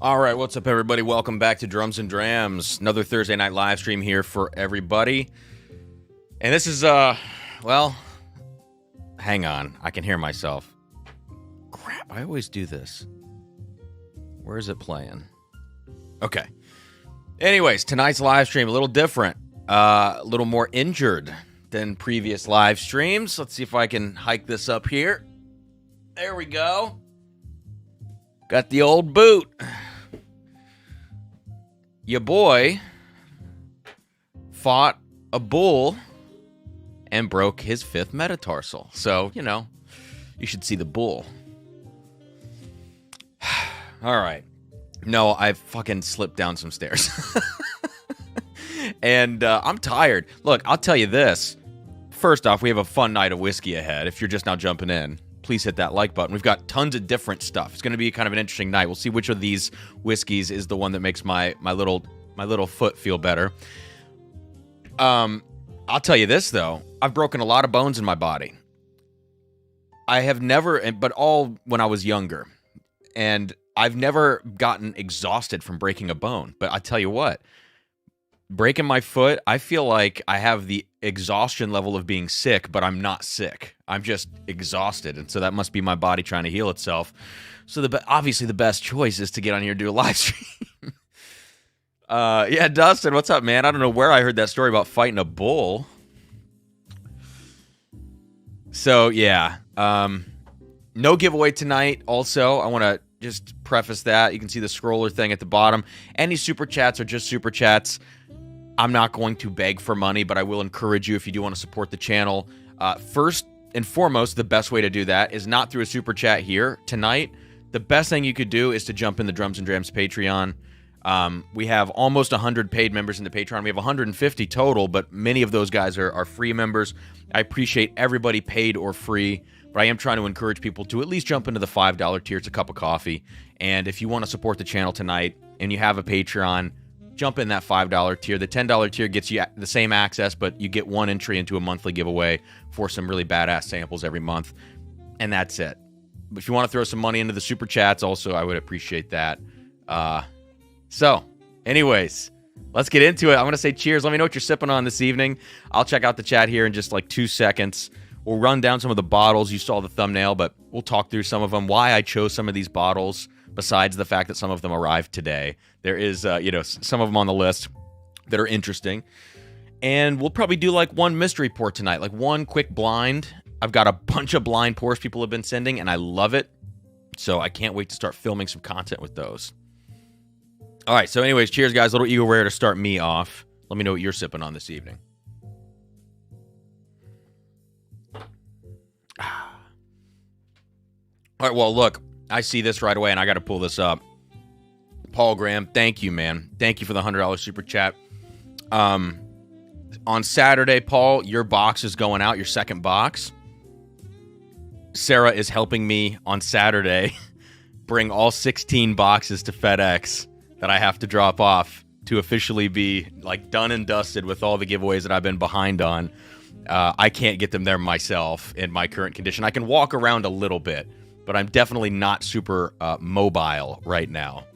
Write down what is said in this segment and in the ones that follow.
All right, what's up, everybody? Welcome back to Drums and Drams. Another Thursday night live stream here for everybody. And this is, well, hang on. I can hear myself. Crap, I always do this. Where is it playing? Okay. Anyways, tonight's live stream, a little different. A little more injured than previous live streams. Let's see if I can hike this up here. There we go. Got the old boot. Your boy fought a bull and broke his fifth metatarsal. So, you know, you should see the bull. All right. No, I fucking slipped down some stairs. And I'm tired. Look, I'll tell you this. First off, we have a fun night of whiskey ahead. If you're just now jumping in, please hit that like button. We've got tons of different stuff. It's going to be kind of an interesting night. We'll see which of these whiskeys is the one that makes my little foot feel better. I'll tell you this, though. I've broken a lot of bones in my body. I have never, but all when I was younger. And I've never gotten exhausted from breaking a bone. But I tell you what, breaking my foot, I feel like I have the exhaustion level of being sick, but I'm not sick. I'm just exhausted, and so that must be my body trying to heal itself. So obviously the best choice is to get on here and do a live stream. Yeah, Dustin, what's up, man? I don't know where I heard that story about fighting a bull. So, yeah. No giveaway tonight. Also, I want to just preface that. You can see the scroller thing at the bottom. Any super chats are just super chats. I'm not going to beg for money, but I will encourage you if you do want to support the channel. First and foremost, the best way to do that is not through a super chat here tonight. The best thing you could do is to jump in the Drums and Drams Patreon. We have almost 100 paid members in the Patreon. We have 150 total, but many of those guys are free members. I appreciate everybody paid or free, but I am trying to encourage people to at least jump into the $5 tier. It's a cup of coffee. And if you want to support the channel tonight and you have a Patreon, jump in that $5 tier. The $10 tier gets you the same access, but you get one entry into a monthly giveaway for some really badass samples every month. And that's it. But if you want to throw some money into the super chats, also, I would appreciate that. So, anyways, let's get into it. I'm going to say cheers. Let me know what you're sipping on this evening. I'll check out the chat here in just like 2 seconds. We'll run down some of the bottles. You saw the thumbnail, but we'll talk through some of them, why I chose some of these bottles, besides the fact that some of them arrived today. There is, some of them on the list that are interesting. And we'll probably do like one mystery pour tonight, like one quick blind. I've got a bunch of blind pours people have been sending, and I love it. So I can't wait to start filming some content with those. All right, so anyways, cheers, guys. A little Eagle Rare to start me off. Let me know what you're sipping on this evening. All right, well, look, I see this right away, and I got to pull this up. Paul Graham, thank you, man. Thank you for the $100 super chat. On Saturday, Paul, your box is going out, your second box. Sarah is helping me on Saturday bring all 16 boxes to FedEx that I have to drop off to officially be like done and dusted with all the giveaways that I've been behind on. I can't get them there myself in my current condition. I can walk around a little bit, but I'm definitely not super mobile right now.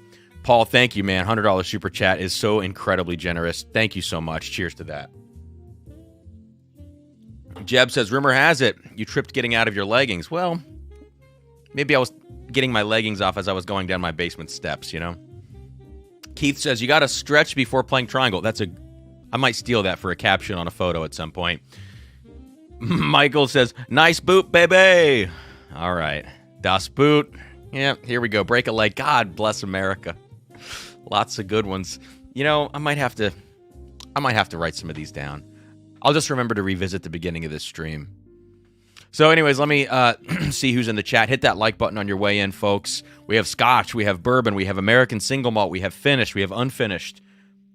Paul, thank you, man. $100 super chat is so incredibly generous. Thank you so much. Cheers to that. Jeb says, rumor has it you tripped getting out of your leggings. Well, maybe I was getting my leggings off as I was going down my basement steps, you know? Keith says, you got to stretch before playing triangle. I might steal that for a caption on a photo at some point. Michael says, nice boot, baby. All right. Das Boot. Yeah, here we go. Break a leg. God bless America. Lots of good ones. You know, I might have to write some of these down. I'll just remember to revisit the beginning of this stream. So anyways, let me see who's in the chat. Hit that like button on your way in, folks. We have Scotch, we have Bourbon, we have American Single Malt, we have Finished, we have Unfinished.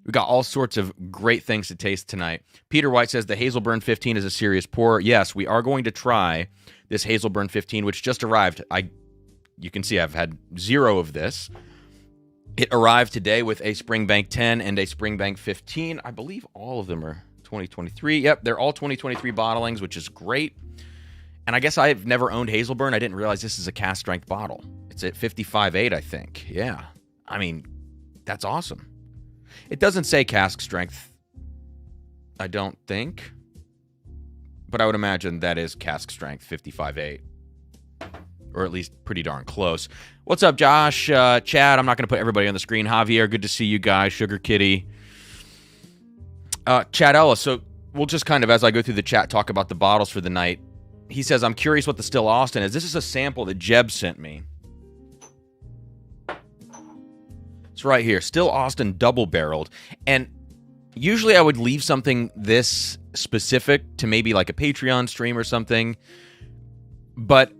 We've got all sorts of great things to taste tonight. Peter White says the Hazelburn 15 is a serious pour. Yes, we are going to try this Hazelburn 15, which just arrived. You can see I've had 0 of this. It arrived today with a Springbank 10 and a Springbank 15. I believe all of them are 2023. Yep, they're all 2023 bottlings, which is great. And I guess I've never owned Hazelburn. I didn't realize this is a cask strength bottle. It's at 55.8, I think. Yeah. I mean, that's awesome. It doesn't say cask strength, I don't think. But I would imagine that is cask strength 55.8. Or at least pretty darn close. What's up, Josh? Chad, I'm not going to put everybody on the screen. Javier, good to see you guys. Sugar Kitty. Chad Ellis, so we'll just kind of, as I go through the chat, talk about the bottles for the night. He says, I'm curious what the Still Austin is. This is a sample that Jeb sent me. It's right here. Still Austin double-barreled. And usually I would leave something this specific to maybe like a Patreon stream or something. But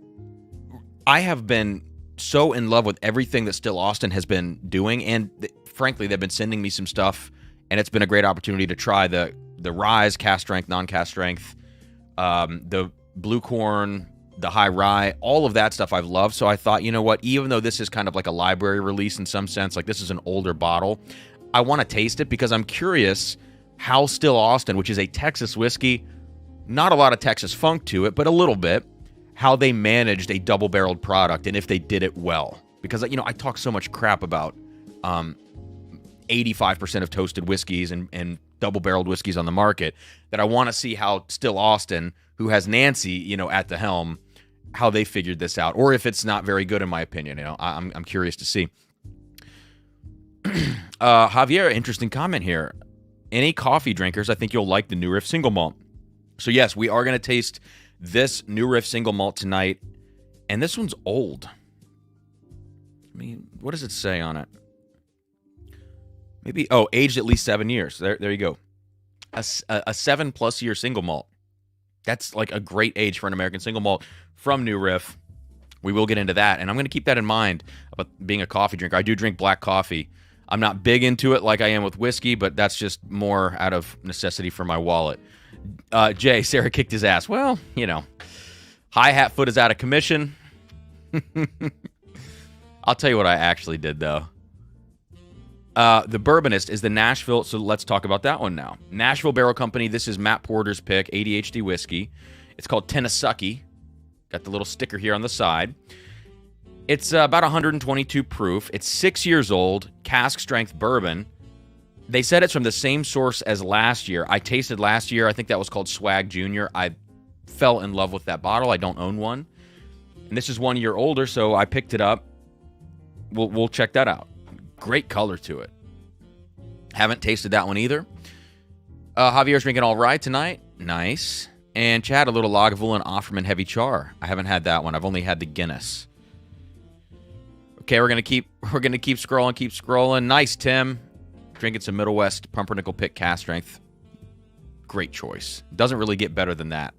I have been so in love with everything that Still Austin has been doing, and frankly, they've been sending me some stuff, and it's been a great opportunity to try the Ryes, cast strength, non-cast strength, the blue corn, the high rye, all of that stuff I've loved. So I thought, you know what, even though this is kind of like a library release in some sense, like this is an older bottle, I want to taste it because I'm curious how Still Austin, which is a Texas whiskey, not a lot of Texas funk to it, but a little bit, how they managed a double-barreled product and if they did it well. Because, you know, I talk so much crap about 85% of toasted whiskeys and double-barreled whiskeys on the market that I want to see how Still Austin, who has Nancy, you know, at the helm, how they figured this out. Or if it's not very good, in my opinion. You know, I'm curious to see. Javier, interesting comment here. Any coffee drinkers, I think you'll like the New Riff single malt. So, yes, we are going to taste this New Riff single malt tonight, and this one's old. I mean, what does it say on it? Maybe, aged at least 7 years. There you go. A 7+ year single malt. That's like a great age for an American single malt from New Riff. We will get into that, and I'm going to keep that in mind about being a coffee drinker. I do drink black coffee. I'm not big into it like I am with whiskey, but that's just more out of necessity for my wallet. Jay, Sarah kicked his ass. Well, you know, hi-hat foot is out of commission. I'll tell you what I actually did, though. The Bourbonist is the Nashville, so let's talk about that one now. Nashville Barrel Company, this is Matt Porter's pick, ADHD whiskey. It's called Tennesucky. Got the little sticker here on the side. It's about 122 proof. It's 6 years old, cask strength bourbon. They said it's from the same source as last year. I tasted last year. I think that was called Swag Junior. I fell in love with that bottle. I don't own one. And this is 1 year older, so I picked it up. We'll check that out. Great color to it. Haven't tasted that one either. Javier's drinking all right tonight. Nice. And Chad, a little Lagavulin Offerman Heavy Char. I haven't had that one. I've only had the Guinness. Okay, we're gonna keep scrolling. Nice, Tim. Drinking some Middle West Pumpernickel Pick cast strength. Great choice. Doesn't really get better than that.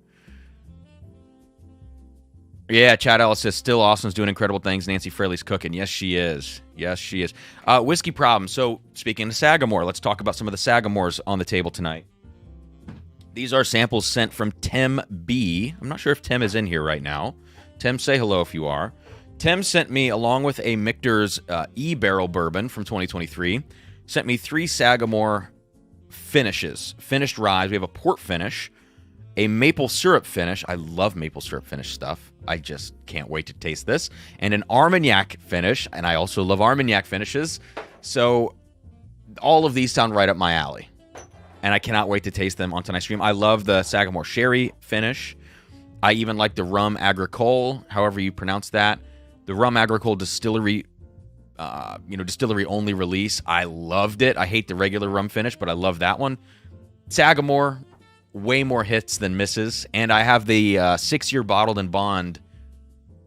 Yeah, Chad Ellis says, Still Austin's doing incredible things. Nancy Fraley's cooking. Yes, she is. Yes, she is. Whiskey problem. So, speaking of Sagamore, let's talk about some of the Sagamores on the table tonight. These are samples sent from Tim B. I'm not sure if Tim is in here right now. Tim, say hello if you are. Tim sent me, along with a Michter's E-Barrel Bourbon from 2023, sent me 3 Sagamore finishes, finished ryes. We have a port finish, a maple syrup finish. I love maple syrup finish stuff. I just can't wait to taste this. And an Armagnac finish, and I also love Armagnac finishes. So all of these sound right up my alley. And I cannot wait to taste them on tonight's stream. I love the Sagamore Sherry finish. I even like the Rum Agricole, however you pronounce that. The Rum Agricole Distillery, distillery-only release. I loved it. I hate the regular rum finish, but I love that one. Sagamore, way more hits than misses. And I have the 6-year bottled and bond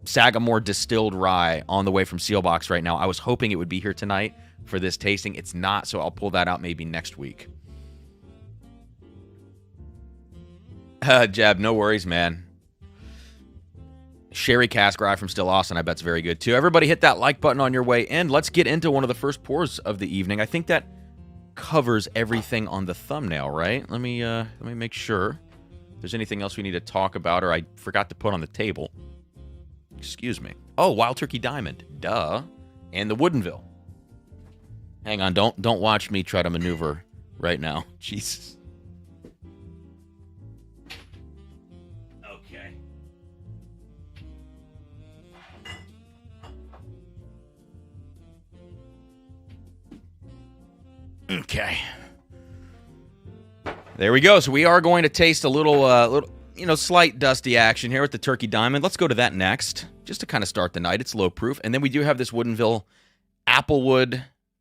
Sagamore distilled rye on the way from Sealbox right now. I was hoping it would be here tonight for this tasting. It's not, so I'll pull that out maybe next week. Jeb, no worries, man. Sherry cask rye from Still Austin, I bet's very good too. Everybody hit that like button on your way in. Let's get into one of the first pours of the evening. I think that covers everything on the thumbnail, right? Let me make sure if there's anything else we need to talk about or I forgot to put on the table. Excuse me. Oh, Wild Turkey Diamond. Duh. And the Woodenville. Hang on, don't watch me try to maneuver right now. Jesus. Okay. Okay. There we go. So we are going to taste a little, slight dusty action here with the Turkey Diamond. Let's go to that next, just to kind of start the night. It's low proof. And then we do have this Woodenville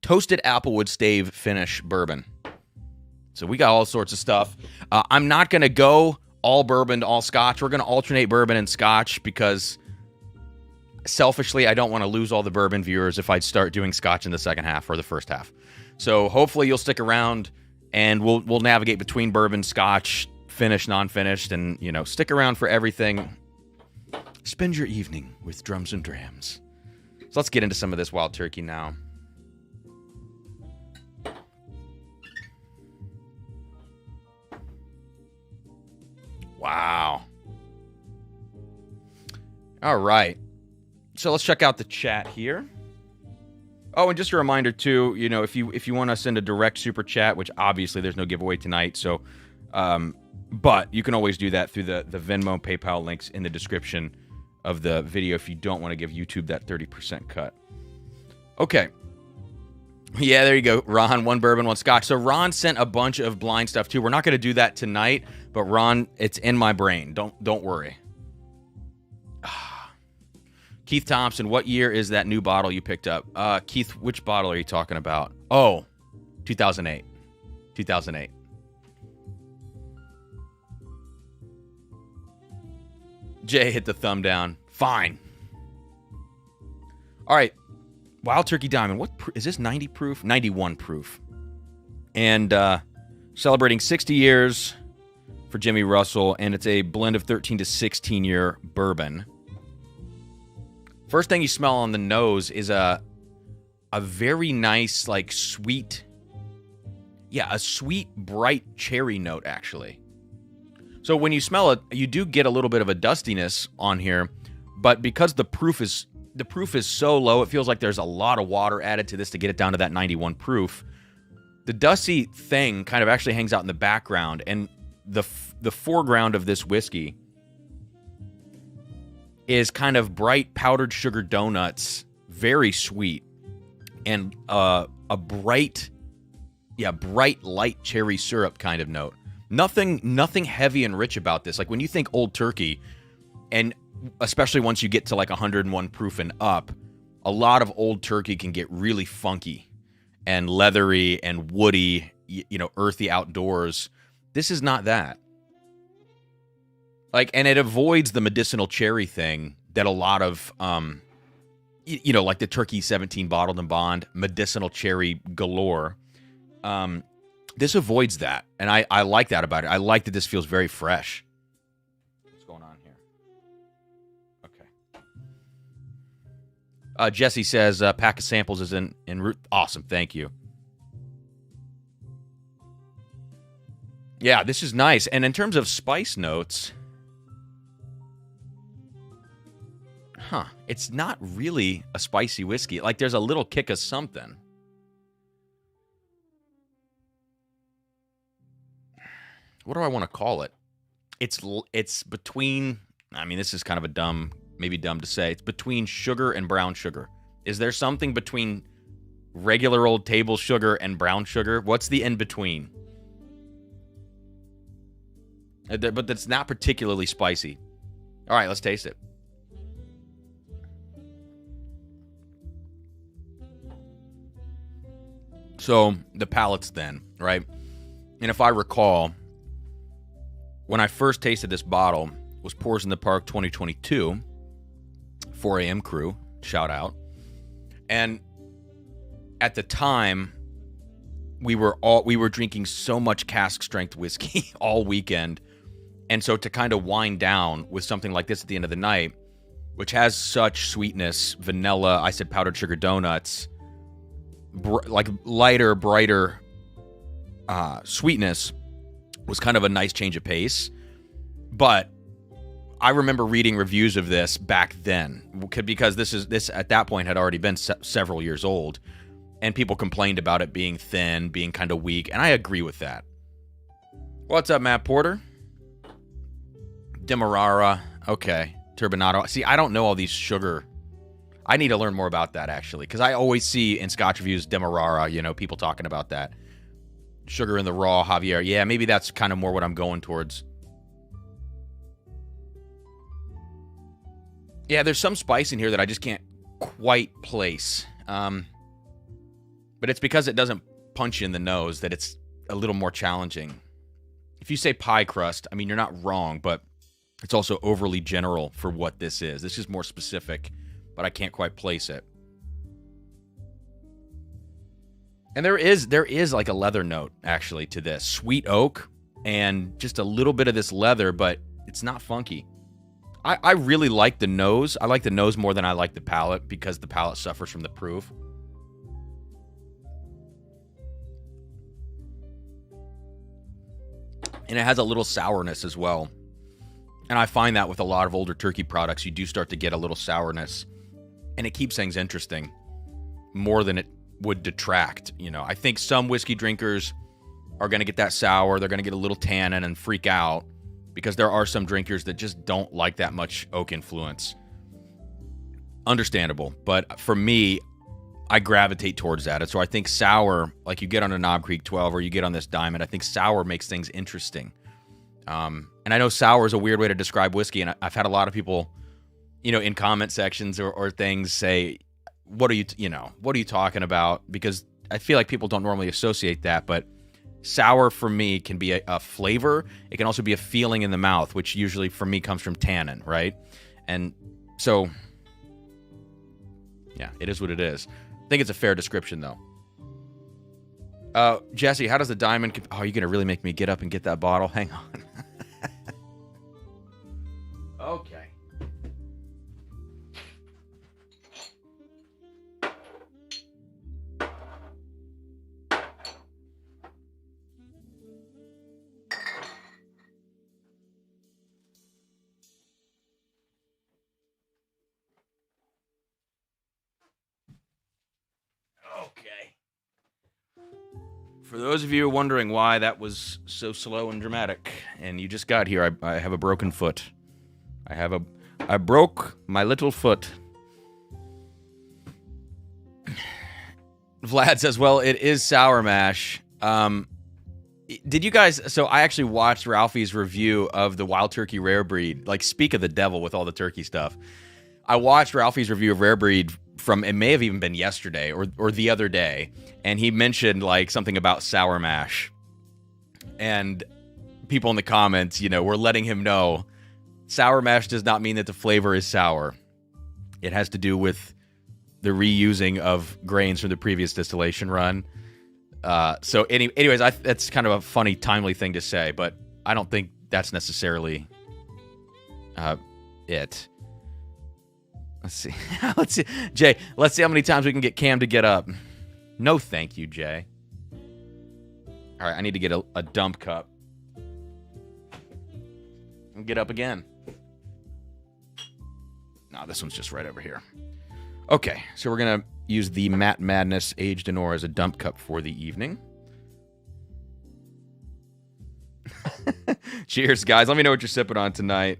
toasted applewood stave finish bourbon. So we got all sorts of stuff. I'm not going to go all bourbon to all scotch. We're going to alternate bourbon and scotch because selfishly, I don't want to lose all the bourbon viewers if I start doing scotch in the second half or the first half. So hopefully you'll stick around and we'll navigate between bourbon, scotch, finished, non-finished, and, stick around for everything. Spend your evening with Drums and Drams. So let's get into some of this wild turkey now. Wow. All right. So let's check out the chat here. Oh, and just a reminder too, if you want to send a direct super chat, which obviously there's no giveaway tonight, so but you can always do that through the Venmo and PayPal links in the description of the video if you don't want to give YouTube that 30% cut. Okay. Yeah, there you go. Ron, one bourbon, one scotch. So Ron sent a bunch of blind stuff too. We're not going to do that tonight, but Ron, it's in my brain. Don't worry. Keith Thompson, what year is that new bottle you picked up? Keith, which bottle are you talking about? Oh, 2008. 2008. Jay hit the thumb down. Fine. All right. Wild Turkey Diamond. What is this? 90 proof? 91 proof. And celebrating 60 years for Jimmy Russell, and it's a blend of 13 to 16 year bourbon. First thing you smell on the nose is a very nice, like, sweet, a sweet, bright cherry note, actually. So when you smell it, you do get a little bit of a dustiness on here, but because the proof is so low, it feels like there's a lot of water added to this to get it down to that 91 proof. The dusty thing kind of actually hangs out in the background, and the foreground of this whiskey is kind of bright powdered sugar donuts, very sweet, and a bright light cherry syrup kind of note. Nothing heavy and rich about this. Like when you think Old Turkey, and especially once you get to like 101 proof and up, a lot of Old Turkey can get really funky and leathery and woody, earthy outdoors. This is not that. Like, and it avoids the medicinal cherry thing that a lot of, like the Turkey 17 bottled and bond, medicinal cherry galore. This avoids that, and I like that about it. I like that this feels very fresh. What's going on here? Okay. Jesse says, pack of samples is en route. Awesome, thank you. Yeah, this is nice. And in terms of spice notes, it's not really a spicy whiskey. Like, there's a little kick of something. What do I want to call it? It's between, this is kind of maybe dumb to say. It's between sugar and brown sugar. Is there something between regular old table sugar and brown sugar? What's the in between? But that's not particularly spicy. All right, let's taste it. So the palate's thin, right? And if I recall, when I first tasted this bottle, was Pours in the Park 2022, 4 a.m. crew, shout out. And at the time, we were drinking so much cask strength whiskey all weekend. And so to kind of wind down with something like this at the end of the night, which has such sweetness, vanilla, I said powdered sugar donuts, like lighter, brighter sweetness, was kind of a nice change of pace. But I remember reading reviews of this back then, because this at that point had already been several years old, and people complained about it being thin, being kind of weak, and I agree with that. What's up, Matt Porter? Demerara, okay. Turbinado. See, I don't know all these sugar. I need to learn more about that, actually, because I always see in Scotch reviews Demerara, people talking about that. sugar in the raw Javier. Yeah, maybe that's kind of more what I'm going towards. Yeah, there's some spice in here that I just can't quite place. But it's because it doesn't punch you in the nose that it's a little more challenging. If you say pie crust, I mean, you're not wrong, but it's also overly general for what this is. This is more specific, but I can't quite place it. And there is like a leather note, actually, to this. Sweet oak and just a little bit of this leather, but it's not funky. I really like the nose. I like the nose more than I like the palate because the palate suffers from the proof. And it has a little sourness as well. And I find that with a lot of older turkey products, you do start to get a little sourness. And it keeps things interesting more than it would detract. You know, I think some whiskey drinkers are going to get that sour. They're going to get a little tannin and freak out because there are some drinkers that just don't like that much oak influence. Understandable. But for me, I gravitate towards that. And so I think sour, like you get on a Knob Creek 12 or you get on this Diamond, I think sour makes things interesting. And I know sour is a weird way to describe whiskey, and I've had a lot of people, you know, in comment sections or things say, what are you talking about? Because I feel like people don't normally associate that, but sour for me can be a flavor. It can also be a feeling in the mouth, which usually for me comes from tannin, right? And so, yeah, it is what it is. I think it's a fair description, though. Jesse, how does the Diamond... Oh, you're going to really make me get up and get that bottle? Hang on. Okay. For those of you wondering why that was so slow and dramatic, and you just got here, I have a broken foot. I broke my little foot. Vlad says, well, it is sour mash. Did you guys... So I actually watched Ralphie's review of the Wild Turkey Rare Breed. Like, speak of the devil with all the turkey stuff. I watched Ralphie's review of Rare Breed from... It may have even been yesterday or the other day. And he mentioned, like, something about sour mash. And people in the comments, you know, were letting him know sour mash does not mean that the flavor is sour. It has to do with the reusing of grains from the previous distillation run. Anyways, that's kind of a funny, timely thing to say, but I don't think that's necessarily it. Let's see. Let's see. Jay, let's see how many times we can get Cam to get up. No, thank you, Jay. All right, I need to get a dump cup. And get up again. No, this one's just right over here. Okay, so we're going to use the Matt Madness Aged in Ore as a dump cup for the evening. Cheers, guys. Let me know what you're sipping on tonight.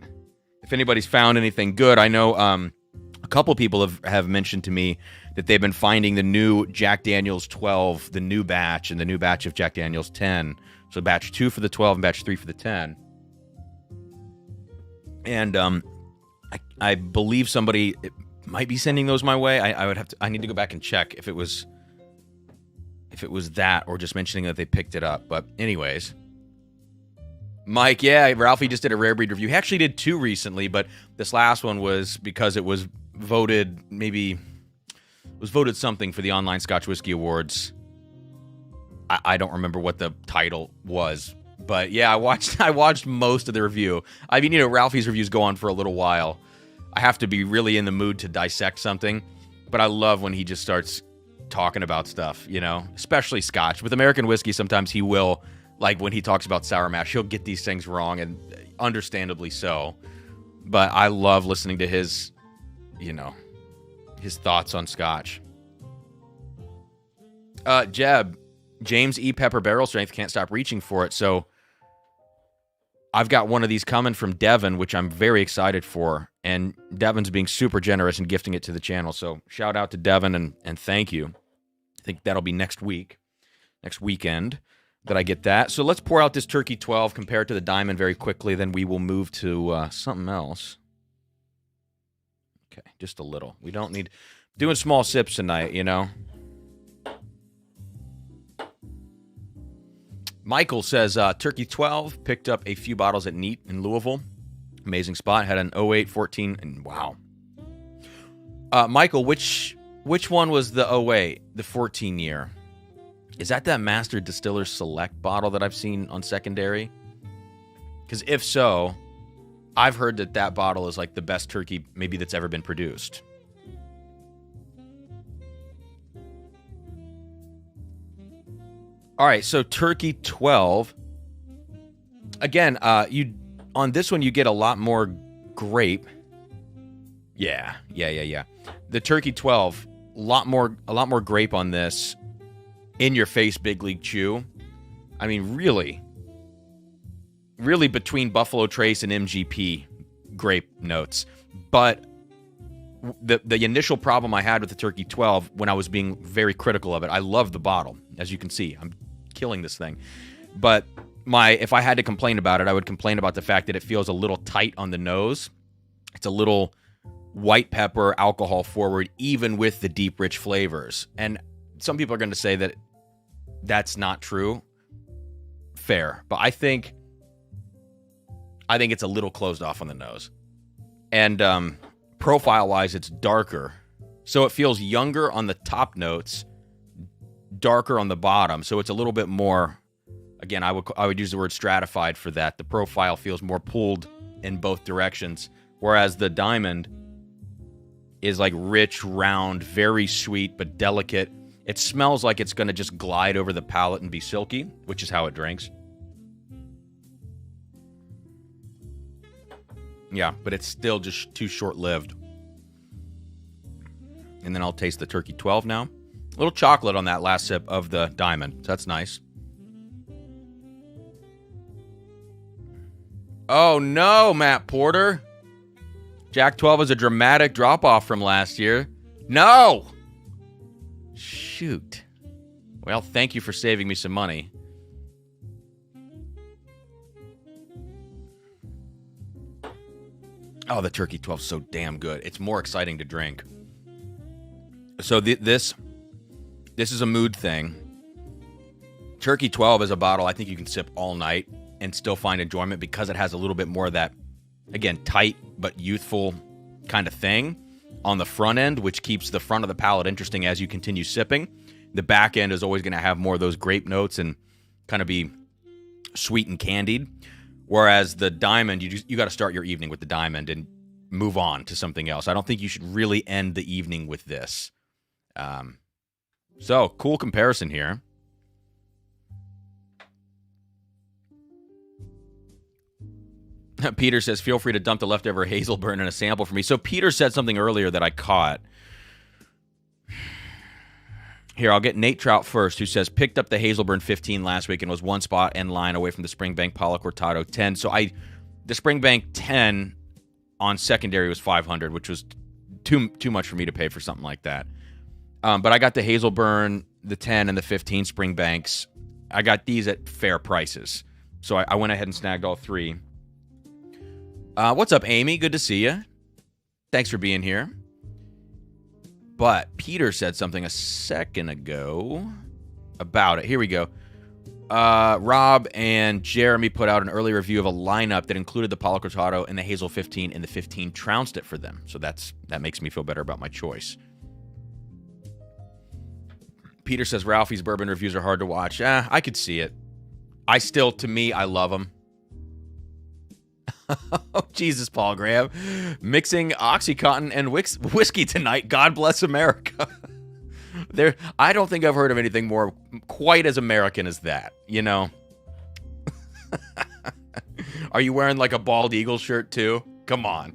If anybody's found anything good, I know a couple people have mentioned to me that they've been finding the new Jack Daniel's 12, the new batch, and the new batch of Jack Daniel's 10. So batch 2 for the 12 and batch 3 for the 10. And I believe somebody might be sending those my way. I need to go back and check if it was that or just mentioning that they picked it up. But anyways, Mike, yeah, Ralphie just did a Rare Breed review. He actually did 2 recently, but this last one was because it was voted something for the Online Scotch Whisky Awards. I don't remember what the title was, but yeah, I watched most of the review. I mean, you know, Ralphie's reviews go on for a little while. I have to be really in the mood to dissect something, but I love when he just starts talking about stuff, you know, especially Scotch. With American whiskey, sometimes he will, like when he talks about sour mash, he'll get these things wrong, and understandably so. But I love listening to his, you know, his thoughts on Scotch. Jeb, James E. Pepper Barrel Strength, can't stop reaching for it. So I've got one of these coming from Devin, which I'm very excited for. And Devin's being super generous and gifting it to the channel. So shout out to Devin and thank you. I think that'll be next weekend. that I get that. So let's pour out this Turkey 12, compare it to the Diamond very quickly, then we will move to something else. Okay, just a little. We don't need... Doing small sips tonight, you know? Michael says, Turkey 12, picked up a few bottles at Neat in Louisville. Amazing spot. Had an 08, 14, and wow. Michael, which one was the 08, the 14 year? Is that Master Distiller Select bottle that I've seen on secondary? Because if so, I've heard that bottle is like the best turkey maybe that's ever been produced. All right, so Turkey 12. Again, on this one you get a lot more grape. Yeah. The Turkey 12, a lot more grape on this. In your face, Big League Chew. I mean, really between Buffalo Trace and MGP grape notes. But the initial problem I had with the Turkey 12 when I was being very critical of it, I love the bottle, as you can see. I'm killing this thing. But if I had to complain about it, I would complain about the fact that it feels a little tight on the nose. It's a little white pepper, alcohol forward, even with the deep, rich flavors. And some people are going to say that that's not true. Fair. But I think it's a little closed off on the nose. And profile-wise, it's darker. So it feels younger on the top notes, darker on the bottom. So it's a little bit more, again, I would use the word stratified for that. The profile feels more pulled in both directions. Whereas the Diamond is like rich, round, very sweet, but delicate. It smells like it's going to just glide over the palate and be silky, which is how it drinks. Yeah, but it's still just too short-lived. And then I'll taste the Turkey 12 now. A little chocolate on that last sip of the Diamond. So that's nice. Oh, no, Matt Porter. Jack 12 is a dramatic drop-off from last year. No! Shoot. Well, thank you for saving me some money. Oh, the Turkey 12 is so damn good. It's more exciting to drink. So this is a mood thing. Turkey 12 is a bottle I think you can sip all night and still find enjoyment because it has a little bit more of that, again, tight but youthful kind of thing on the front end, which keeps the front of the palate interesting as you continue sipping. The back end is always going to have more of those grape notes and kind of be sweet and candied. Whereas the Diamond, you got to start your evening with the Diamond and move on to something else. I don't think you should really end the evening with this. So, cool comparison here. Peter says, feel free to dump the leftover Hazelburn in a sample for me. So Peter said something earlier that I caught. Here, I'll get Nate Trout first, who says, picked up the Hazelburn 15 last week and was one spot in line away from the Springbank Palo Cortado 10. So the Springbank 10 on secondary was $500, which was too much for me to pay for something like that. But I got the Hazelburn, the 10, and the 15 Springbanks. I got these at fair prices. So I went ahead and snagged all three. What's up, Amy? Good to see you. Thanks for being here. But Peter said something a second ago about it. Here we go. Rob and Jeremy put out an early review of a lineup that included the Palo Cortado and the Hazel 15, and the 15 trounced it for them. So that makes me feel better about my choice. Peter says Ralphie's bourbon reviews are hard to watch. I could see it. To me, I love them. Oh, Jesus, Paul Graham. Mixing Oxycontin and whiskey tonight. God bless America. I don't think I've heard of anything more quite as American as that, you know? Are you wearing like a bald eagle shirt too? Come on.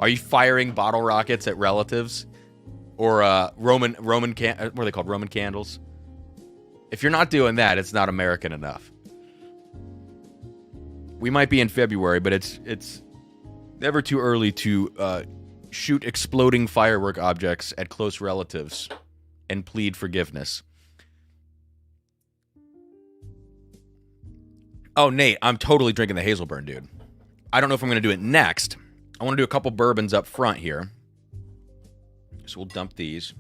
Are you firing bottle rockets at relatives? Or what are they called? Roman candles? If you're not doing that, it's not American enough. We might be in February, but it's never too early to shoot exploding firework objects at close relatives and plead forgiveness. Oh, Nate, I'm totally drinking the Hazelburn, dude. I don't know if I'm going to do it next. I want to do a couple bourbons up front here. So we'll dump these.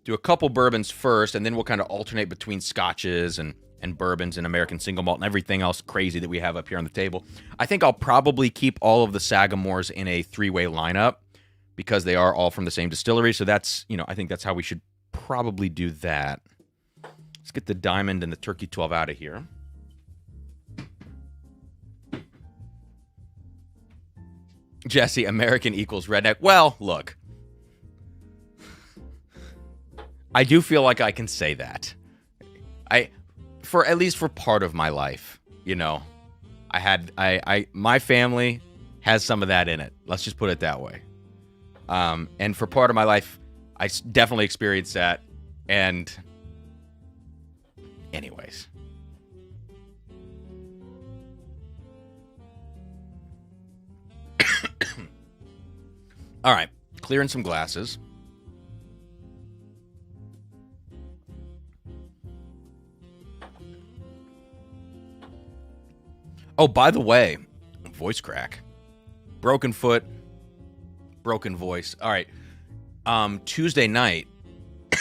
Do a couple bourbons first, and then we'll kind of alternate between scotches and bourbons and American single malt and everything else crazy that we have up here on the table. I think I'll probably keep all of the Sagamores in a three-way lineup because they are all from the same distillery. So that's, I think that's how we should probably do that. Let's get the Diamond and the Turkey 12 out of here. Jesse, American equals redneck. Well, look. I do feel like I can say that. For at least for part of my life, my family has some of that in it. Let's just put it that way. And for part of my life, I definitely experienced that. And anyways. All right, clearing some glasses. Oh, by the way, voice crack. Broken foot, broken voice. All right. Tuesday night,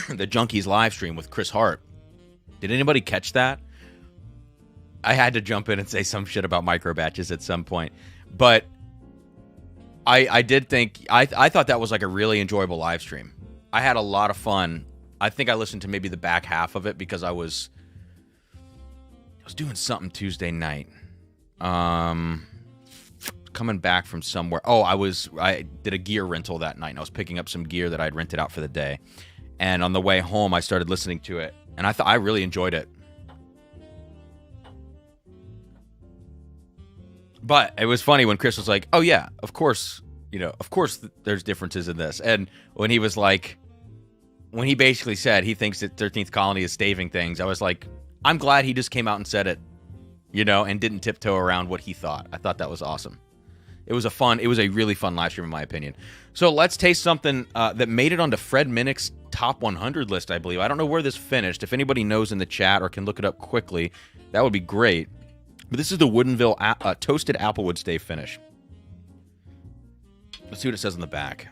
the Junkies live stream with Chris Hart. Did anybody catch that? I had to jump in and say some shit about micro batches at some point. But I did think, I thought that was like a really enjoyable live stream. I had a lot of fun. I think I listened to maybe the back half of it because I was doing something Tuesday night. Coming back from somewhere. Oh, I did a gear rental that night, and I was picking up some gear that I'd rented out for the day. And on the way home, I started listening to it, and I thought I really enjoyed it. But it was funny when Chris was like, "Oh yeah, of course, there's differences in this." And when he was like, when he basically said he thinks that 13th Colony is staving things, I was like, I'm glad he just came out and said it. And didn't tiptoe around what he thought. I thought that was awesome. It was a really fun live stream in my opinion. So let's taste something that made it onto Fred Minnick's top 100 list, I believe. I don't know where this finished. If anybody knows in the chat or can look it up quickly, that would be great. But this is the Woodenville Toasted Applewood Stave finish. Let's see what it says on the back.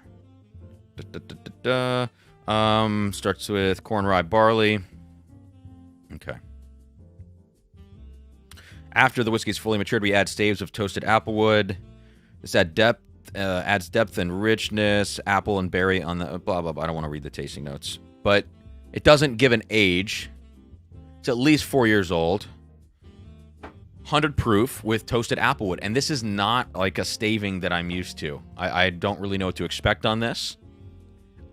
Starts with corn, rye, barley. Okay. After the whiskey is fully matured, we add staves of toasted applewood. This adds depth and richness. Apple and berry on the blah, blah, blah. I don't want to read the tasting notes. But it doesn't give an age. It's at least 4 years old. 100 proof with toasted applewood. And this is not like a staving that I'm used to. I don't really know what to expect on this.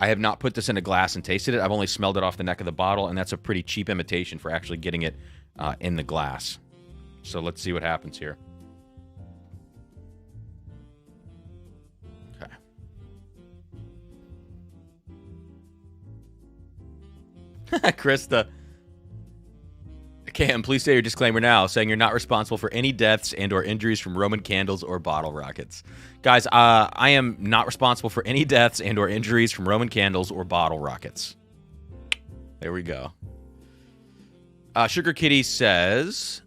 I have not put this in a glass and tasted it. I've only smelled it off the neck of the bottle, and that's a pretty cheap imitation for actually getting it in the glass. So let's see what happens here. Okay. Krista. Cam, please say your disclaimer now, saying you're not responsible for any deaths and or injuries from Roman candles or bottle rockets. Guys, I am not responsible for any deaths and or injuries from Roman candles or bottle rockets. There we go. Sugar Kitty says...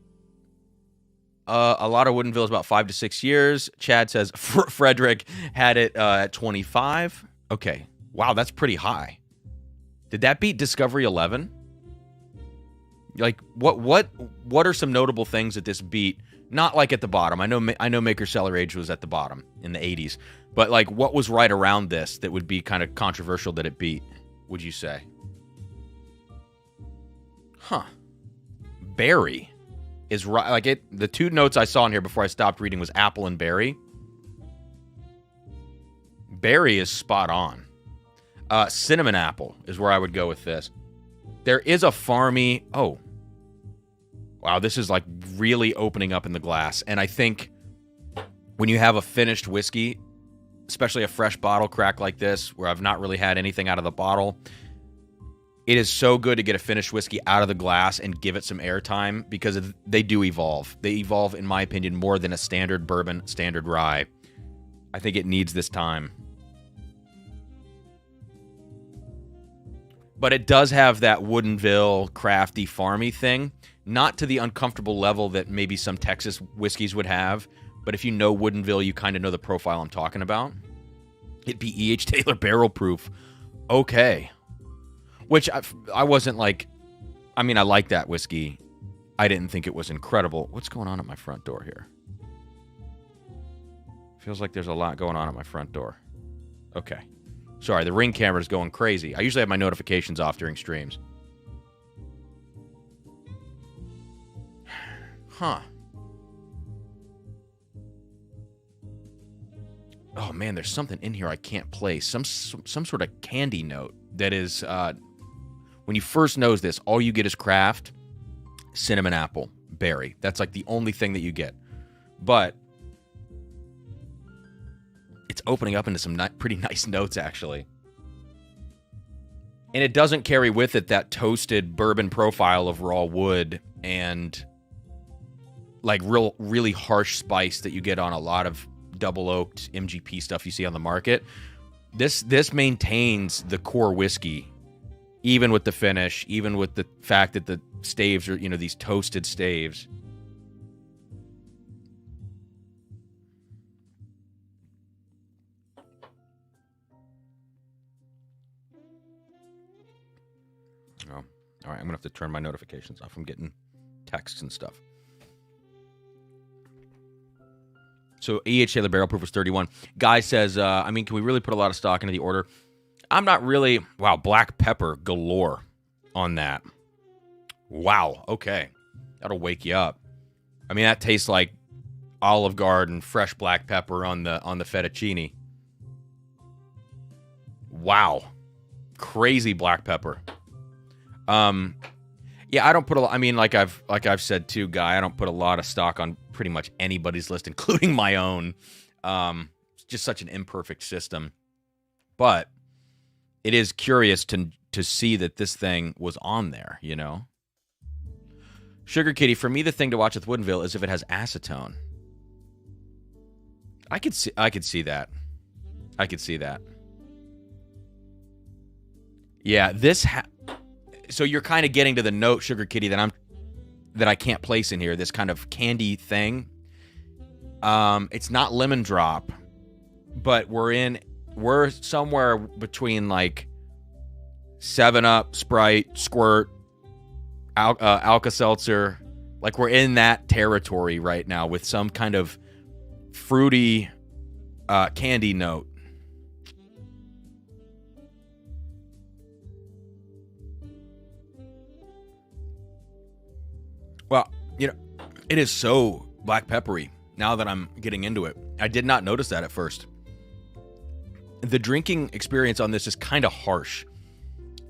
a lot of Woodenville is about 5 to 6 years. Chad says Frederick had it at 25. Okay. Wow, that's pretty high. Did that beat Discovery 11? Like, what are some notable things that this beat? Not like at the bottom. I know Maker Cellar Age was at the bottom in the 80s. But, like, what was right around this that would be kind of controversial that it beat, would you say? Huh. Berry is right. Like, the two notes I saw in here before I stopped reading was apple and berry. Berry is spot on. Cinnamon apple is where I would go with this. There is a farmy... Oh. Wow, this is like really opening up in the glass. And I think when you have a finished whiskey, especially a fresh bottle crack like this, where I've not really had anything out of the bottle, it is so good to get a finished whiskey out of the glass and give it some airtime because they do evolve. They evolve, in my opinion, more than a standard bourbon, standard rye. I think it needs this time. But it does have that Woodenville crafty farmy thing. Not to the uncomfortable level that maybe some Texas whiskeys would have, but if you know Woodenville, you kind of know the profile I'm talking about. It'd be E.H. Taylor barrel proof. Okay. Which I wasn't like... I mean, I like that whiskey. I didn't think it was incredible. What's going on at my front door here? Feels like there's a lot going on at my front door. Okay. Sorry, the Ring camera's going crazy. I usually have my notifications off during streams. Huh. Oh, man, there's something in here I can't place. Some sort of candy note that is... when you first nose this, all you get is craft, cinnamon apple, berry. That's like the only thing that you get. But it's opening up into some pretty nice notes, actually. And it doesn't carry with it that toasted bourbon profile of raw wood and like really harsh spice that you get on a lot of double oaked MGP stuff you see on the market. This maintains the core whiskey, even with the finish, even with the fact that the staves are, you know, these toasted staves. Oh, all right. I'm gonna have to turn my notifications off. I'm getting texts and stuff. So E.H. Taylor barrel proof was 31. Guy says, I mean, can we really put a lot of stock into the order? I'm not really... Wow, black pepper galore on that. Wow, okay. That'll wake you up. I mean, that tastes like Olive Garden fresh black pepper on the fettuccine. Wow. Crazy black pepper. Yeah, I don't put a lot... I mean, like I've said too, Guy, I don't put a lot of stock on pretty much anybody's list, including my own. It's just such an imperfect system. But it is curious to see that this thing was on there, you know? Sugar Kitty, for me, the thing to watch with Woodenville is if it has acetone. I could see that. I could see that. Yeah, so you're kind of getting to the note, Sugar Kitty, that I can't place in here, this kind of candy thing. It's not lemon drop, but we're somewhere between like 7-Up, Sprite, Squirt, Alka-Seltzer. Like we're in that territory right now with some kind of fruity candy note. Well, you know, it is so black peppery now that I'm getting into it. I did not notice that at first. The drinking experience on this is kind of harsh.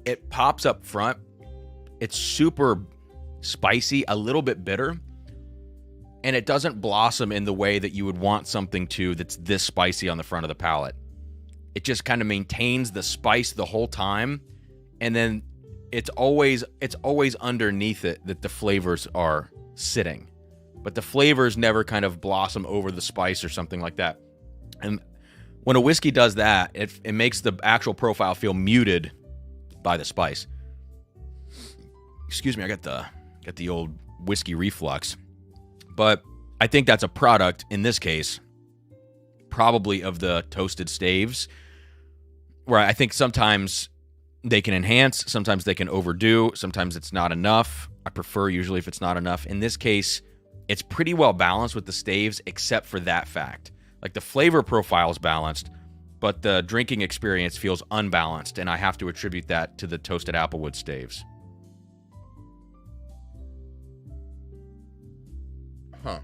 It pops up front. It's super spicy, a little bit bitter. And it doesn't blossom in the way that you would want something to that's this spicy on the front of the palate. It just kind of maintains the spice the whole time. And then it's always underneath it that the flavors are sitting. But the flavors never kind of blossom over the spice or something like that. And when a whiskey does that, it makes the actual profile feel muted by the spice. Excuse me, I got the old whiskey reflux. But I think that's a product, in this case, probably of the toasted staves, where I think sometimes they can enhance, sometimes they can overdo, sometimes it's not enough. I prefer usually if it's not enough. In this case, it's pretty well balanced with the staves, except for that fact. Like the flavor profile is balanced, but the drinking experience feels unbalanced, and I have to attribute that to the toasted applewood staves. Huh.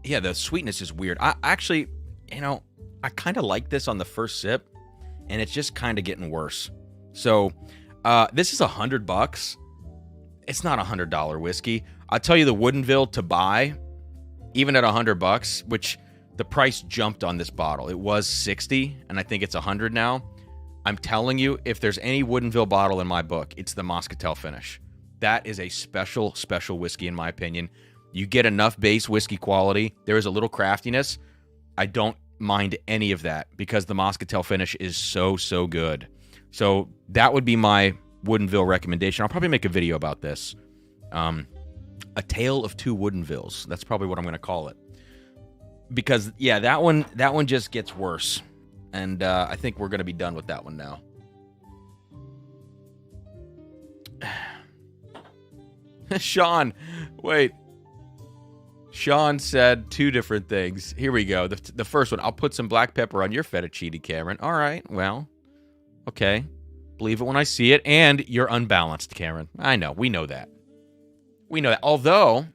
Yeah, the sweetness is weird. I actually, I kind of like this on the first sip, and it's just kind of getting worse. So, this is $100. It's not $100 whiskey. I'll tell you, the Woodenville to buy, even at $100, which the price jumped on this bottle. It was $60, and I think it's $100 now. I'm telling you, if there's any Woodenville bottle in my book, it's the Moscatel finish. That is a special, special whiskey, in my opinion. You get enough base whiskey quality. There is a little craftiness. mind any of that because the Moscatel finish is so, so good. So that would be my Woodenville recommendation. I'll probably make a video about this. A Tale of Two Woodenvilles. That's probably what I'm going to call it. Because, yeah, that one just gets worse. And I think we're going to be done with that one now. Sean, wait. Sean said two different things. Here we go. The first one, I'll put some black pepper on your fettuccine, Cameron. All right, well, okay. Believe it when I see it. And you're unbalanced, Cameron. I know. We know that. We know that. Although,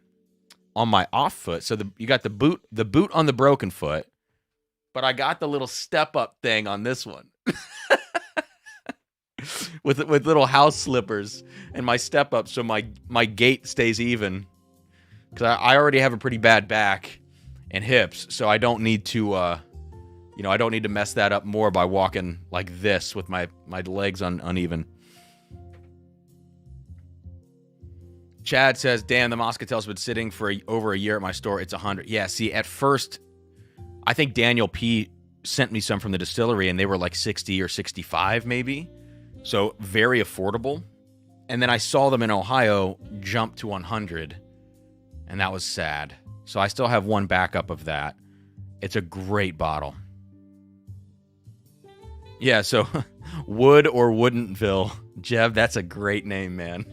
on my off foot, so you got the boot on the broken foot, but I got the little step-up thing on this one. with little house slippers and my step-up so my gait stays even. Because I already have a pretty bad back and hips, so I don't need to, I don't need to mess that up more by walking like this with my legs uneven. Chad says, damn, the Moscatel's been sitting for over a year at my store. It's 100. Yeah, see, at first, I think Daniel P. sent me some from the distillery, and they were like 60 or 65 maybe. So very affordable. And then I saw them in Ohio jump to 100. And that was sad. So I still have one backup of that. It's a great bottle. Yeah, so Wood or Woodenville. Jev, that's a great name, man.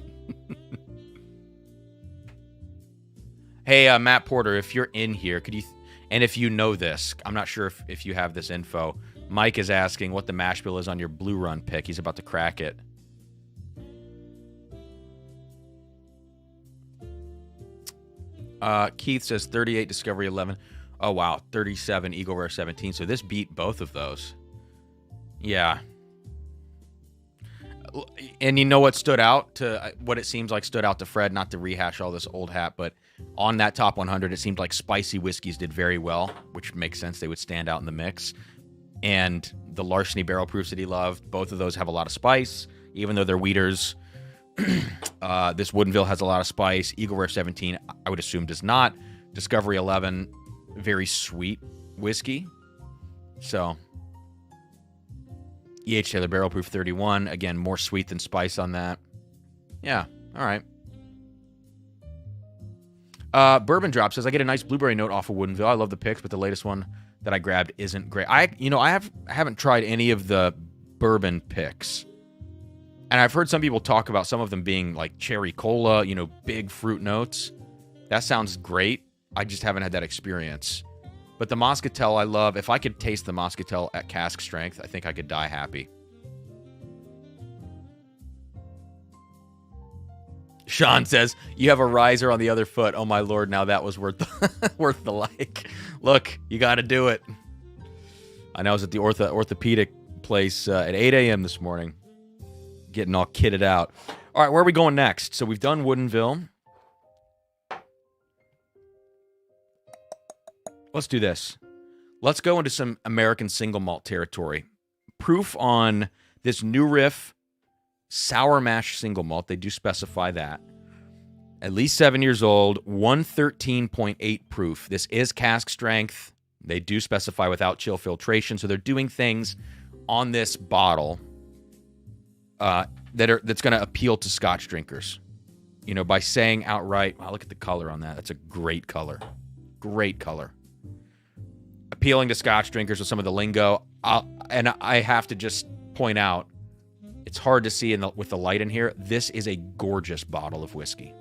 Hey, Matt Porter, if you're in here, could you... and if you know this, I'm not sure if you have this info. Mike is asking what the mash bill is on your Blue Run pick. He's about to crack it. Keith says 38 Discovery 11. Oh, wow. 37 Eagle Rare 17. So this beat both of those. Yeah. And you know what stood out to what it seems like stood out to Fred, not to rehash all this old hat, but on that top 100, it seemed like spicy whiskeys did very well, which makes sense. They would stand out in the mix. And the Larceny barrel proofs that he loved, both of those have a lot of spice, even though they're wheaters. This Woodenville has a lot of spice. Eagle Rare 17, I would assume, does not. Discovery 11, very sweet whiskey. So, E.H. Taylor Barrel Proof 31, again, more sweet than spice on that. Yeah, all right. Bourbon Drop says, I get a nice blueberry note off of Woodenville. I love the picks, but the latest one that I grabbed isn't great. I haven't tried any of the bourbon picks. And I've heard some people talk about some of them being like cherry cola, big fruit notes. That sounds great. I just haven't had that experience. But the Moscatel I love. If I could taste the Moscatel at cask strength, I think I could die happy. Sean says, you have a riser on the other foot. Oh, my Lord, now that was worth the like. Look, you got to do it. I know I was at the orthopedic place at 8 a.m. this morning. Getting all kitted out. All right, where are we going next? So we've done Woodenville. Let's do this. Let's go into some American single malt territory. Proof on this new Riff sour mash single malt. They do specify that. At least 7 years old, 113.8 proof. This is cask strength. They do specify without chill filtration. So they're doing things on this bottle that's going to appeal to Scotch drinkers. By saying outright, wow, look at the color on that. That's a great color. Great color. Appealing to Scotch drinkers with some of the lingo. And I have to just point out, it's hard to see with the light in here. This is a gorgeous bottle of whiskey.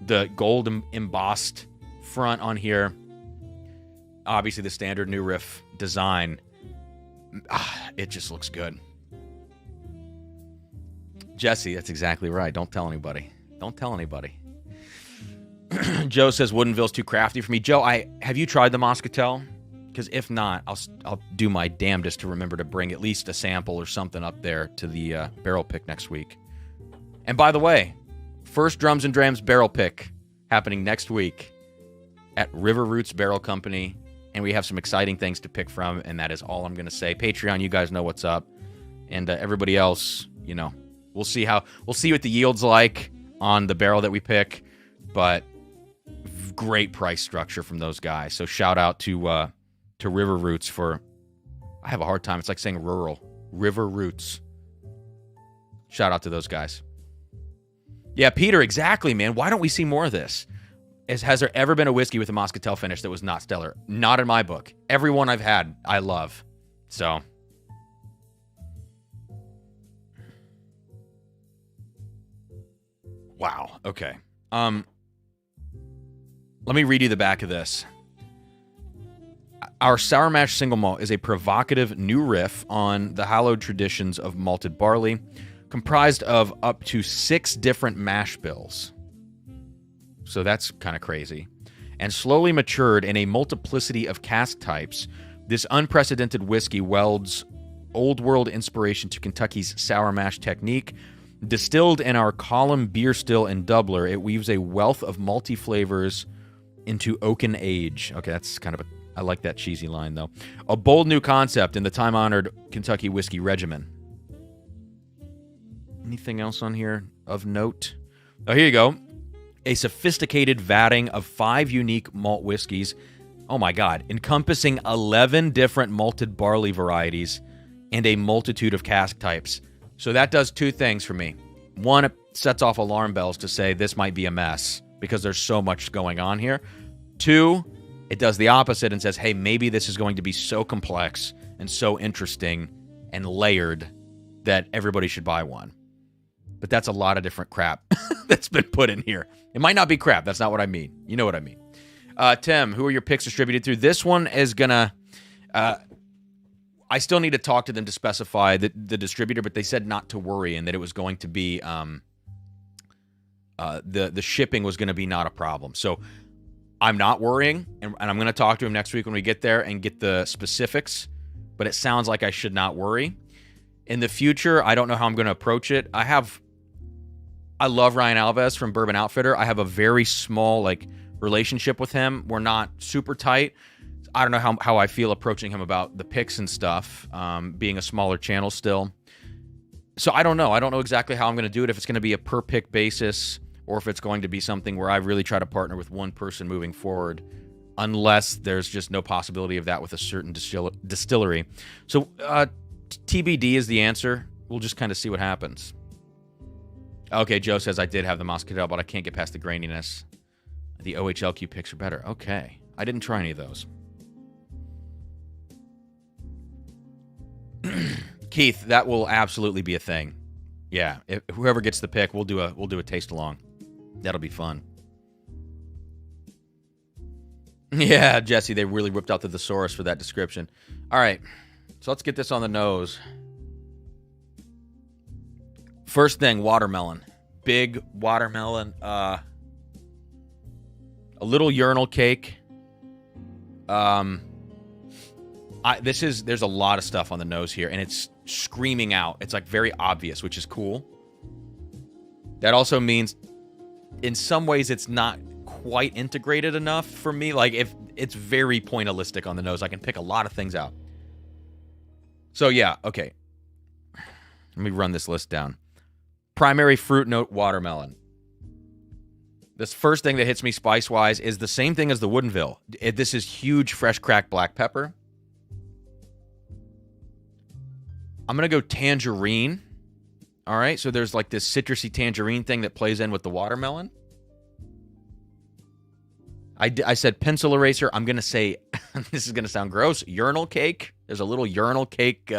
The gold embossed front on here. Obviously, the standard new Riff design. It just looks good. Jesse, that's exactly right. Don't tell anybody. Don't tell anybody. Joe says Woodenville's too crafty for me. Joe, have you tried the Moscatel? Because if not, I'll do my damnedest to remember to bring at least a sample or something up there to the barrel pick next week. And by the way, first Drums and Drams barrel pick happening next week at River Roots Barrel Company. And we have some exciting things to pick from, and that is all I'm going to say. Patreon, you guys know what's up. And everybody else, we'll see what the yield's like on the barrel that we pick. But great price structure from those guys. So shout out to to River Roots for, I have a hard time. It's like saying rural. River Roots. Shout out to those guys. Yeah, Peter, exactly, man. Why don't we see more of this? Has there ever been a whiskey with a Moscatel finish that was not stellar? Not in my book. Every one I've had, I love. So. Wow. Okay. Let me read you the back of this. Our Sour Mash Single Malt is a provocative new riff on the hallowed traditions of malted barley, comprised of up to 6 different mash bills. So that's kind of crazy. And slowly matured in a multiplicity of cask types, this unprecedented whiskey welds old world inspiration to Kentucky's sour mash technique. Distilled in our column beer still and doubler, it weaves a wealth of malty flavors into oaken age. Okay, that's kind of I like that cheesy line, though. A bold new concept in the time-honored Kentucky whiskey regimen. Anything else on here of note? Oh, here you go. A sophisticated vatting of 5 unique malt whiskeys. Oh, my God. Encompassing 11 different malted barley varieties and a multitude of cask types. So that does 2 things for me. One, it sets off alarm bells to say this might be a mess because there's so much going on here. 2, it does the opposite and says, hey, maybe this is going to be so complex and so interesting and layered that everybody should buy one. But that's a lot of different crap that's been put in here. It might not be crap. That's not what I mean. You know what I mean. Tim, who are your picks distributed through? This one is going to... I still need to talk to them to specify the distributor, but they said not to worry and that it was going to be... the shipping was going to be not a problem. So I'm not worrying, and I'm going to talk to him next week when we get there and get the specifics, but it sounds like I should not worry. In the future, I don't know how I'm going to approach it. I love Ryan Alves from Bourbon Outfitter. I have a very small relationship with him. We're not super tight. I don't know how I feel approaching him about the picks and stuff, being a smaller channel still. So I don't know. I don't know exactly how I'm going to do it, if it's going to be a per pick basis or if it's going to be something where I really try to partner with one person moving forward, unless there's just no possibility of that with a certain distillery. So TBD is the answer. We'll just kind of see what happens. Okay, Joe says I did have the Moscatel, but I can't get past the graininess. The OHLQ picks are better. Okay. I didn't try any of those. Keith, that will absolutely be a thing. Yeah, if whoever gets the pick, we'll do a taste along. That'll be fun. Yeah, Jesse, they really whipped out the thesaurus for that description. All right, so let's get this on the nose. First thing, watermelon. Big watermelon. A little urinal cake. There's a lot of stuff on the nose here, and it's screaming out. It's very obvious, which is cool. That also means, in some ways, it's not quite integrated enough for me. If it's very pointillistic on the nose, I can pick a lot of things out. So yeah, okay. Let me run this list down. Primary fruit note, watermelon. This first thing that hits me spice-wise is the same thing as the Woodenville. This is huge, fresh cracked black pepper. I'm going to go tangerine. All right, so there's this citrusy tangerine thing that plays in with the watermelon. I said pencil eraser. I'm going to say, this is going to sound gross, urinal cake. There's a little urinal cake,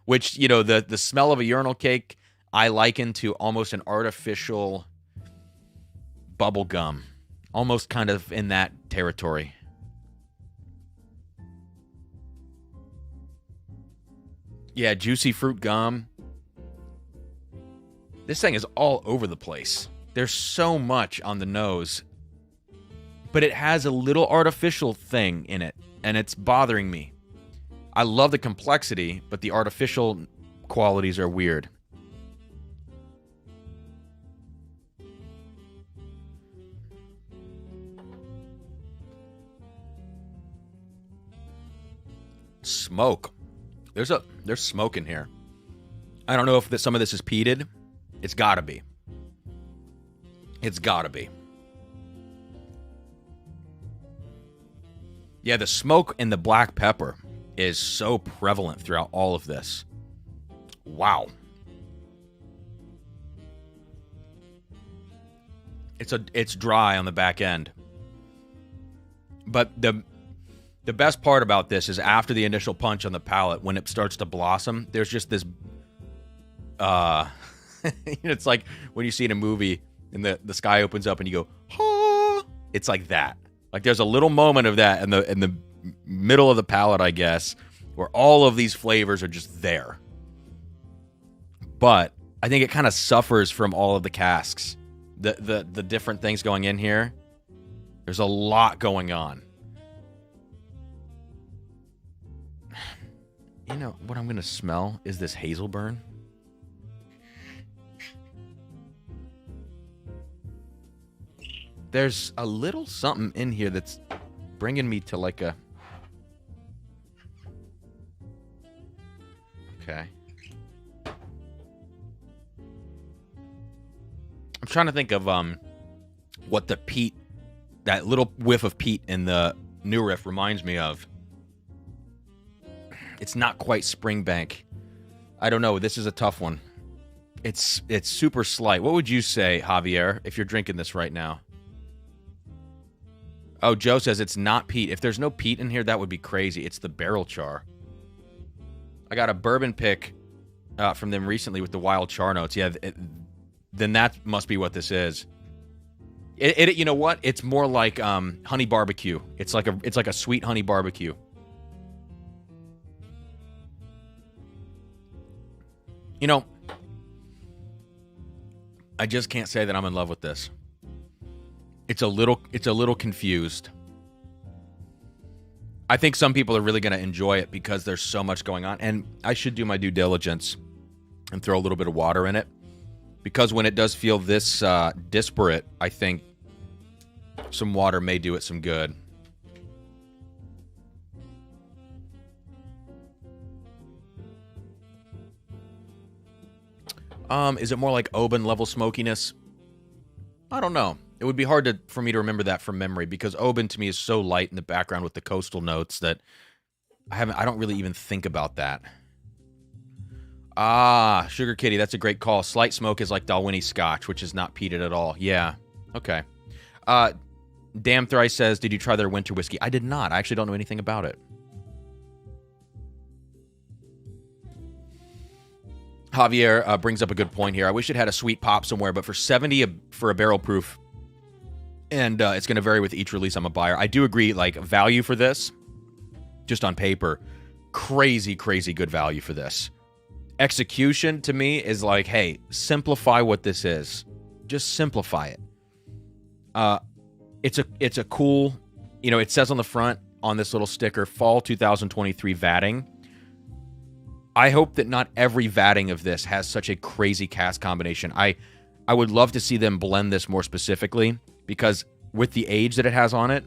which, the smell of a urinal cake, I liken to almost an artificial bubble gum. Almost kind of in that territory. Yeah, juicy fruit gum. This thing is all over the place. There's so much on the nose. But it has a little artificial thing in it, and it's bothering me. I love the complexity, but the artificial qualities are weird. Smoke. There's smoke in here. I don't know if some of this is peated. It's gotta be. It's gotta be. Yeah, the smoke and the black pepper is so prevalent throughout all of this. Wow. It's dry on the back end. But the best part about this is after the initial punch on the palate, when it starts to blossom, there's just this it's like when you see in a movie and the sky opens up and you go, "Ha!" It's like that. Like there's a little moment of that in the middle of the palate, I guess, where all of these flavors are just there. But I think it kind of suffers from all of the casks. The different things going in here. There's a lot going on. You know what I'm going to smell is this Hazelburn. There's a little something in here that's bringing me to like a... Okay. I'm trying to think of what the peat, that little whiff of peat in the new Riff reminds me of. It's not quite Springbank. I don't know. This is a tough one. It's super slight. What would you say, Javier, if you're drinking this right now? Oh, Joe says it's not peat. If there's no peat in here, that would be crazy. It's the barrel char. I got a bourbon pick from them recently with the wild char notes. Yeah, then that must be what this is. You know what? It's more like honey barbecue. It's like a sweet honey barbecue. You know, I just can't say that I'm in love with this. It's a little confused. I think some people are really going to enjoy it because there's so much going on, and I should do my due diligence and throw a little bit of water in it, because when it does feel this disparate, I think some water may do it some good. Is it more like Oban level smokiness? I don't know. It would be hard for me to remember that from memory, because Oban to me is so light in the background with the coastal notes that I don't really even think about that. Ah, Sugar Kitty, that's a great call. Slight smoke is like Dalwhinnie Scotch, which is not peated at all. Yeah. Okay. Damn Thrice says, did you try their winter whiskey? I did not. I actually don't know anything about it. Javier brings up a good point here. I wish it had a sweet pop somewhere, but for $70 for a barrel proof, and it's going to vary with each release, I'm a buyer. I do agree, like, value for this, just on paper, crazy, crazy good value for this. Execution, to me, is like, hey, simplify what this is. Just simplify it. It's a cool, you know, it says on the front, on this little sticker, Fall 2023 vatting. I hope that not every vatting of this has such a crazy cask combination. I would love to see them blend this more specifically, because with the age that it has on it,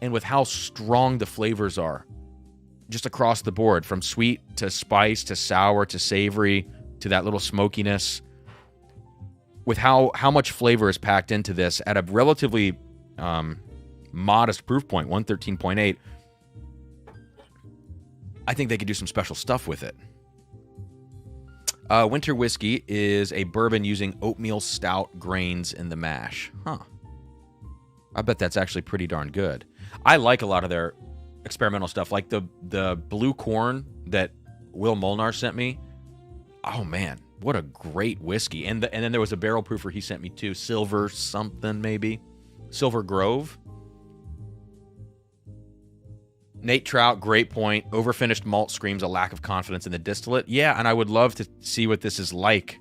and with how strong the flavors are, just across the board, from sweet to spice to sour to savory to that little smokiness, with how much flavor is packed into this at a relatively modest proof point, 113.8, I think they could do some special stuff with it. Winter whiskey is a bourbon using oatmeal stout grains in the mash. Huh. I bet that's actually pretty darn good. I like a lot of their experimental stuff, like the blue corn that Will Molnar sent me. Oh man, what a great whiskey! And then there was a barrel proofer he sent me too, Silver something maybe, Silver Grove. Nate Trout, great point. Overfinished malt screams a lack of confidence in the distillate. Yeah, and I would love to see what this is like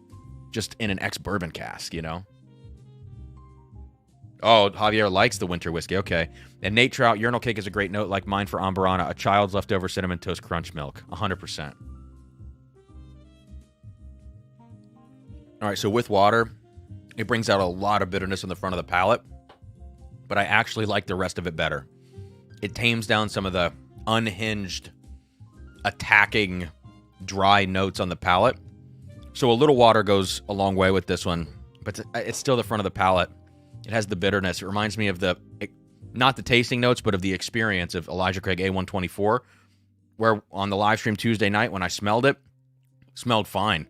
just in an ex-bourbon cask, you know? Oh, Javier likes the winter whiskey. Okay. And Nate Trout, urinal cake is a great note like mine for Ambarana. A child's leftover cinnamon toast crunch milk. 100%. All right, so with water, it brings out a lot of bitterness in the front of the palate, but I actually like the rest of it better. It tames down some of the unhinged, attacking, dry notes on the palate. So a little water goes a long way with this one, but it's still the front of the palate. It has the bitterness. It reminds me of not the tasting notes, but of the experience of Elijah Craig A124, where on the live stream Tuesday night when I smelled it, smelled fine.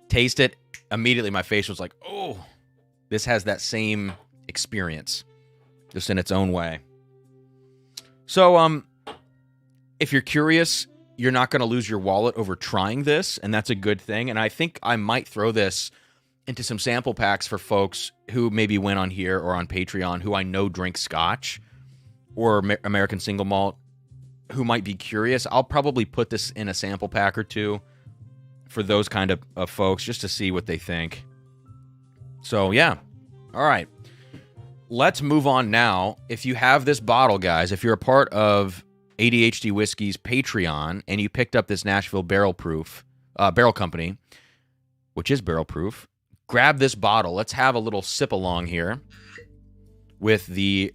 Taste it, immediately my face was like, oh, this has that same experience, just in its own way. So, if you're curious, you're not going to lose your wallet over trying this, and that's a good thing. And I think I might throw this into some sample packs for folks who maybe went on here or on Patreon who I know drink Scotch or American Single Malt, who might be curious. I'll probably put this in a sample pack or two for those kind of folks just to see what they think. So, yeah. All right. Let's move on now. If you have this bottle, guys, if you're a part of ADHD Whiskey's Patreon and you picked up this Nashville Barrel Company, which is barrel proof, grab this bottle. Let's have a little sip along here with the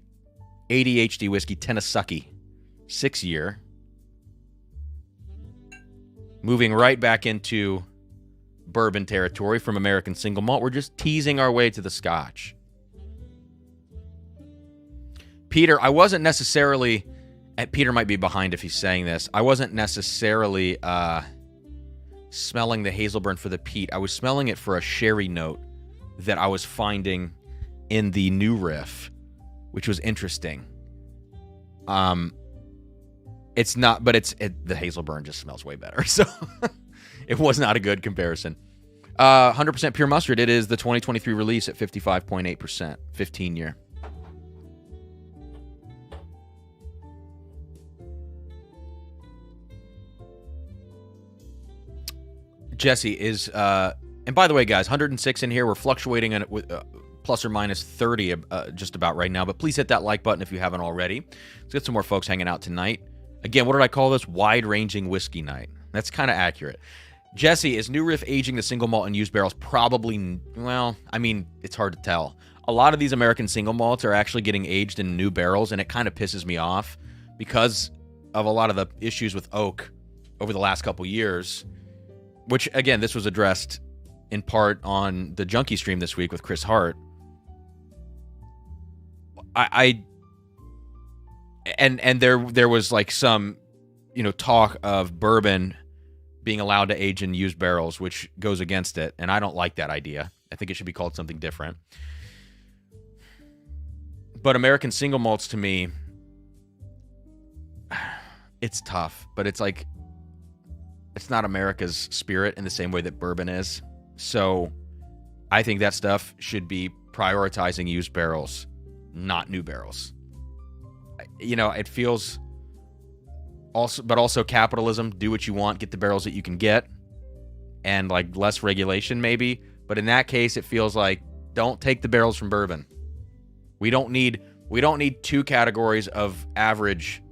ADHD Whiskey Tennesucky 6-year. Moving right back into bourbon territory from American Single Malt. We're just teasing our way to the Scotch. Peter, I wasn't necessarily... Peter might be behind if he's saying this. I wasn't necessarily smelling the Hazelburn for the peat. I was smelling it for a sherry note that I was finding in the new Riff, which was interesting. It's not, but the Hazelburn just smells way better. So it was not a good comparison. 100% pure mustard. It is the 2023 release at 55.8%, 15-year. Jesse is, and by the way, guys, 106 in here. We're fluctuating on it with plus or minus 30 just about right now. But please hit that like button if you haven't already. Let's get some more folks hanging out tonight. Again, what did I call this? Wide-ranging whiskey night. That's kind of accurate. Jesse, is New Riff aging the single malt and used barrels? Probably, well, I mean, it's hard to tell. A lot of these American single malts are actually getting aged in new barrels, and it kind of pisses me off because of a lot of the issues with oak over the last couple years. Which, again, this was addressed in part on the Junkie stream this week with Chris Hart. And there was like some, talk of bourbon being allowed to age in used barrels, which goes against it, and I don't like that idea. I think it should be called something different. But American single malts, to me, it's tough, but it's like, it's not America's spirit in the same way that bourbon is. So I think that stuff should be prioritizing used barrels, not new barrels. It feels also capitalism. Do what you want, get the barrels that you can get, and like less regulation maybe. But in that case, it feels like don't take the barrels from bourbon. We don't need two categories of average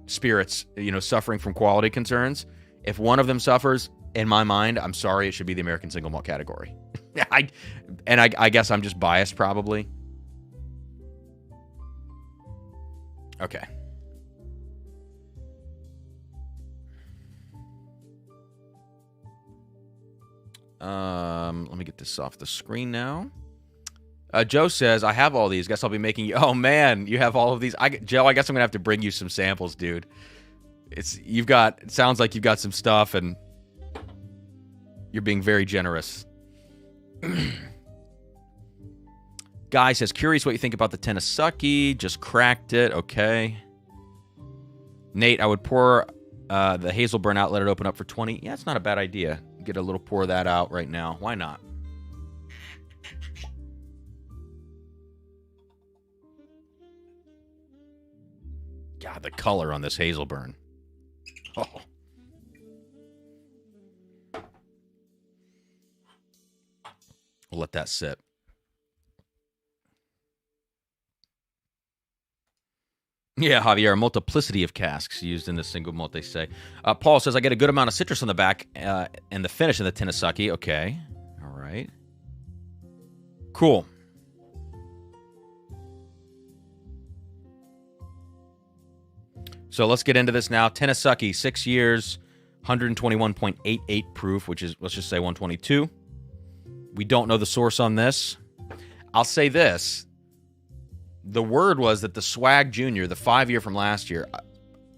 spirits, suffering from quality concerns. If one of them suffers, in my mind, I'm sorry, it should be the American single malt category. I guess I'm just biased, probably. Okay. Let me get this off the screen now. Joe says, I have all these. Guess I'll be making you... Oh, man, you have all of these. Joe, I guess I'm going to have to bring you some samples, dude. It sounds like you've got some stuff, and you're being very generous. Guy says, curious what you think about the Tennesucky. Just cracked it. Okay. Nate, I would pour the Hazelburn out, let it open up for 20. Yeah, it's not a bad idea. Get a little pour of that out right now. Why not? God, the color on this Hazelburn. Oh. We'll let that sit. Yeah, Javier, a multiplicity of casks used in the single malt, they say. Paul says, I get a good amount of citrus on the back and the finish in the Tennesucky. Okay. All right. Cool. So let's get into this now. Tennesucky, 6 years, 121.88 proof, which is, let's just say 122. We don't know the source on this. I'll say this. the word was that the Swag Junior, the 5-year from last year,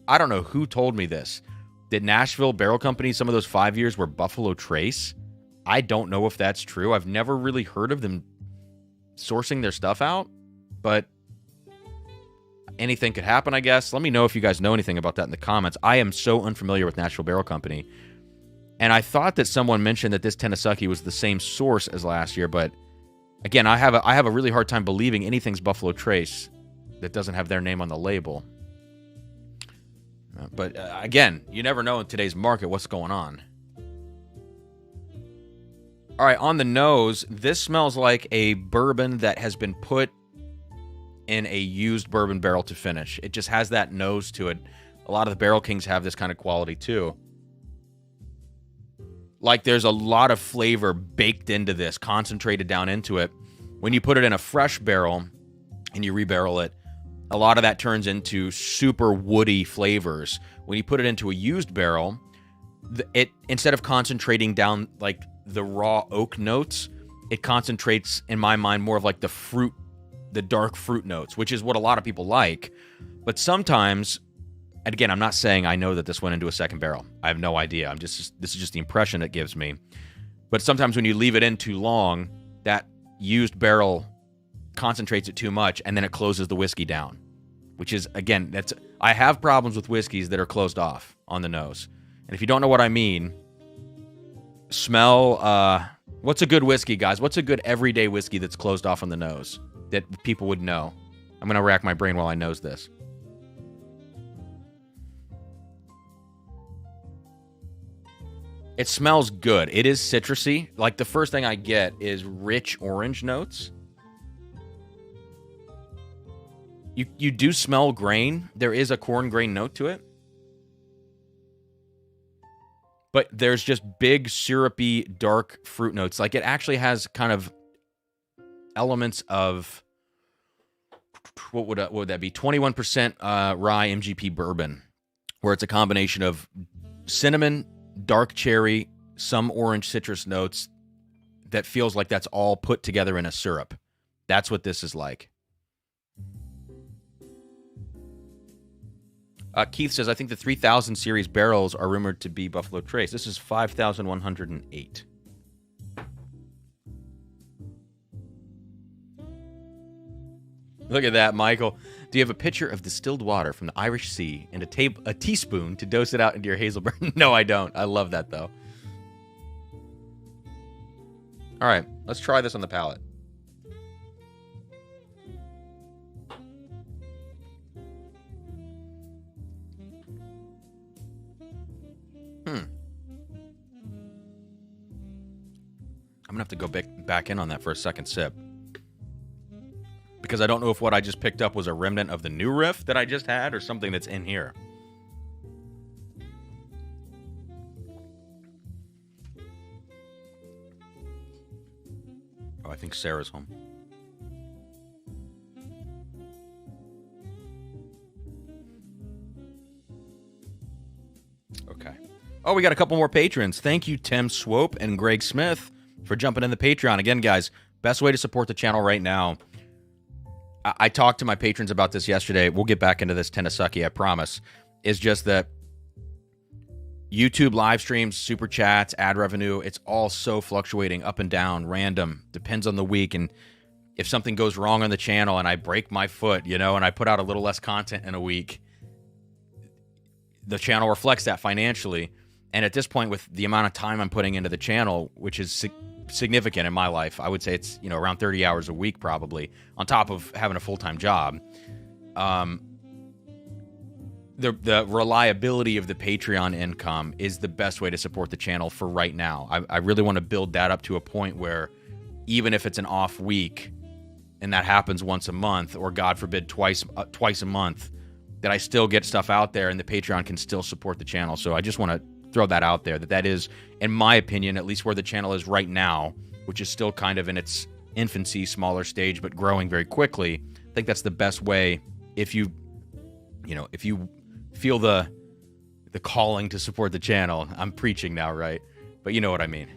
I don't know who told me this. Did Nashville Barrel Company, some of those 5 years were Buffalo Trace? I don't know if that's true. I've never really heard of them sourcing their stuff out, but anything could happen, I guess. Let me know if you guys know anything about that in the comments. I am so unfamiliar with Nashville Barrel Company, and I thought that someone mentioned that this Tennesucky was the same source as last year, but again, I have a really hard time believing anything's Buffalo Trace that doesn't have their name on the label. But again, you never know in today's market what's going on. All right, on the nose, this smells like a bourbon that has been put in a used bourbon barrel to finish. It just has that nose to it. A lot of the Barrel Kings have this kind of quality too. Like there's a lot of flavor baked into this, concentrated down into it. When you put it in a fresh barrel and you rebarrel it, a lot of that turns into super woody flavors. When you put it into a used barrel, it instead of concentrating down like the raw oak notes, it concentrates, in my mind, more of like the fruit, the dark fruit notes, which is what a lot of people like. But sometimes, and again, I'm not saying I know that this went into a second barrel. I have no idea. This is just the impression it gives me. But sometimes when you leave it in too long, that used barrel concentrates it too much, and then it closes the whiskey down. Which is, again, I have problems with whiskeys that are closed off on the nose. And if you don't know what I mean, smell, what's a good whiskey, guys? What's a good everyday whiskey that's closed off on the nose that people would know? I'm going to rack my brain while I nose this. It smells good. It is citrusy. Like, the first thing I get is rich orange notes. You do smell grain. There is a corn grain note to it. But there's just big, syrupy, dark fruit notes. Like, it actually has kind of elements of, what would that be? 21% rye MGP bourbon, where it's a combination of cinnamon, dark cherry, some orange citrus notes that feels like that's all put together in a syrup. That's what this is like. Keith says, I think the 3000 series barrels are rumored to be Buffalo Trace. This is 5,108. Look at that, Michael. Do you have a pitcher of distilled water from the Irish Sea and a teaspoon to dose it out into your Hazelburn? No, I don't. I love that, though. All right, let's try this on the palate. I'm going to have to go back in on that for a second sip. Because I don't know if what I just picked up was a remnant of the new Riff that I just had or something that's in here. Oh, I think Sarah's home. Okay. Oh, we got a couple more patrons. Thank you, Tim Swope and Greg Smith, for jumping in the Patreon. Again, guys, best way to support the channel right now. I talked to my patrons about this yesterday. We'll get back into this Tennesucky, I promise. Is just that YouTube live streams, super chats, ad revenue, it's all so fluctuating, up and down, random, depends on the week. And if something goes wrong on the channel and I break my foot, and I put out a little less content in a week, the channel reflects that financially. And at this point, with the amount of time I'm putting into the channel, which is significant in my life, I would say it's around 30 hours a week probably, on top of having a full-time job. The reliability of the Patreon income is the best way to support the channel for right now. I really want to build that up to a point where even if it's an off week and that happens once a month, or God forbid twice a month, that I still get stuff out there and the Patreon can still support the channel. So I just want to throw that out there, that is, in my opinion, at least where the channel is right now, which is still kind of in its infancy, smaller stage, but growing very quickly. I think that's the best way if you feel the calling to support the channel. I'm preaching now, right? But you know what I mean.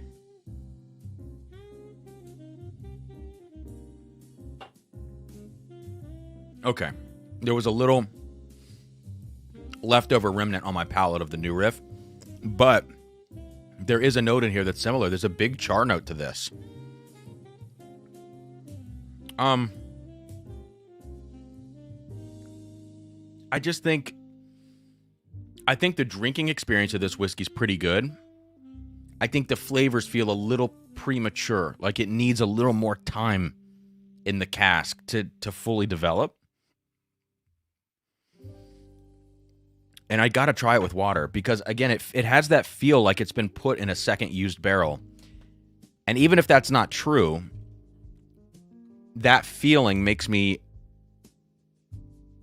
Okay. There was a little leftover remnant on my palate of the new Riff, but there is a note in here that's similar. There's a big char note to this. I think the drinking experience of this whiskey is pretty good. I think the flavors feel a little premature, like it needs a little more time in the cask to fully develop. And I gotta try it with water because, again, it has that feel like it's been put in a second used barrel. And even if that's not true, that feeling makes me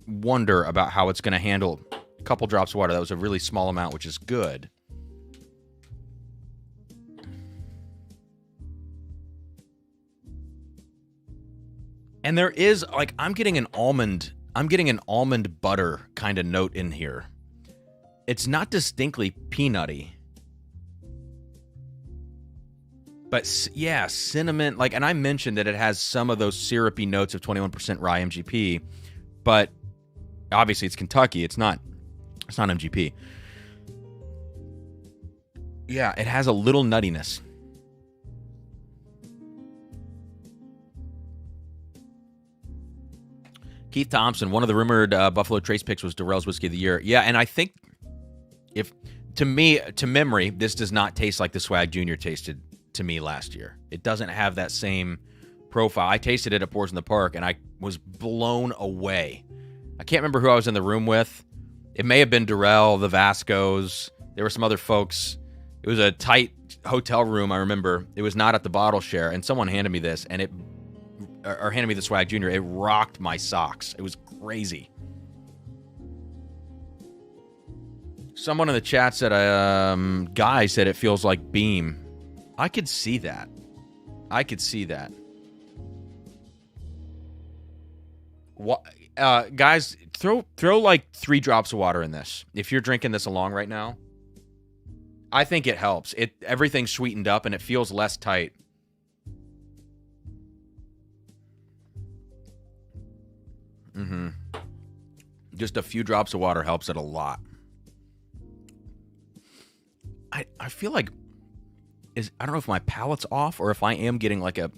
wonder about how it's going to handle a couple drops of water. That was a really small amount, which is good. And there is, like, I'm getting an almond butter kind of note in here. It's not distinctly peanutty. But yeah, cinnamon, like, and I mentioned that it has some of those syrupy notes of 21% rye MGP, but obviously it's Kentucky. It's not MGP. Yeah, it has a little nuttiness. Keith Thompson, one of the rumored Buffalo Trace picks was Durrell's Whiskey of the Year. Yeah, and I think to memory, this does not taste like the Swag Junior tasted to me last year. It doesn't have that same profile. I tasted it at Pours in the Park, and I was blown away. I can't remember who I was in the room with. It may have been Durrell, the Vascos. There were some other folks. It was a tight hotel room, I remember. It was not at the bottle share, and someone handed me this, and handed me the Swag Junior. It rocked my socks. It was crazy. Someone in the chat said, Guy said it feels like Beam. I could see that. What, guys, throw like 3 drops of water in this. If you're drinking this along right now, I think it helps. Everything's sweetened up and it feels less tight. Just a few drops of water helps it a lot. I feel like I don't know if my palate's off or if I am getting like a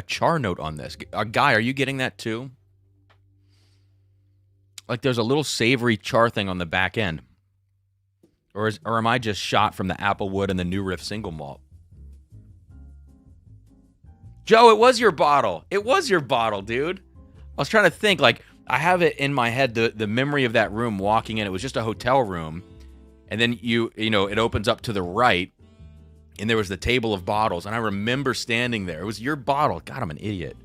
char note on this. Guy, are you getting that too? Like there's a little savory char thing on the back end. Or am I just shot from the Applewood and the New Riff single malt? Joe, it was your bottle. It was your bottle, dude. I was trying to think, like, I have it in my head, the memory of that room walking in. It was just a hotel room. And then, you know, it opens up to the right, and there was the table of bottles. And I remember standing there. It was your bottle. God, I'm an idiot.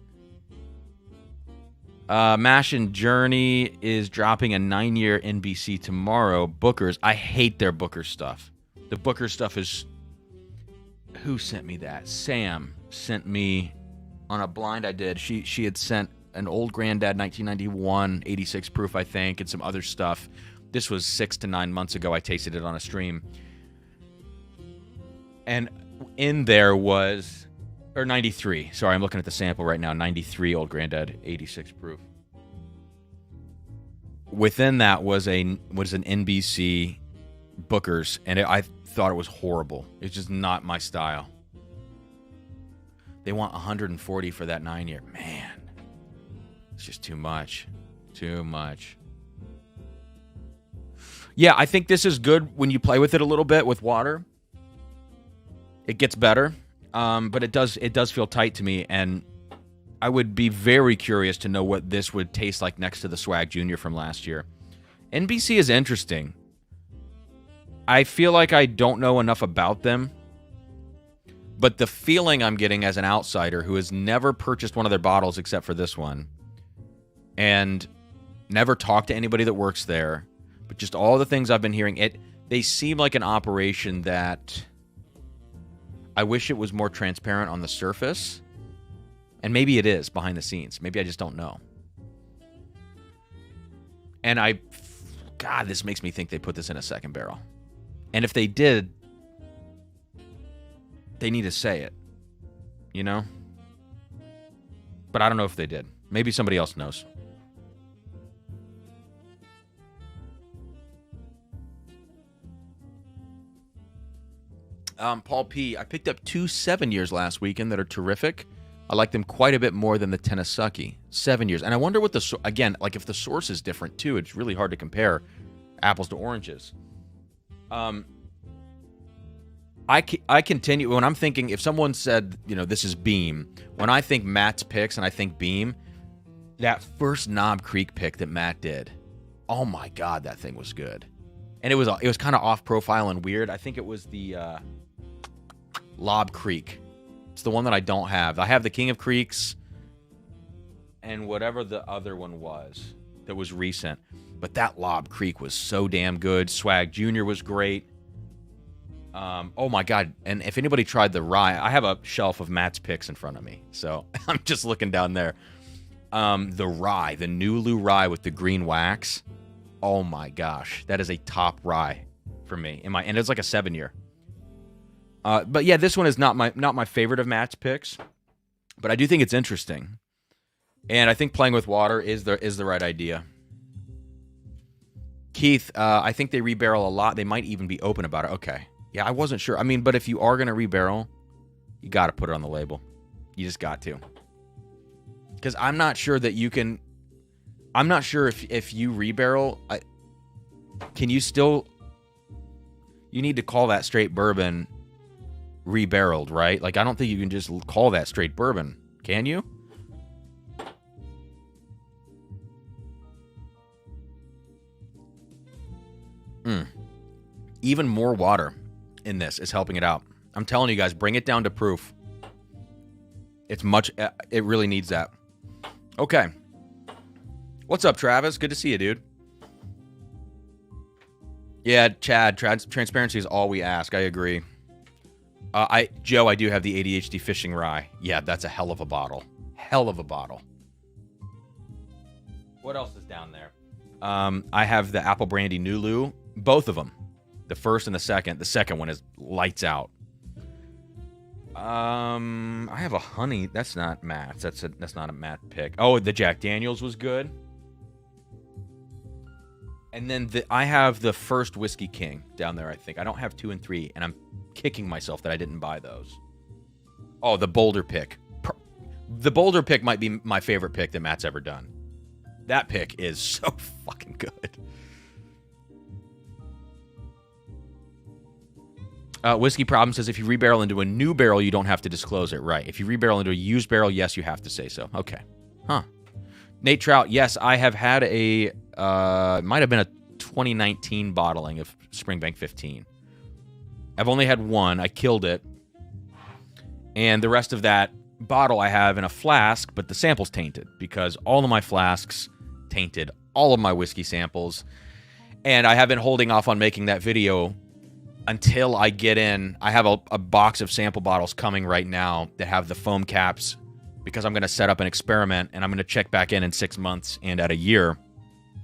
Mash and Journey is dropping a 9-year NBC tomorrow. Booker's. I hate their Booker stuff. The Booker stuff is... Who sent me that? Sam sent me on a blind I did. She had sent an Old Granddad 1991, 86 proof, I think, and some other stuff. This was 6 to 9 months ago. I tasted it on a stream. And in there was... Or 93. Sorry, I'm looking at the sample right now. 93 Old Granddad, 86 proof. Within that was an NBC Booker's, and I thought it was horrible. It's just not my style. They want 140 for that 9-year. Man, it's just too much. Too much. Yeah, I think this is good when you play with it a little bit with water. It gets better. But it does feel tight to me, and I would be very curious to know what this would taste like next to the Swag Junior from last year. NBC is interesting. I feel like I don't know enough about them, but the feeling I'm getting as an outsider who has never purchased one of their bottles except for this one, and never talked to anybody that works there, but just all the things I've been hearing, they seem like an operation that... I wish it was more transparent on the surface. And maybe it is behind the scenes. Maybe I just don't know. And God, this makes me think they put this in a second barrel. And if they did, they need to say it. You know? But I don't know if they did. Maybe somebody else knows. Paul P. I picked up 2 7 years last weekend that are terrific. I like them quite a bit more than the Tennesucky. 7 years. And I wonder what again, like if the source is different too. It's really hard to compare apples to oranges. I continue, when I'm thinking, if someone said, this is Beam, when I think Matt's picks and I think Beam, that first Knob Creek pick that Matt did, oh my God, that thing was good. And it was kind of off profile and weird. I think it was the Lob Creek. It's the one that I don't have. I have the King of Creeks and whatever the other one was that was recent. But that Lob Creek was so damn good. Swag Jr. was great. Oh my God. And if anybody tried the rye, I have a shelf of Matt's picks in front of me. So I'm just looking down there. The rye, the Nulu rye with the green wax. Oh my gosh. That is a top rye for me. And it's like a 7-year. But yeah, this one is not my favorite of Matt's picks, but I do think it's interesting. And I think playing with water is the right idea. Keith, I think they rebarrel a lot. They might even be open about it. Okay. Yeah, I wasn't sure. I mean, but if you are going to rebarrel, you got to put it on the label. You just got to. Because I'm not sure that you can... I'm not sure if you rebarrel, can you still... You need to call that straight bourbon rebarreled, right? Like, I don't think you can just call that straight bourbon. Can you? Even more water in this is helping it out. I'm telling you guys, bring it down to proof. It really needs that. Okay. What's up, Travis? Good to see you, dude. Yeah, Chad, transparency is all we ask. I agree. Joe, I do have the ADHD fishing rye. Yeah, that's a hell of a bottle. Hell of a bottle. What else is down there? I have the apple brandy Nulu. Both of them. The first and the second. The second one is lights out. I have a honey. That's not Matt's. That's not a Matt pick. Oh, the Jack Daniels was good. And then I have the first Whiskey King down there, I think. I don't have 2 and 3, and I'm kicking myself that I didn't buy those. Oh, the Boulder pick. The Boulder pick might be my favorite pick that Matt's ever done. That pick is so fucking good. Whiskey Problem says if you rebarrel into a new barrel, you don't have to disclose it. Right. If you rebarrel into a used barrel, yes, you have to say so. Okay. Huh. Nate Trout, yes, I have had it might have been a 2019 bottling of Springbank 15. I've only had one. I killed it. And the rest of that bottle I have in a flask, but the sample's tainted because all of my flasks tainted all of my whiskey samples. And I have been holding off on making that video until I get in. I have a box of sample bottles coming right now that have the foam caps because I'm going to set up an experiment and I'm going to check back in 6 months and at a year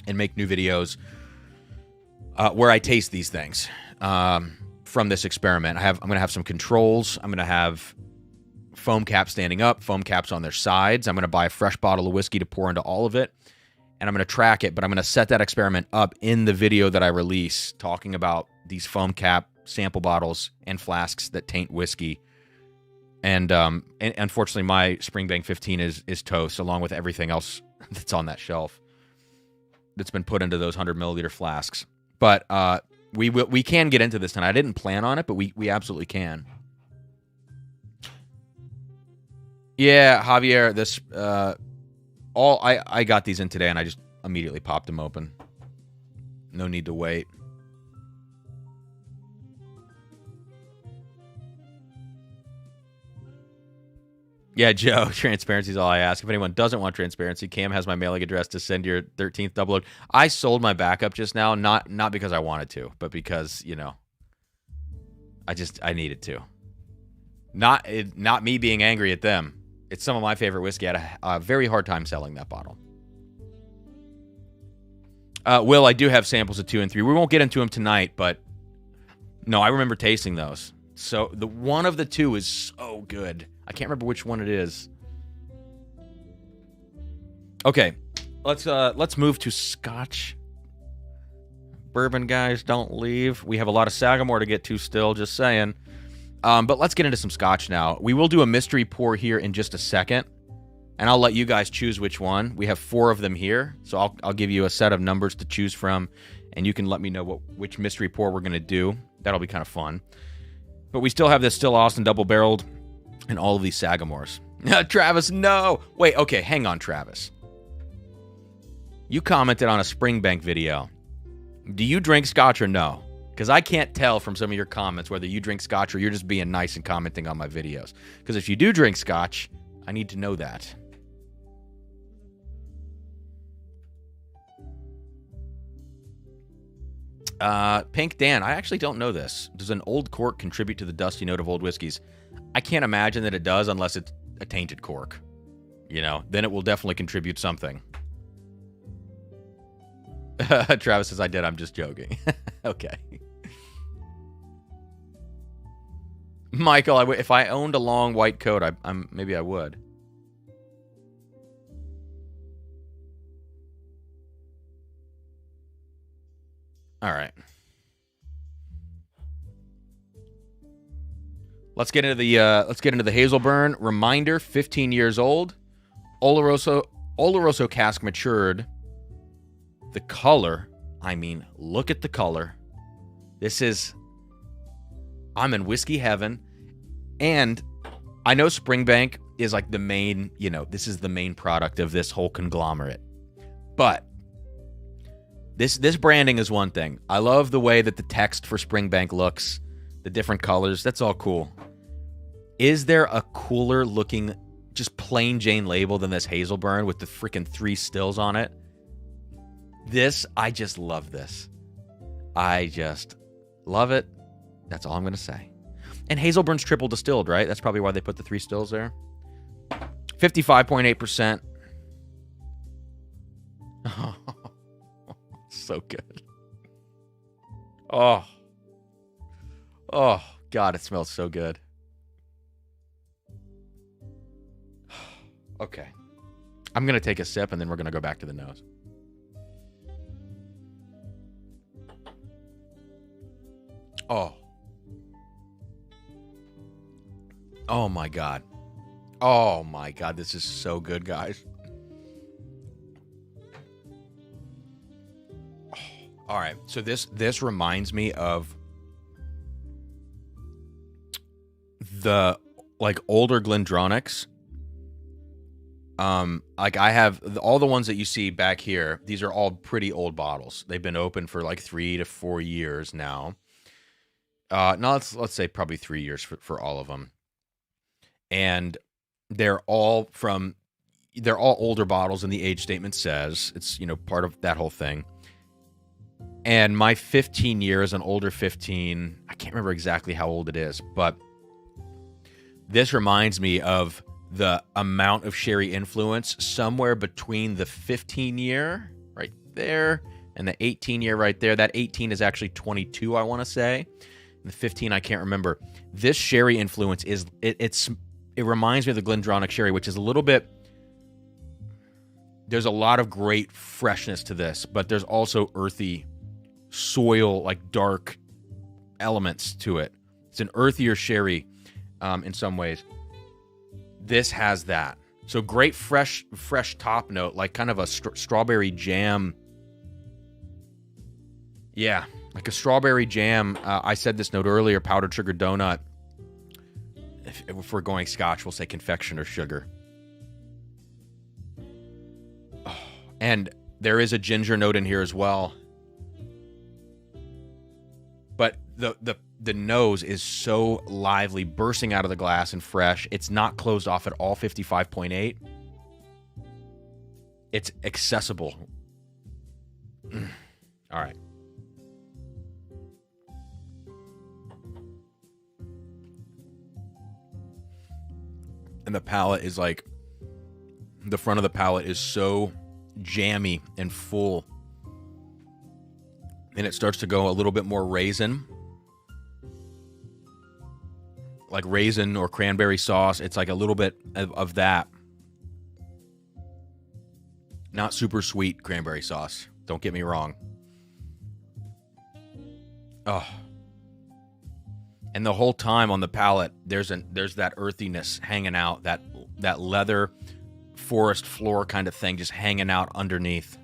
and make new videos where I taste these things from this experiment. I'm going to have some controls. I'm going to have foam caps standing up, foam caps on their sides. I'm going to buy a fresh bottle of whiskey to pour into all of it, and I'm going to track it, but I'm going to set that experiment up in the video that I release talking about these foam cap sample bottles and flasks that taint whiskey. And unfortunately, my Springbank 15 is toast, along with everything else that's on that shelf that's been put into those 100 milliliter flasks. But we can get into this tonight. I didn't plan on it, but we absolutely can. Yeah, Javier, this I got these in today, and I just immediately popped them open. No need to wait. Yeah, Joe, transparency is all I ask. If anyone doesn't want transparency, Cam has my mailing address to send your 13th double load. I sold my backup just now, not because I wanted to, but because, I needed to. Not me being angry at them. It's some of my favorite whiskey. I had a very hard time selling that bottle. Will, I do have samples of 2 and 3. We won't get into them tonight, but no, I remember tasting those. So the one of the two is so good. I can't remember which one it is. Okay, let's move to Scotch. Bourbon guys, don't leave. We have a lot of Sagamore to get to still, just saying. But let's get into some scotch now. We will do a mystery pour here in just a second, and I'll let you guys choose which one. We have 4 of them here, so I'll give you a set of numbers to choose from, and you can let me know which mystery pour we're going to do. That'll be kind of fun. But we still have this Still Austin double-barreled and all of these Sagamores. Travis, no! Wait, okay, hang on, Travis. You commented on a Springbank video. Do you drink scotch or no? Because I can't tell from some of your comments whether you drink scotch or you're just being nice and commenting on my videos. Because if you do drink scotch, I need to know that. Pink Dan, I actually don't know this. Does an old cork contribute to the dusty note of old whiskeys? I can't imagine that it does unless it's a tainted cork. You know, then it will definitely contribute something. Travis says I did. I'm just joking. Okay. Michael, if I owned a long white coat, maybe I would. All right. Let's get into the Hazelburn. Reminder: 15 years old. Oloroso cask matured. The color, I mean, look at the color. I'm in whiskey heaven. And I know Springbank is like the main, this is the main product of this whole conglomerate. But this branding is one thing. I love the way that the text for Springbank looks, the different colors. That's all cool. Is there a cooler looking, just plain Jane label than this Hazelburn with the freaking 3 stills on it? I just love this. I just love it. That's all I'm going to say. And Hazelburn's triple distilled, right? That's probably why they put the 3 stills there. 55.8%. Oh, so good. Oh, God, it smells so good. Okay. I'm going to take a sip, and then we're going to go back to the nose. Oh. Oh, my God. Oh, my God. This is so good, guys. Oh, all right. So this reminds me of the, older Glendronachs. I have all the ones that you see back here. These are all pretty old bottles. They've been open for 3 to 4 years now. No, let's say probably 3 years for all of them. And they're all older bottles, and the age statement says it's, part of that whole thing. And my 15 years, an older 15, I can't remember exactly how old it is, but this reminds me of the amount of sherry influence somewhere between the 15-year right there and the 18-year right there. That 18 is actually 22, I want to say. The 15, I can't remember. This sherry influence is it reminds me of the Glendronach sherry, which is a little bit. There's a lot of great freshness to this, but there's also earthy soil, dark elements to it. It's an earthier sherry in some ways. This has that. So great fresh top note, kind of a strawberry jam. Yeah. Like a strawberry jam. I said this note earlier, powdered sugar donut. If we're going scotch, we'll say confectioner sugar. Oh, and there is a ginger note in here as well. But the nose is so lively, bursting out of the glass and fresh. It's not closed off at all, 55.8. It's accessible. All right. And the palate is the front of the palate is so jammy and full. And it starts to go a little bit more raisin. Like raisin or cranberry sauce. It's a little bit of that. Not super sweet cranberry sauce. Don't get me wrong. Oh. And the whole time on the palate, there's that earthiness hanging out, that leather forest floor kind of thing just hanging out underneath.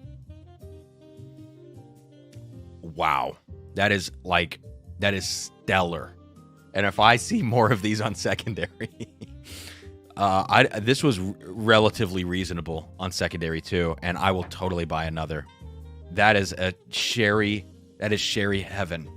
Wow. That is stellar. And if I see more of these on secondary, this was relatively reasonable on secondary too, and I will totally buy another. That is sherry heaven.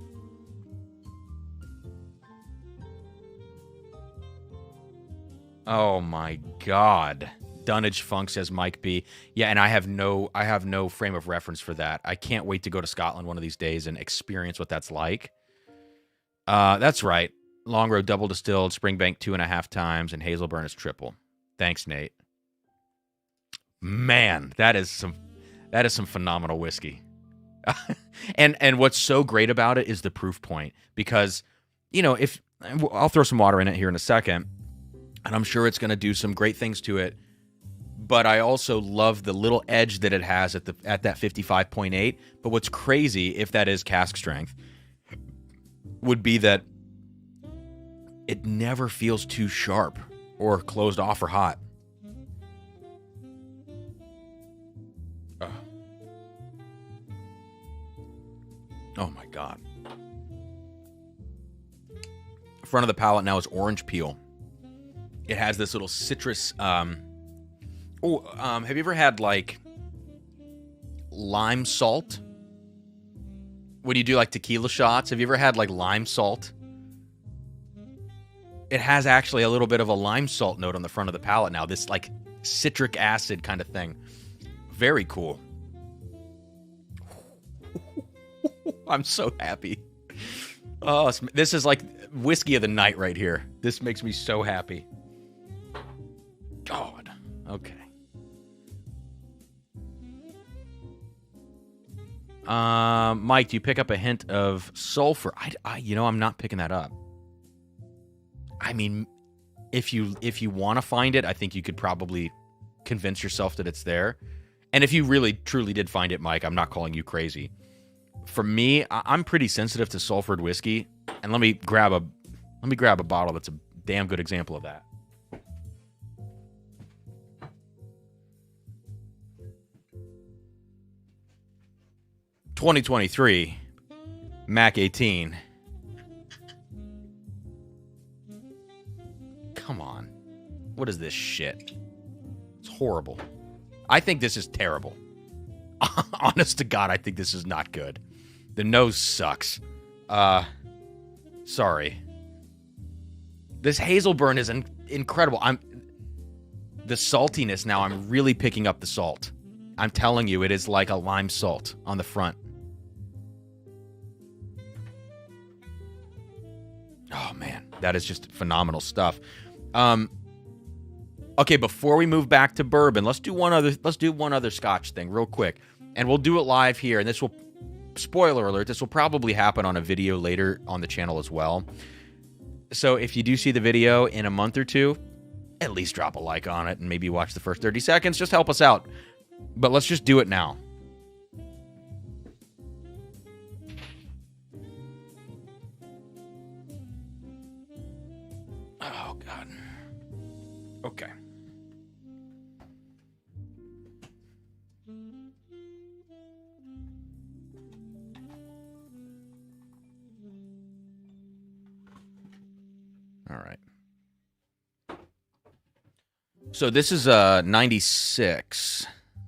Oh my God. Dunnage Funk, says Mike B. Yeah, and I have no frame of reference for that. I can't wait to go to Scotland one of these days and experience what that's like. That's right. Long Road double distilled, Springbank 2.5 times, and Hazelburn is triple. Thanks, Nate. Man, that is some phenomenal whiskey. and what's so great about it is the proof point, because if I'll throw some water in it here in a second, and I'm sure it's going to do some great things to it. But I also love the little edge that it has at that 55.8. But what's crazy, if that is cask strength, would be that it never feels too sharp or closed off or hot. Oh my God. Front of the palate now is orange peel. It has this little citrus. Have you ever had like lime salt? When you do like tequila shots, have you ever had like lime salt? It has actually a little bit of a lime salt note on the front of the palate now. This like citric acid kind of thing. Very cool. I'm so happy. Oh, this is like whiskey of the night right here. This makes me so happy. God. Okay. Mike, do you pick up a hint of sulfur? I'm not picking that up. I mean, if you want to find it, I think you could probably convince yourself that it's there. And if you really truly did find it, Mike, I'm not calling you crazy. For me, I'm pretty sensitive to sulfured whiskey, and let me grab a bottle that's a damn good example of that. (2023) Mac 18. Come on. What is this shit? It's horrible. I think this is terrible. Honest to God, I think this is not good. The nose sucks. Sorry. This Hazelburn is incredible. The saltiness now, I'm really picking up the salt. I'm telling you, it is like a lime salt on the front. Oh man, that is just phenomenal stuff. Okay, before we move back to bourbon, let's do one other Scotch thing real quick, and we'll do it live here. And this will, spoiler alert, this will probably happen on a video later on the channel as well. So if you do see the video in a month or two, at least drop a like on it and maybe watch the first 30 seconds. Just help us out. But let's just do it now. Oh, God. Okay. All right. So this is a 96.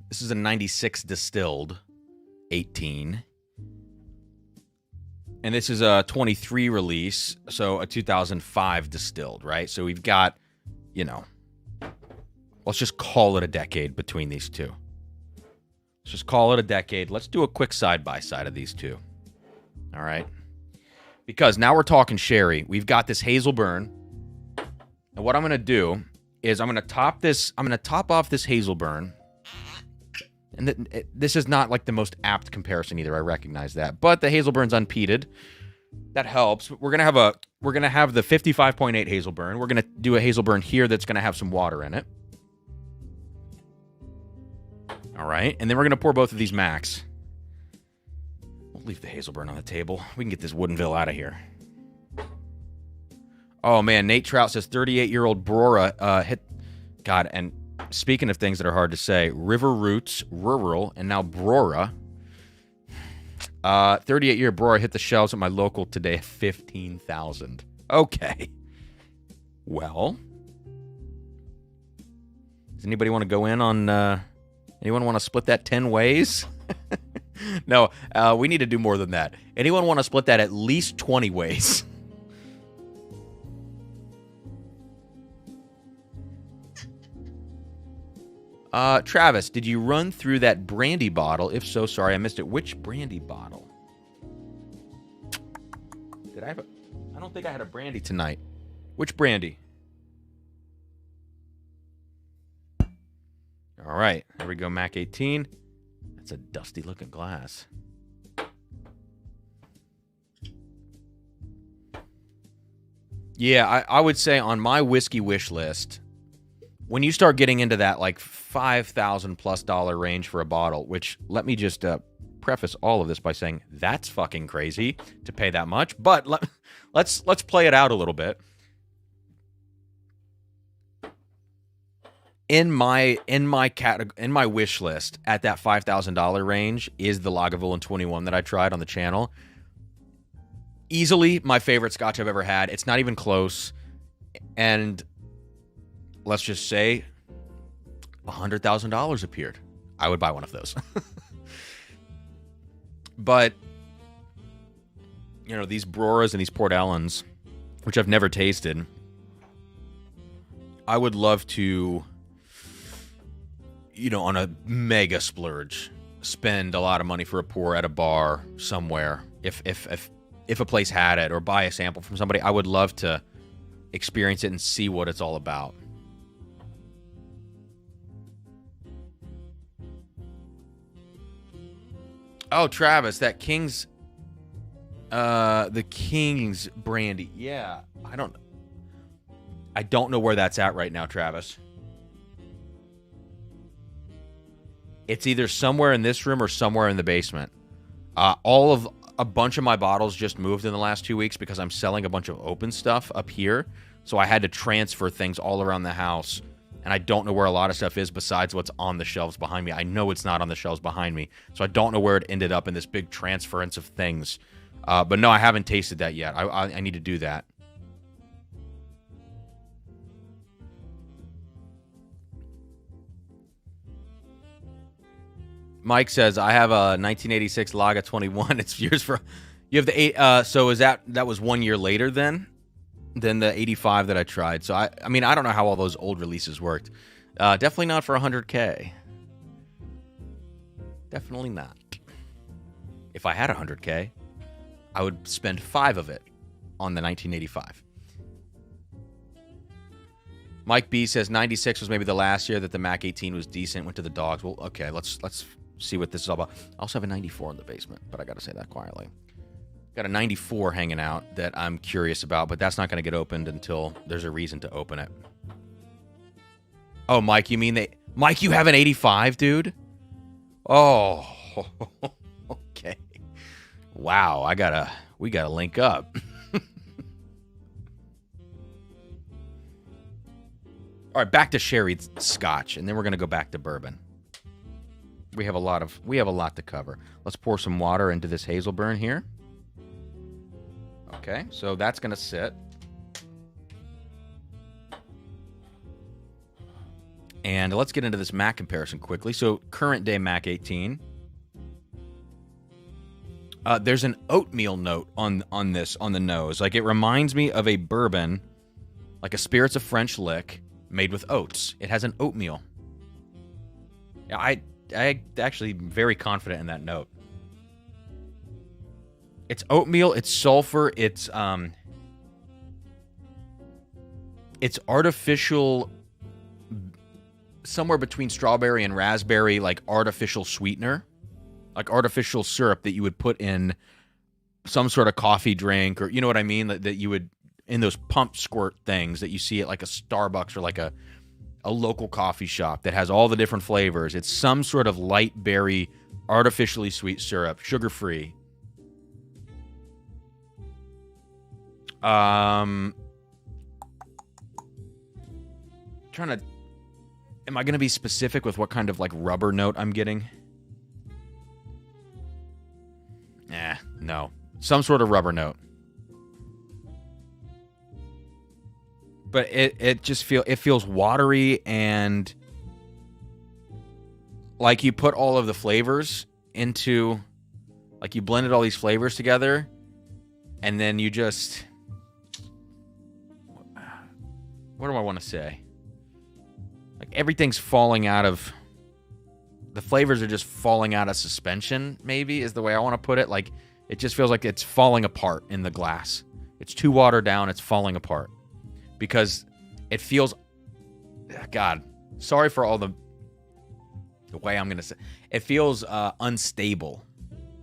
This is a 96 distilled 18. And this is a 23 release, so a 2005 distilled, right? So we've got, let's just call it a decade between these two. Let's just call it a decade. Let's do a quick side-by-side of these two. All right? Because now we're talking sherry. We've got this Hazelburn. And what I'm going to do is I'm going to top off this Hazelburn. And this is not like the most apt comparison either. I recognize that. But the Hazelburn's unpeated. That helps. We're going to have the 55.8 Hazelburn. We're going to do a Hazelburn here that's going to have some water in it. All right. And then we're going to pour both of these Macs. We'll leave the Hazelburn on the table. We can get this Woodenville out of here. Oh, man. Nate Trout says 38-year-old Brora hit... God, and speaking of things that are hard to say, River Roots, Rural, and now Brora. 38-year Brora hit the shelves at my local today at $15,000. Okay. Well... Does anybody want to go in on... anyone want to split that 10 ways? No, we need to do more than that. Anyone want to split that at least 20 ways? Travis, did you run through that brandy bottle? If so, sorry, I missed it. Which brandy bottle? Did I have a... I don't think I had a brandy tonight. Which brandy? All right, there we go, Mac 18. That's a dusty-looking glass. Yeah, I would say on my whiskey wish list, when you start getting into that like $5,000+ range for a bottle, which let me just preface all of this by saying that's fucking crazy to pay that much. But let's play it out a little bit. In my wish list at that $5,000 range is the Lagavulin 21 that I tried on the channel. Easily my favorite scotch I've ever had. It's not even close. And let's just say $100,000 appeared. I would buy one of those. But you know, these Broras and these Port Ellens, which I've never tasted, I would love to, you know, on a mega splurge, spend a lot of money for a pour at a bar somewhere. If a place had it, or buy a sample from somebody, I would love to experience it and see what it's all about. Oh, Travis, that King's, the King's brandy. Yeah, I don't know where that's at right now, Travis. It's either somewhere in this room or somewhere in the basement. A bunch of my bottles just moved in the last 2 weeks because I'm selling a bunch of open stuff up here. So I had to transfer things all around the house. And I don't know where a lot of stuff is besides what's on the shelves behind me. I know it's not on the shelves behind me. So I don't know where it ended up in this big transference of things. But no, I haven't tasted that yet. I need to do that. Mike says, I have a 1986 Laga 21. It's yours for... You have the 8... so is that was 1 year later then? Than the 85 that I tried. So, I mean, I don't know how all those old releases worked. Definitely not for 100K. Definitely not. If I had 100K, I would spend 5 of it on the 1985. Mike B says 96 was maybe the last year that the Mac 18 was decent. Went to the dogs. Well, okay, let's see what this is all about. I also have a 94 in the basement, but I got to say that quietly. Got a 94 hanging out that I'm curious about, but that's not going to get opened until there's a reason to open it. Oh, Mike, you mean Mike, you have an 85, dude? Oh, okay. Wow, we gotta link up. All right, back to sherry scotch, and then we're gonna go back to bourbon. We have a lot to cover. Let's pour some water into this Hazelburn here. Okay, so that's gonna sit. And let's get into this Mac comparison quickly. So current day Mac 18. There's an oatmeal note on the nose. Like, it reminds me of a bourbon, like a Spirits of French Lick made with oats. It has an oatmeal. Yeah, I actually very confident in that note. It's oatmeal, it's sulfur, it's artificial, somewhere between strawberry and raspberry, like artificial sweetener, like artificial syrup that you would put in some sort of coffee drink, or you know what I mean, that you would in those pump squirt things that you see at like a Starbucks or like a local coffee shop that has all the different flavors. It's some sort of light berry, artificially sweet syrup, sugar-free. trying to... Am I going to be specific with what kind of, like, rubber note I'm getting? No. Some sort of rubber note. But it just feels watery and like you put all of the flavors into, like you blended all these flavors together and then you just, what do I want to say? Like everything's falling out of, the flavors are just falling out of suspension, maybe is the way I want to put it. Like it just feels like it's falling apart in the glass. It's too watered down, it's falling apart. Because it feels, God, sorry for all the way I'm going to say, it feels unstable.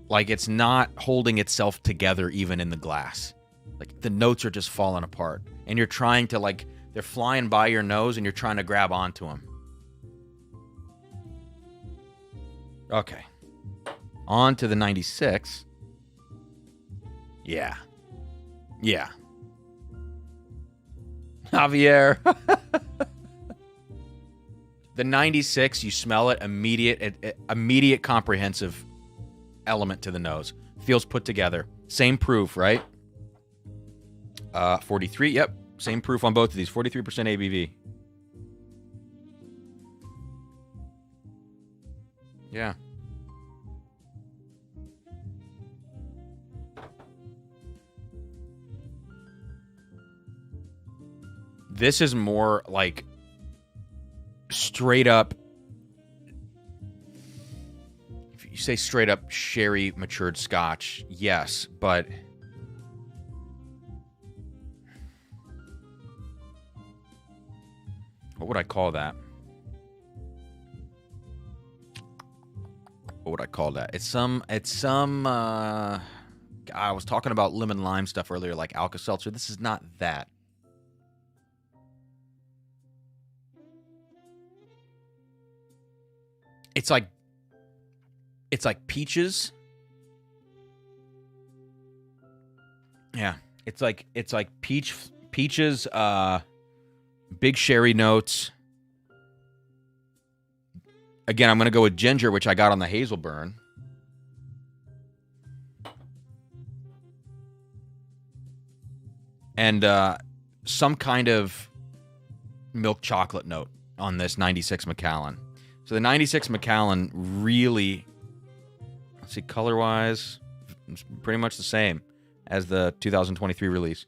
Like it's not holding itself together even in the glass. Like the notes are just falling apart. And you're trying to like, they're flying by your nose and you're trying to grab onto them. Okay. On to the 96. Yeah. Javier. The 96, you smell it, immediate comprehensive element to the nose. Feels put together. Same proof, right? 43, yep. Same proof on both of these. 43% ABV. Yeah. This is more like straight up, if you say straight up sherry matured scotch, yes, but what would I call that? What would I call that? It's some I was talking about lemon lime stuff earlier, like Alka-Seltzer. This is not that. It's like peaches. Yeah, it's like peaches, big sherry notes. Again, I'm going to go with ginger, which I got on the Hazelburn. And some kind of milk chocolate note on this 96 Macallan. So the 96 Macallan really, let's see, color-wise, it's pretty much the same as the 2023 release.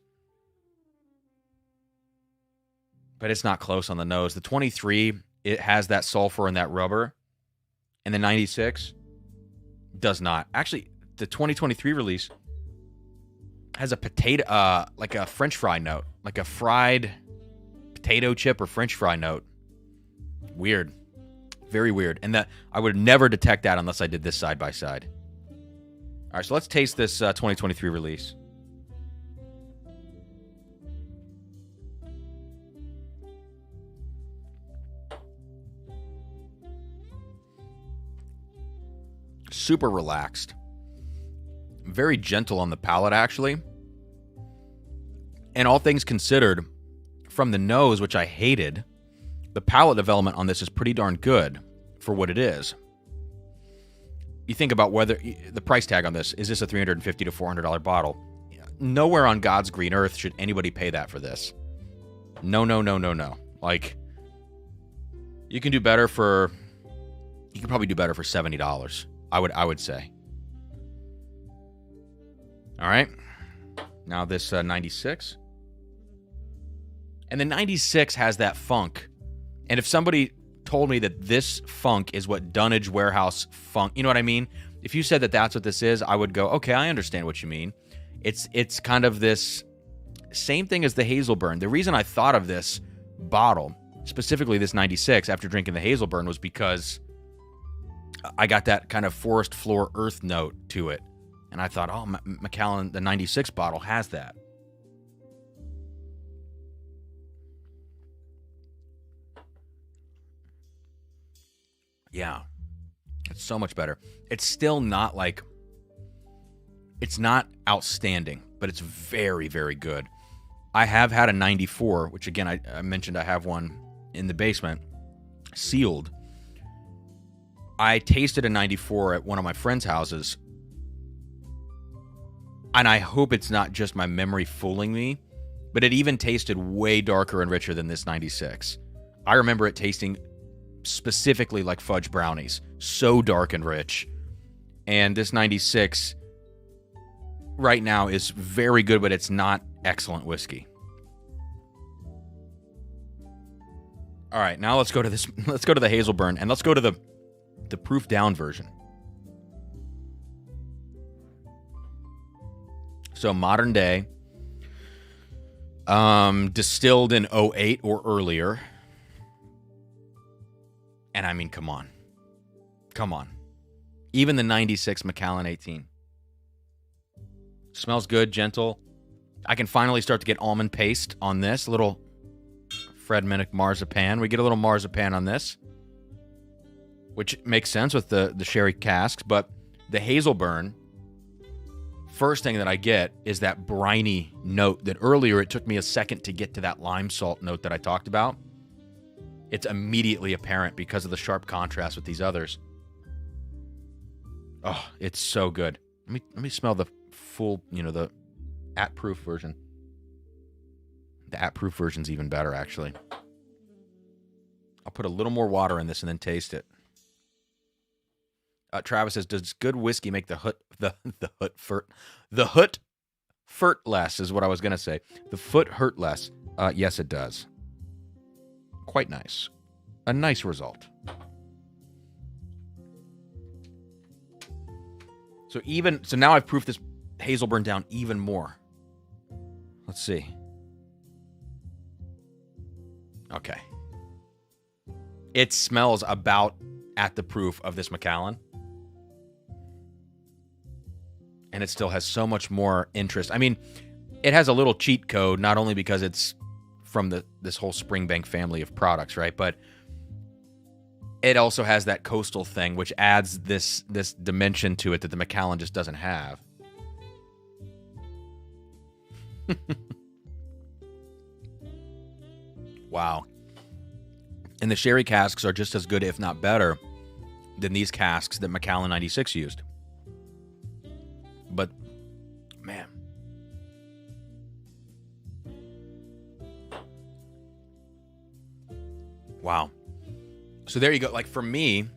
But it's not close on the nose. The 23, it has that sulfur and that rubber. And the 96 does not. Actually, the 2023 release has a potato, like a French fry note. Like a fried potato chip or French fry note. Weird. Very weird. And that I would never detect that unless I did this side by side. All right, so let's taste this 2023 release. Super relaxed. Very gentle on the palate, actually. And all things considered, from the nose, which I hated, the palate development on this is pretty darn good for what it is. You think about whether the price tag on this, is this a $350 to $400 bottle? Nowhere on God's green earth should anybody pay that for this. No. Like, you can probably do better for $70. I would say. All right. Now this 96. And the 96 has that funk. And if somebody told me that this funk is what Dunnage Warehouse funk, you know what I mean? If you said that that's what this is, I would go, okay, I understand what you mean. It's kind of this same thing as the Hazelburn. The reason I thought of this bottle, specifically this 96, after drinking the Hazelburn was because I got that kind of forest floor earth note to it. And I thought, oh, Macallan, the 96 bottle has that. Yeah. It's so much better. It's still not like, it's not outstanding, but it's very, very good. I have had a 94, which again, I mentioned I have one in the basement, sealed. I tasted a 94 at one of my friend's houses, and I hope it's not just my memory fooling me, but it even tasted way darker and richer than this 96. I remember it tasting specifically like fudge brownies, so dark and rich. And this 96 right now is very good, but it's not excellent whiskey. All right, now let's go to this. Let's go to the Hazelburn, and let's go to the proof down version. So modern day, distilled in 08 or earlier. And I mean, come on. Even the 96 Macallan 18. Smells good, gentle. I can finally start to get almond paste on this. A little Fred Minnick marzipan. We get a little marzipan on this, which makes sense with the sherry casks. But the Hazelburn, first thing that I get is that briny note that earlier it took me a second to get to that lime salt note that I talked about. It's immediately apparent because of the sharp contrast with these others. Oh, it's so good. Let me smell the full, the at-proof version. The at-proof version's even better, actually. I'll put a little more water in this and then taste it. Travis says, "Does good whiskey make the hoot furt less?" Is what I was gonna say. The foot hurt less. Yes, it does. Quite nice. A nice result. So now I've proofed this Hazelburn down even more. Let's see. Okay. It smells about at the proof of this Macallan. And it still has so much more interest. I mean, it has a little cheat code, not only because it's from this whole Springbank family of products, right? But it also has that coastal thing, which adds this dimension to it that the Macallan just doesn't have. Wow. And the sherry casks are just as good, if not better, than these casks that Macallan 96 used. But, man. Wow. So there you go. Like, for me,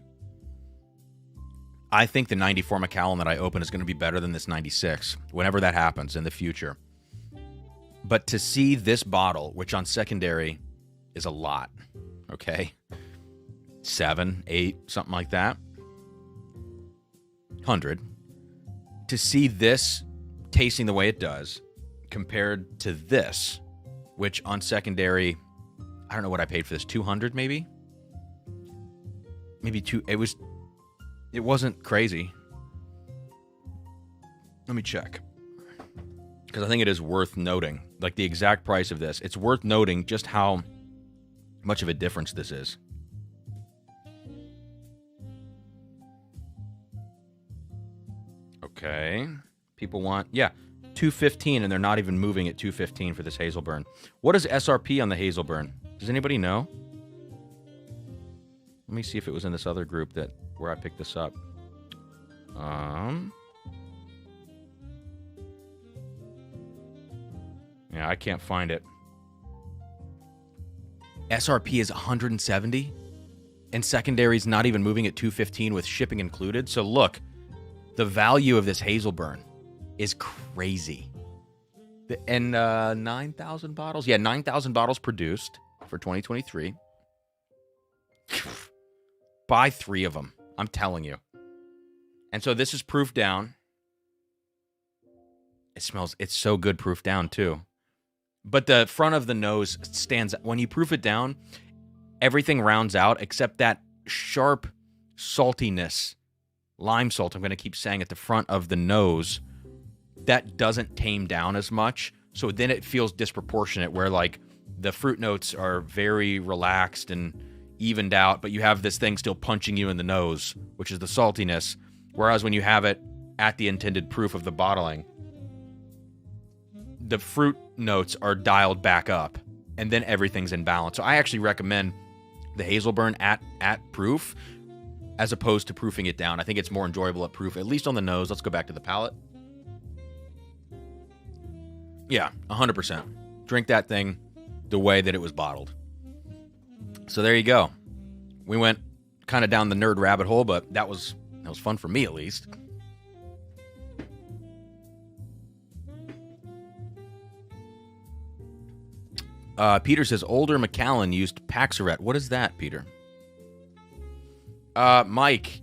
I think the 94 Macallan that I open is going to be better than this 96, whenever that happens in the future. But to see this bottle, which on secondary is a lot, okay? 7, 8, something like that. 100. To see this tasting the way it does compared to this, which on secondary, I don't know what I paid for this, 200 maybe? Maybe 2. It wasn't crazy. Let me check. Because I think it is worth noting, like the exact price of this. It's worth noting just how much of a difference this is. Okay. People want, $215, and they're not even moving at $215 for this Hazelburn. What is SRP on the Hazelburn? Does anybody know? Let me see if it was in this other group where I picked this up. Yeah, I can't find it. SRP is 170, and secondary's not even moving at 215 with shipping included. So look, the value of this Hazelburn is crazy. And 9,000 bottles? Yeah, 9,000 bottles produced for 2023. Buy 3 of them. I'm telling you. And so this is proof down. It's so good proof down too. But the front of the nose stands, when you proof it down, everything rounds out except that sharp saltiness, lime salt, I'm going to keep saying, at the front of the nose, that doesn't tame down as much. So then it feels disproportionate where like the fruit notes are very relaxed and evened out, but you have this thing still punching you in the nose, which is the saltiness. Whereas when you have it at the intended proof of the bottling, the fruit notes are dialed back up, and then everything's in balance. So I actually recommend the Hazelburn at proof, as opposed to proofing it down. I think it's more enjoyable at proof, at least on the nose. Let's go back to the palate. Yeah, 100%. Drink that thing the way that it was bottled. So there you go. We went kind of down the nerd rabbit hole, but that was fun for me at least. Peter says older Macallan used Paxaret. What is that, Peter? Mike,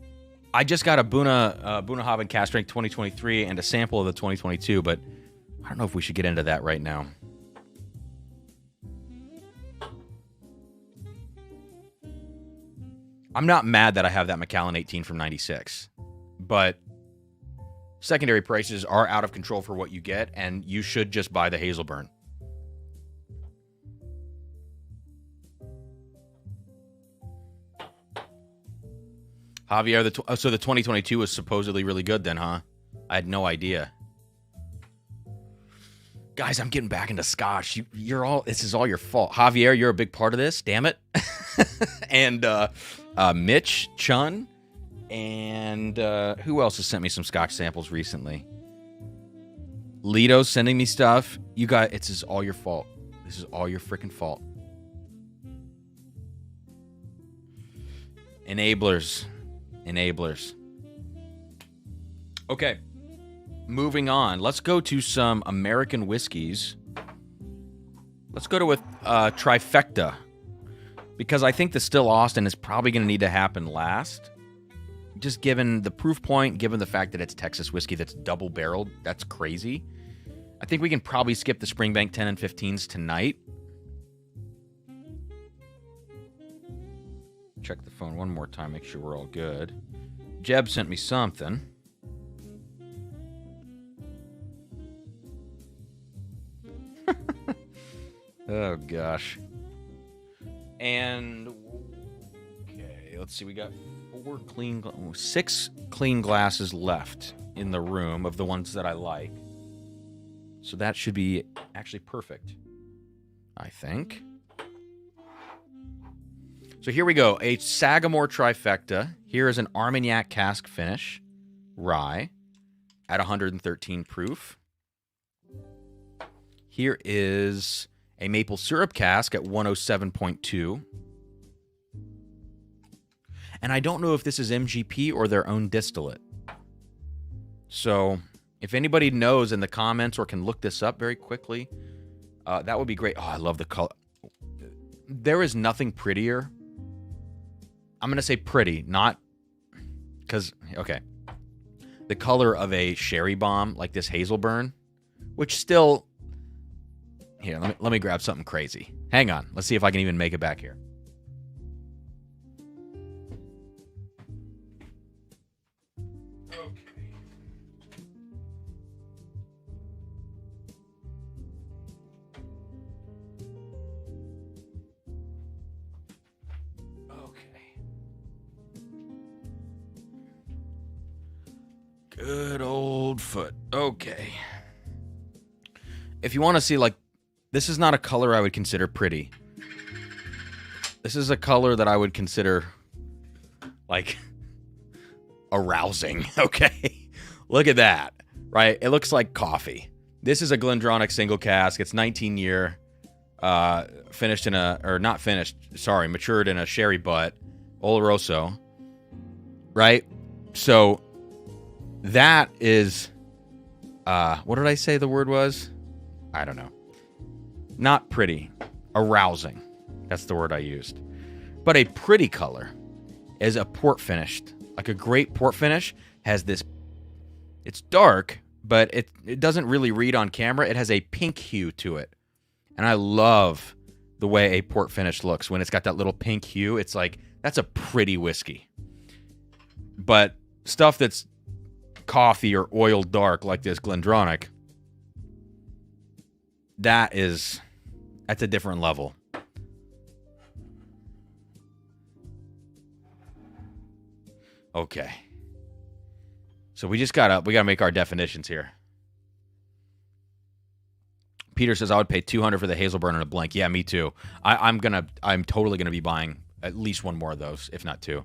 I just got a Bunnahabhain Cask Strength 2023 and a sample of the 2022, but I don't know if we should get into that right now. I'm not mad that I have that Macallan 18 from 96, but secondary prices are out of control for what you get, and you should just buy the Hazelburn. Javier, so the 2022 was supposedly really good then, huh? I had no idea. Guys, I'm getting back into Scotch. This is all your fault. Javier, you're a big part of this. Damn it. And Mitch, Chun, and who else has sent me some Scotch samples recently? Lito's sending me stuff. You guys, this is all your fault. This is all your freaking fault. Enablers. Okay. Moving on. Let's go to some American whiskeys. Let's go to a trifecta. Because I think the Still Austin is probably going to need to happen last. Just given the proof point, given the fact that it's Texas whiskey that's double-barreled. That's crazy. I think we can probably skip the Springbank 10 and 15s tonight. Check the phone one more time, make sure we're all good. Jeb sent me something. Oh, gosh. And, okay, let's see. We got 6 clean glasses left in the room of the ones that I like. So that should be actually perfect, I think. So here we go. A Sagamore trifecta. Here is an Armagnac cask finish rye at 113 proof. Here is a maple syrup cask at 107.2. And I don't know if this is MGP or their own distillate. So if anybody knows in the comments or can look this up very quickly, that would be great. Oh, I love the color. There is nothing prettier. I'm going to say pretty, not because, okay. The color of a sherry bomb like this Hazelburn, which still, here, let me grab something crazy. Hang on. Let's see if I can even make it back here. Good old foot. Okay. If you want to see, like, this is not a color I would consider pretty. This is a color that I would consider, like, arousing. Okay. Look at that. Right? It looks like coffee. This is a Glendronach single cask. It's 19-year. Finished in a, or not finished, sorry, matured in a sherry butt. Oloroso. Right? So that is, what did I say the word was? I don't know. Not pretty. Arousing. That's the word I used. But a pretty color is a port finished. Like a great port finish has this, it's dark, but it doesn't really read on camera. It has a pink hue to it. And I love the way a port finish looks. When it's got that little pink hue, it's like, that's a pretty whiskey. But stuff that's coffee or oil dark like this Glendronach, that's a different level. Okay. So we gotta make our definitions here. Peter says I would pay $200 for the Hazelburn and a blank. Yeah, me too. I'm totally gonna be buying at least one more of those, if not two.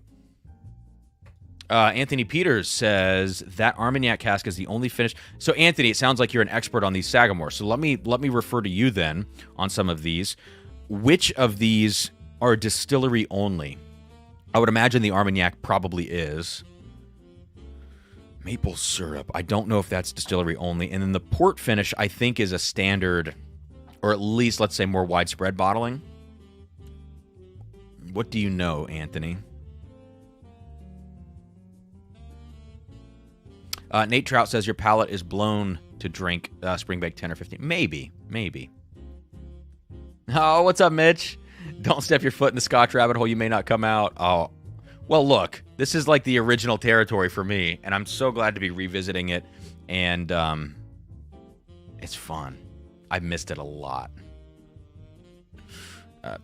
Anthony Peters says that Armagnac cask is the only finish. So, Anthony, it sounds like you're an expert on these Sagamore. So let me refer to you then on some of these. Which of these are distillery only? I would imagine the Armagnac probably is. Maple syrup. I don't know if that's distillery only. And then the port finish, I think, is a standard, or at least, let's say, more widespread bottling. What do you know, Anthony? Nate Trout says your palate is blown to drink Springbank 10 or 15. Maybe. Oh, what's up, Mitch? Don't step your foot in the Scotch rabbit hole. You may not come out. Oh, well, look, this is like the original territory for me, and I'm so glad to be revisiting it, and it's fun. I missed it a lot.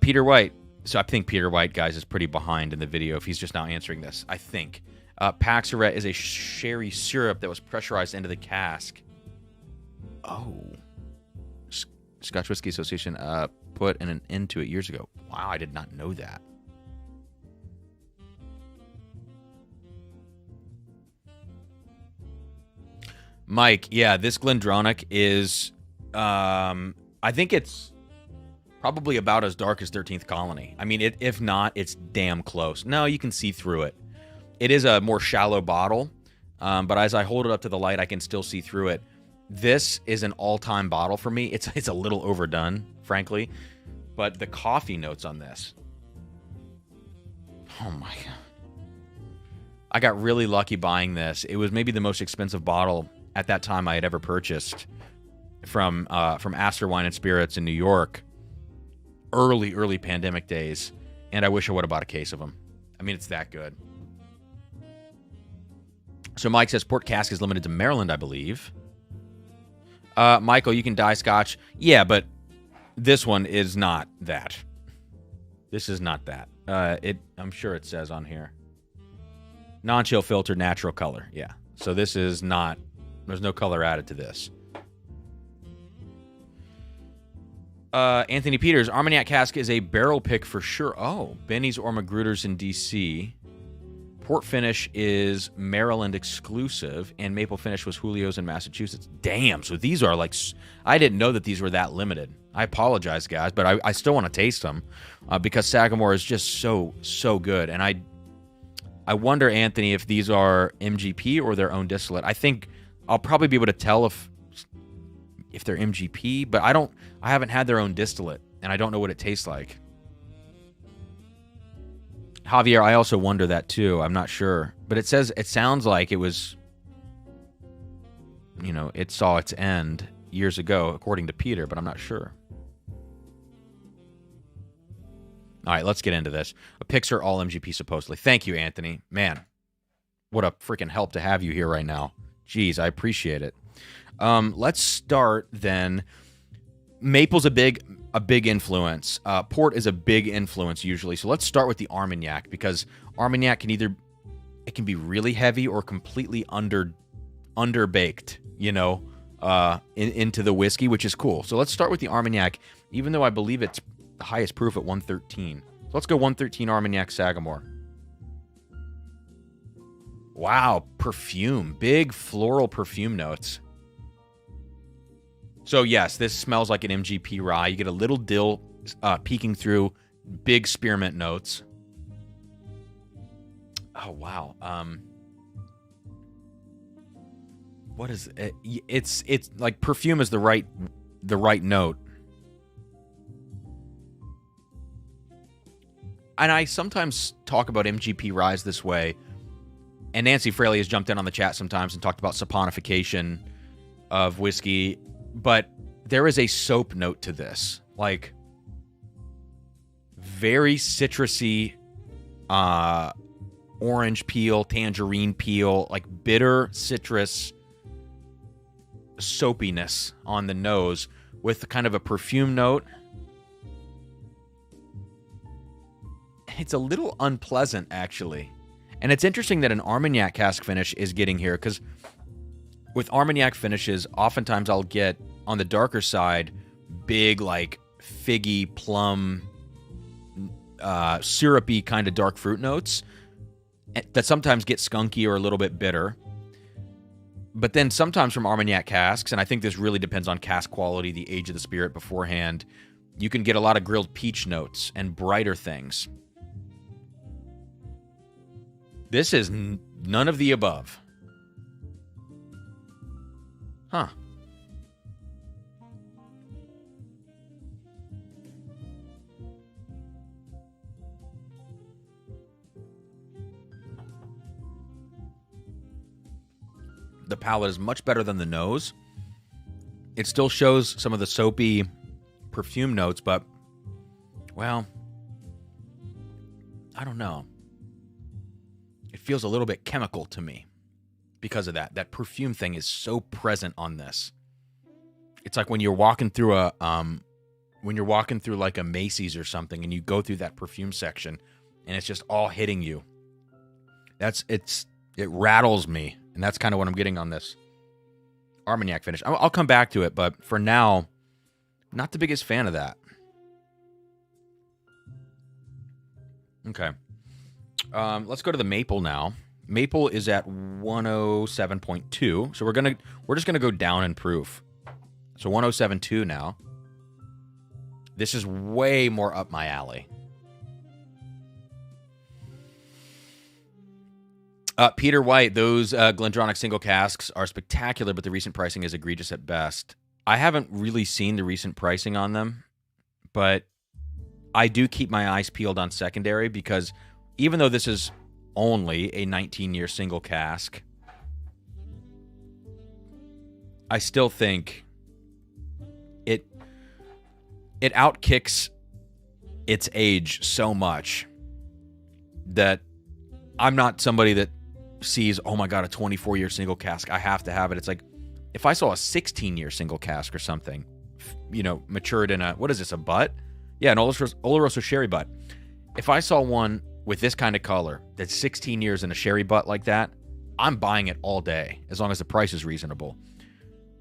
Peter White. So I think Peter White, guys, is pretty behind in the video if he's just now answering this, I think. Paxaret is a sherry syrup that was pressurized into the cask. Oh. Scotch Whisky Association put an end to it years ago. Wow, I did not know that. Mike, yeah, this Glendronach is, I think it's probably about as dark as 13th Colony. I mean, if not, it's damn close. No, you can see through it. It is a more shallow bottle, but as I hold it up to the light, I can still see through it. This is an all-time bottle for me. It's a little overdone, frankly, but the coffee notes on this. Oh my god. I got really lucky buying this. It was maybe the most expensive bottle at that time I had ever purchased from Astor Wine and Spirits in New York. Early pandemic days, and I wish I would have bought a case of them. I mean, it's that good. So Mike says port cask is limited to Maryland, I believe. Michael, you can dye Scotch. Yeah, but this one is not that. This is not that. I'm sure it says on here. Non-chill filter, natural color. Yeah. So this is not, there's no color added to this. Anthony Peters, Armagnac cask is a barrel pick for sure. Oh, Benny's or Magruder's in D.C. Port finish is Maryland exclusive, and maple finish was Julio's in Massachusetts. Damn, so these are like, I didn't know that these were that limited. I apologize, guys, but I still want to taste them because Sagamore is just so good. And I wonder, Anthony, if these are MGP or their own distillate. I think I'll probably be able to tell if they're MGP, but I haven't had their own distillate, and I don't know what it tastes like. Javier, I also wonder that too. I'm not sure. But it sounds like it was, it saw its end years ago, according to Peter, but I'm not sure. All right, let's get into this. A picks are all MGP, supposedly. Thank you, Anthony. Man, what a freaking help to have you here right now. Jeez, I appreciate it. Let's start then. Maple's a big influence. Port is a big influence usually. So let's start with the Armagnac, because Armagnac can be really heavy or completely underbaked, into the whiskey, which is cool. So let's start with the Armagnac, even though I believe it's the highest proof at 113. So let's go 113 Armagnac Sagamore. Wow, perfume. Big floral perfume notes. So yes, this smells like an MGP rye. You get a little dill peeking through, big spearmint notes. Oh wow. What is it? It's like perfume is the right note. And I sometimes talk about MGP ryes this way. And Nancy Fraley has jumped in on the chat sometimes and talked about saponification of whiskey. But there is a soap note to this, like very citrusy, orange peel, tangerine peel, like bitter citrus soapiness on the nose with kind of a perfume note. It's a little unpleasant, actually. And it's interesting that an Armagnac cask finish is getting here, because with Armagnac finishes, oftentimes I'll get, on the darker side, big, like, figgy, plum, syrupy kind of dark fruit notes that sometimes get skunky or a little bit bitter. But then sometimes from Armagnac casks, and I think this really depends on cask quality, the age of the spirit beforehand, you can get a lot of grilled peach notes and brighter things. This is none of the above. Huh. The palate is much better than the nose. It still shows some of the soapy perfume notes, but, well, I don't know. It feels a little bit chemical to me because of that. That perfume thing is so present on this. It's like when you're walking through like a Macy's or something, and you go through that perfume section, and it's just all hitting you. It rattles me. And that's kind of what I'm getting on this Armagnac finish. I'll come back to it, but for now, not the biggest fan of that. Okay. Let's go to the maple now. Maple is at 107.2. So we're just gonna go down in proof. So 107.2 now. This is way more up my alley. Peter White, those Glendronach single casks are spectacular, but the recent pricing is egregious at best. I haven't really seen the recent pricing on them, but I do keep my eyes peeled on secondary because even though this is only a 19-year single cask, I still think it outkicks its age so much that I'm not somebody that sees, oh my God, a 24-year single cask, I have to have it. It's like, if I saw a 16-year single cask or something, matured in what is this, a butt? Yeah, an Oloroso sherry butt. If I saw one with this kind of color that's 16 years in a sherry butt like that, I'm buying it all day, as long as the price is reasonable.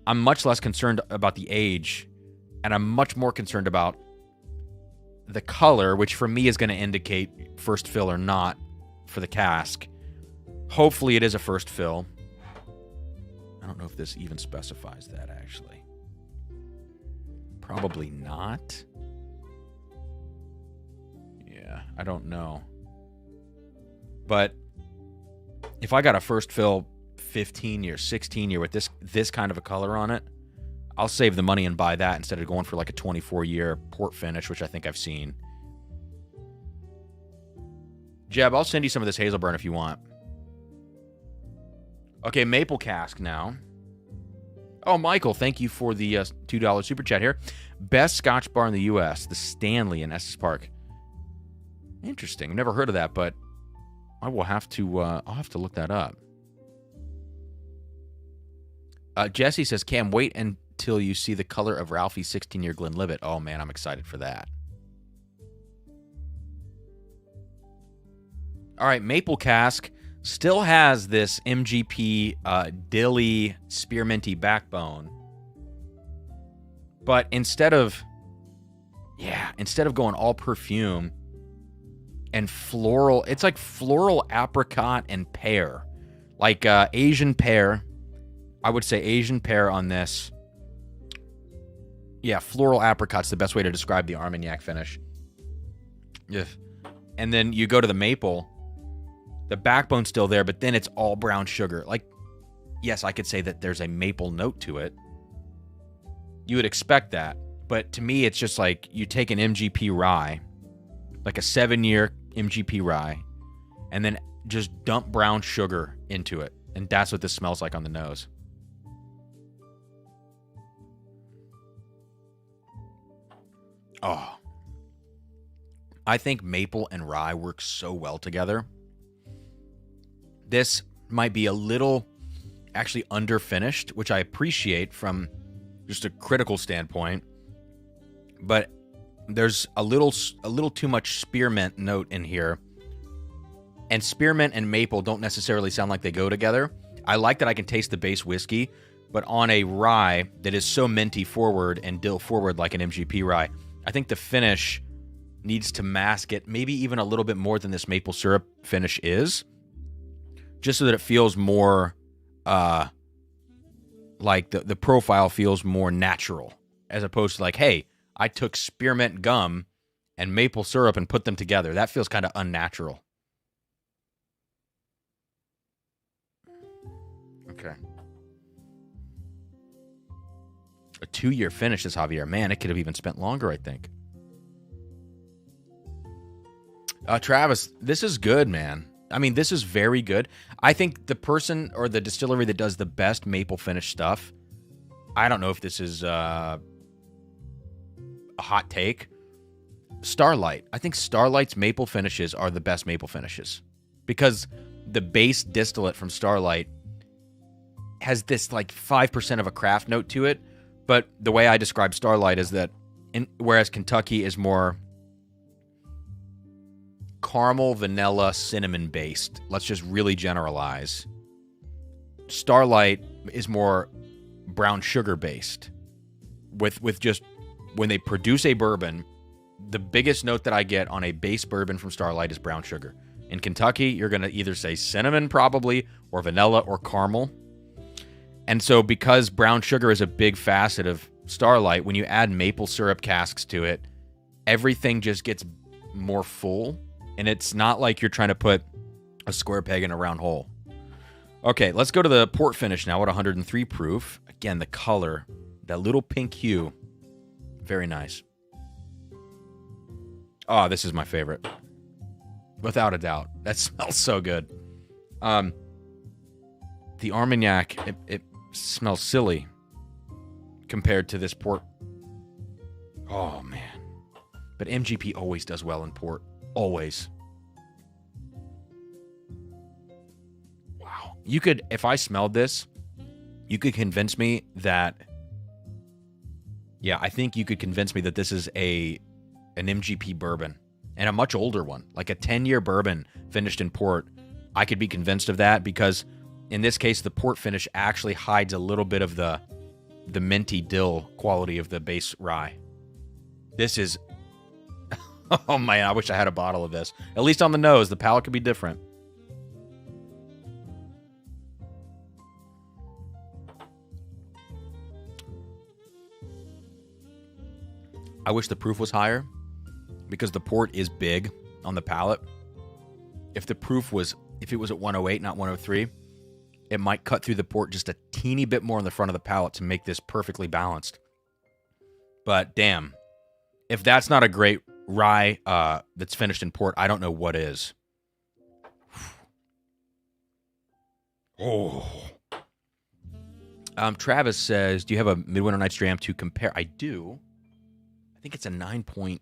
I'm much less concerned about the age, and I'm much more concerned about the color, which for me is going to indicate first fill or not for the cask. Hopefully it is a first fill. I don't know if this even specifies that, actually. Probably not. Yeah, I don't know. But if I got a first fill 15-year, 16-year with this kind of a color on it, I'll save the money and buy that instead of going for like a 24-year port finish, which I think I've seen. Jeb, I'll send you some of this Hazelburn if you want. Okay, maple cask now. Oh, Michael, thank you for the $2 super chat here. Best Scotch bar in the U.S., the Stanley in Estes Park. Interesting. I've never heard of that, but I will have to. I'll have to look that up. Jesse says, "Cam, wait until you see the color of Ralphie's 16-year Glenlivet." Oh man, I'm excited for that. All right, maple cask still has this MGP dilly spearminty backbone, but instead of going all perfume and floral, it's like floral apricot and pear, like Asian pear. I would say Asian pear on this. Yeah, floral apricot's the best way to describe the Armagnac finish. Yeah. And then you go to the maple. The backbone's still there, but then it's all brown sugar. Like, yes, I could say that there's a maple note to it. You would expect that. But to me, it's just like you take an MGP rye, like a 7-year MGP rye, and then just dump brown sugar into it. And that's what this smells like on the nose. Oh. I think maple and rye work so well together. This might be a little actually underfinished, which I appreciate from just a critical standpoint. But there's a little too much spearmint note in here. And spearmint and maple don't necessarily sound like they go together. I like that I can taste the base whiskey, but on a rye that is so minty forward and dill forward like an MGP rye, I think the finish needs to mask it maybe even a little bit more than this maple syrup finish is, just so that it feels more like the profile feels more natural, as opposed to like, hey, I took spearmint gum and maple syrup and put them together. That feels kind of unnatural. Okay. A 2-year finish is Javier. Man, it could have even spent longer, I think. Travis, this is good, man. I mean, this is very good. I think the person or the distillery that does the best maple finish stuff, I don't know if this is a hot take, Starlight. I think Starlight's maple finishes are the best maple finishes, because the base distillate from Starlight has this like 5% of a craft note to it. But the way I describe Starlight is that whereas Kentucky is more caramel, vanilla, cinnamon based, let's just really generalize, Starlight is more brown sugar based. With just, when they produce a bourbon, the biggest note that I get on a base bourbon from Starlight is brown sugar. In Kentucky, you're going to either say cinnamon probably, or vanilla, or caramel. And so because brown sugar is a big facet of Starlight, when you add maple syrup casks to it, everything just gets more full. And it's not like you're trying to put a square peg in a round hole. Okay, let's go to the port finish now at 103 proof. Again, the color, that little pink hue. Very nice. Oh, this is my favorite. Without a doubt. That smells so good. The Armagnac, it smells silly compared to this port. Oh, man. But MGP always does well in port. Always. Wow. You could, if I smelled this, you could convince me that, yeah, I think you could convince me that this is an MGP bourbon, and a much older one, like a 10-year bourbon finished in port. I could be convinced of that because in this case, the port finish actually hides a little bit of the minty dill quality of the base rye. This is, oh man, I wish I had a bottle of this. At least on the nose, the palate could be different. I wish the proof was higher, because the port is big on the palate. If the proof was, if it was at 108, not 103, it might cut through the port just a teeny bit more on the front of the palate to make this perfectly balanced. But damn, if that's not a great rye that's finished in port, I don't know what is. Oh. Travis says, do you have a Midwinter Nights Dram to compare? I do. I think it's a 9.1.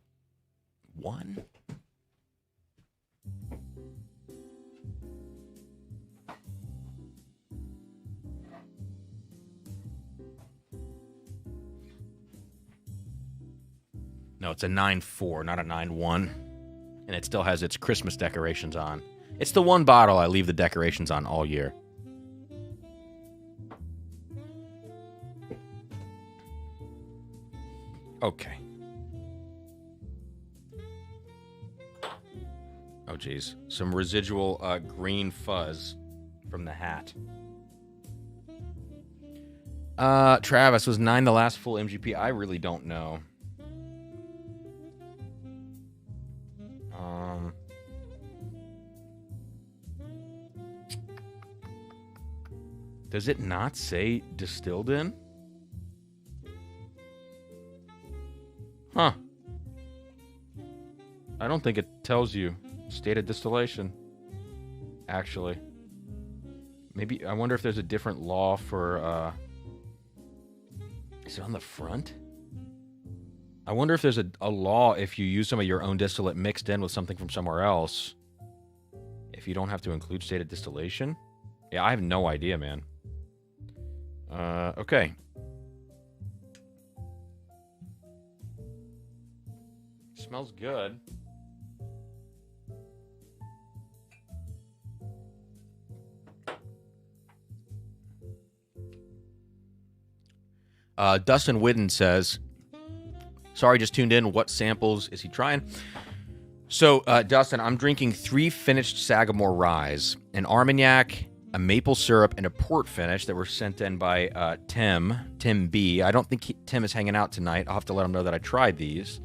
No, it's a 9.4, not a 9.1. And it still has its Christmas decorations on. It's the one bottle I leave the decorations on all year. Okay. Oh, geez. Some residual green fuzz from the hat. Travis, was 9 the last full MGP? I really don't know. Does it not say distilled in? Huh. I don't think it tells you stated distillation, actually. Maybe, I wonder if there's a different law for, is it on the front? I wonder if there's a law if you use some of your own distillate mixed in with something from somewhere else, if you don't have to include stated distillation. Yeah, I have no idea, man. Okay. Smells good. Dustin Whidden says, sorry, just tuned in. What samples is he trying? So, Dustin, I'm drinking 3 finished Sagamore Ryes, an Armagnac, a maple syrup, and a port finish that were sent in by Tim B. I don't think Tim is hanging out tonight. I'll have to let him know that I tried these.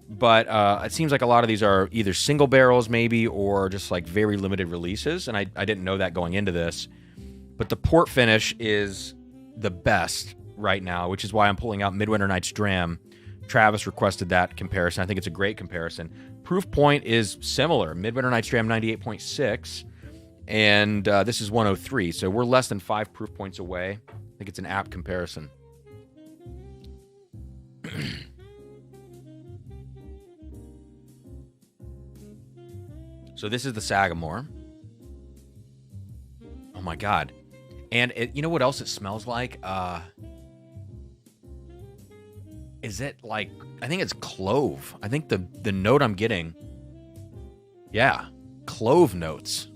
But it seems like a lot of these are either single barrels maybe or just like very limited releases, and I didn't know that going into this. But the port finish is the best right now, which is why I'm pulling out Midwinter Night's Dram. Travis requested that comparison. I think it's a great comparison. Proof point is similar. Midwinter Night's Dram 98.6, and this is 103. So we're less than 5 proof points away. I think it's an apt comparison. So this is the Sagamore. Oh my God. And you know what else it smells like? Is it like, I think it's clove. I think the note I'm getting, yeah, clove notes.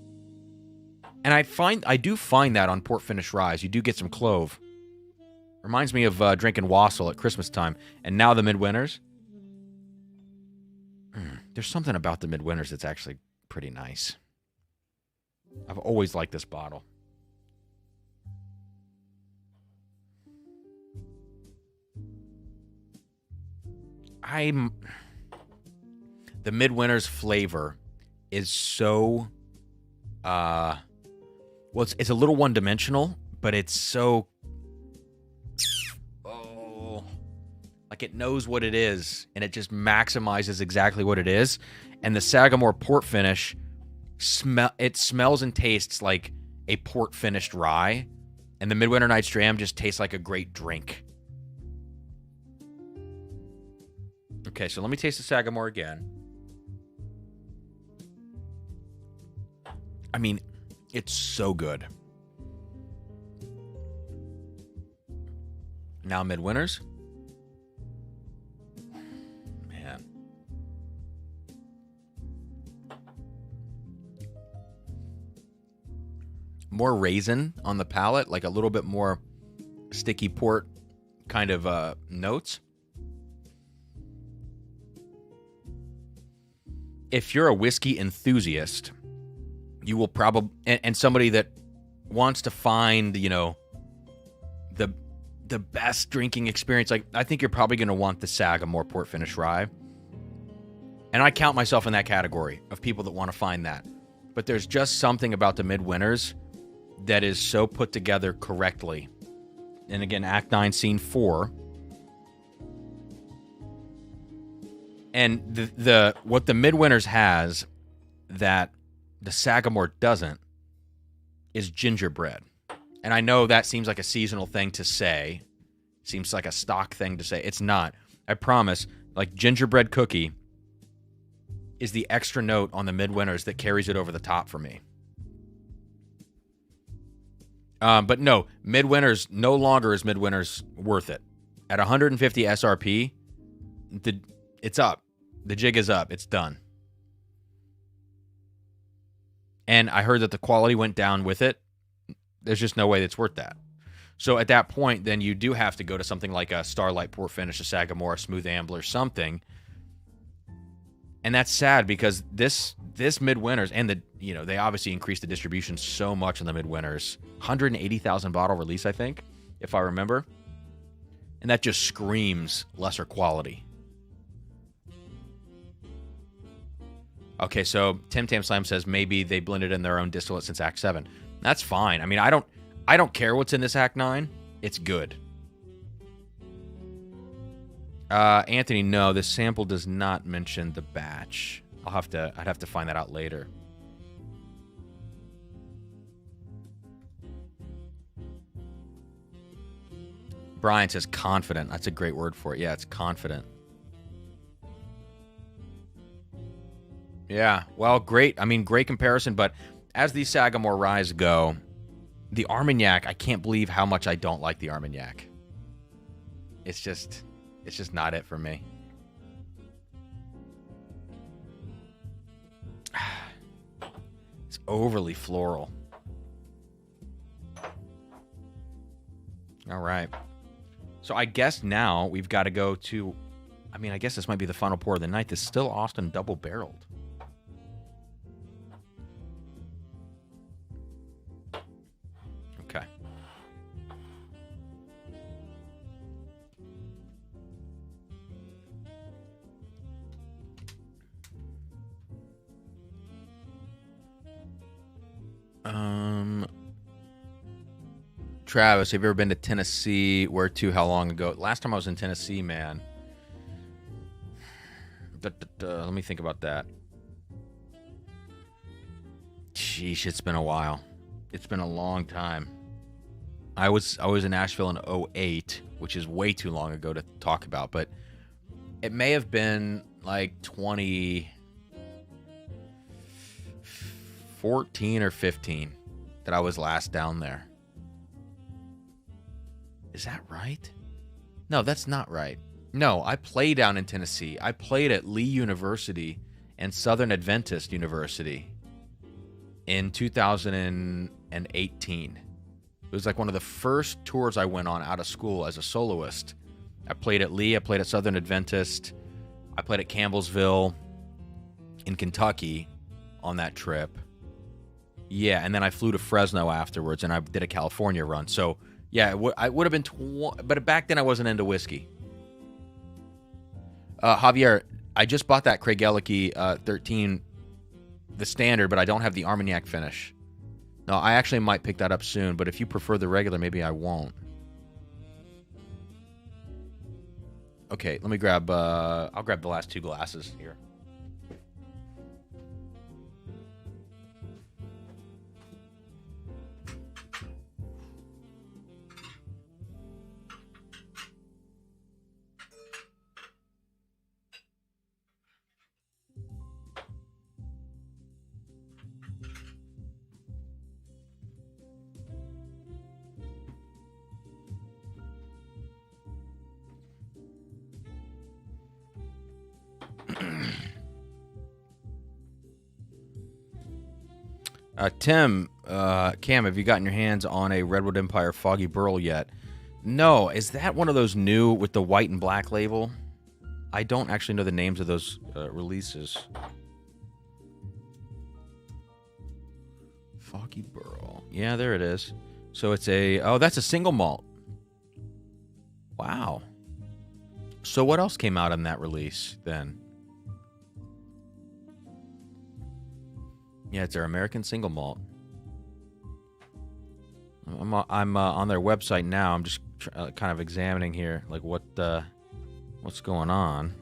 And I do find that on port finish ryes. You do get some clove. Reminds me of drinking wassail at Christmas time. And now the midwinters. There's something about the midwinters that's actually pretty nice. I've always liked this bottle. The midwinter's flavor is so well, it's a little one-dimensional, but it's so like it knows what it is, and it just maximizes exactly what it is. And the Sagamore port finish smells and tastes like a port finished rye, and the Midwinter Night's Dram just tastes like a great drink. Okay, so let me taste the Sagamore again. I mean, it's so good. Now Midwinters. Man. More raisin on the palate, like a little bit more sticky port kind of notes. If you're a whiskey enthusiast, you will probably, and somebody that wants to find, you know, the best drinking experience, like I think you're probably going to want the Sagamore port finish rye. And I count myself in that category of people that want to find that. But there's just something about the midwinters that is so put together correctly. And again, Act 9, Scene 4. And the what the midwinters has that the Sagamore doesn't is gingerbread. And I know that seems like a seasonal thing to say. Seems like a stock thing to say. It's not. I promise. Like gingerbread cookie is the extra note on the midwinters that carries it over the top for me. But no, midwinters no longer is midwinters worth it. At 150 SRP, it's up. The jig is up. It's done. And I heard that the quality went down with it. There's just no way that's worth that. So at that point, then you do have to go to something like a Starlight Port Finish, a Sagamore, a Smooth Ambler, something. And that's sad because this midwinters, and they obviously increased the distribution so much in the midwinters. 180,000 bottle release, I think, if I remember. And that just screams lesser quality. Okay, so Tim Tam Slam says maybe they blended in their own distillate since Act 7. That's fine. I mean, I don't care what's in this Act 9. It's good. Anthony, no, this sample does not mention the batch. I'd have to find that out later. Brian says confident. That's a great word for it. Yeah, it's confident. Yeah, well, great. I mean, great comparison, but as these Sagamore Ryes go, the Armagnac, I can't believe how much I don't like the Armagnac. It's just not it for me. It's overly floral. All right. So I guess now we've got to go to, I mean, I guess this might be the final pour of the night. This is still Austin double-barreled. Travis, have you ever been to Tennessee? Where to? How long ago? Last time I was in Tennessee, man. Let me think about that. Sheesh, it's been a while. It's been a long time. I was in Nashville in 2008, which is way too long ago to talk about, but it may have been like 2014 or 15 that I was last down there. Is that right? No, that's not right. No, I played down in Tennessee. I played at Lee University and Southern Adventist University in 2018. It was like one of the first tours I went on out of school as a soloist. I played at Lee. I played at Southern Adventist. I played at Campbellsville in Kentucky on that trip. Yeah, and then I flew to Fresno afterwards, and I did a California run. So, yeah, I would have been... but back then, I wasn't into whiskey. Javier, I just bought that Craig Ellicky 13, the standard, but I don't have the Armagnac finish. No, I actually might pick that up soon, but if you prefer the regular, maybe I won't. Okay, let me grab... I'll grab the last two glasses here. Tim, Cam, have you gotten your hands on a Redwood Empire Foggy Burl yet? No. Is that one of those new with the white and black label? I don't actually know the names of those releases. Foggy Burl. Yeah, there it is. So it's a... Oh, that's a single malt. Wow. So what else came out on that release then? Yeah, it's their American single malt. I'm on their website now. I'm just kind of examining here, like what's going on.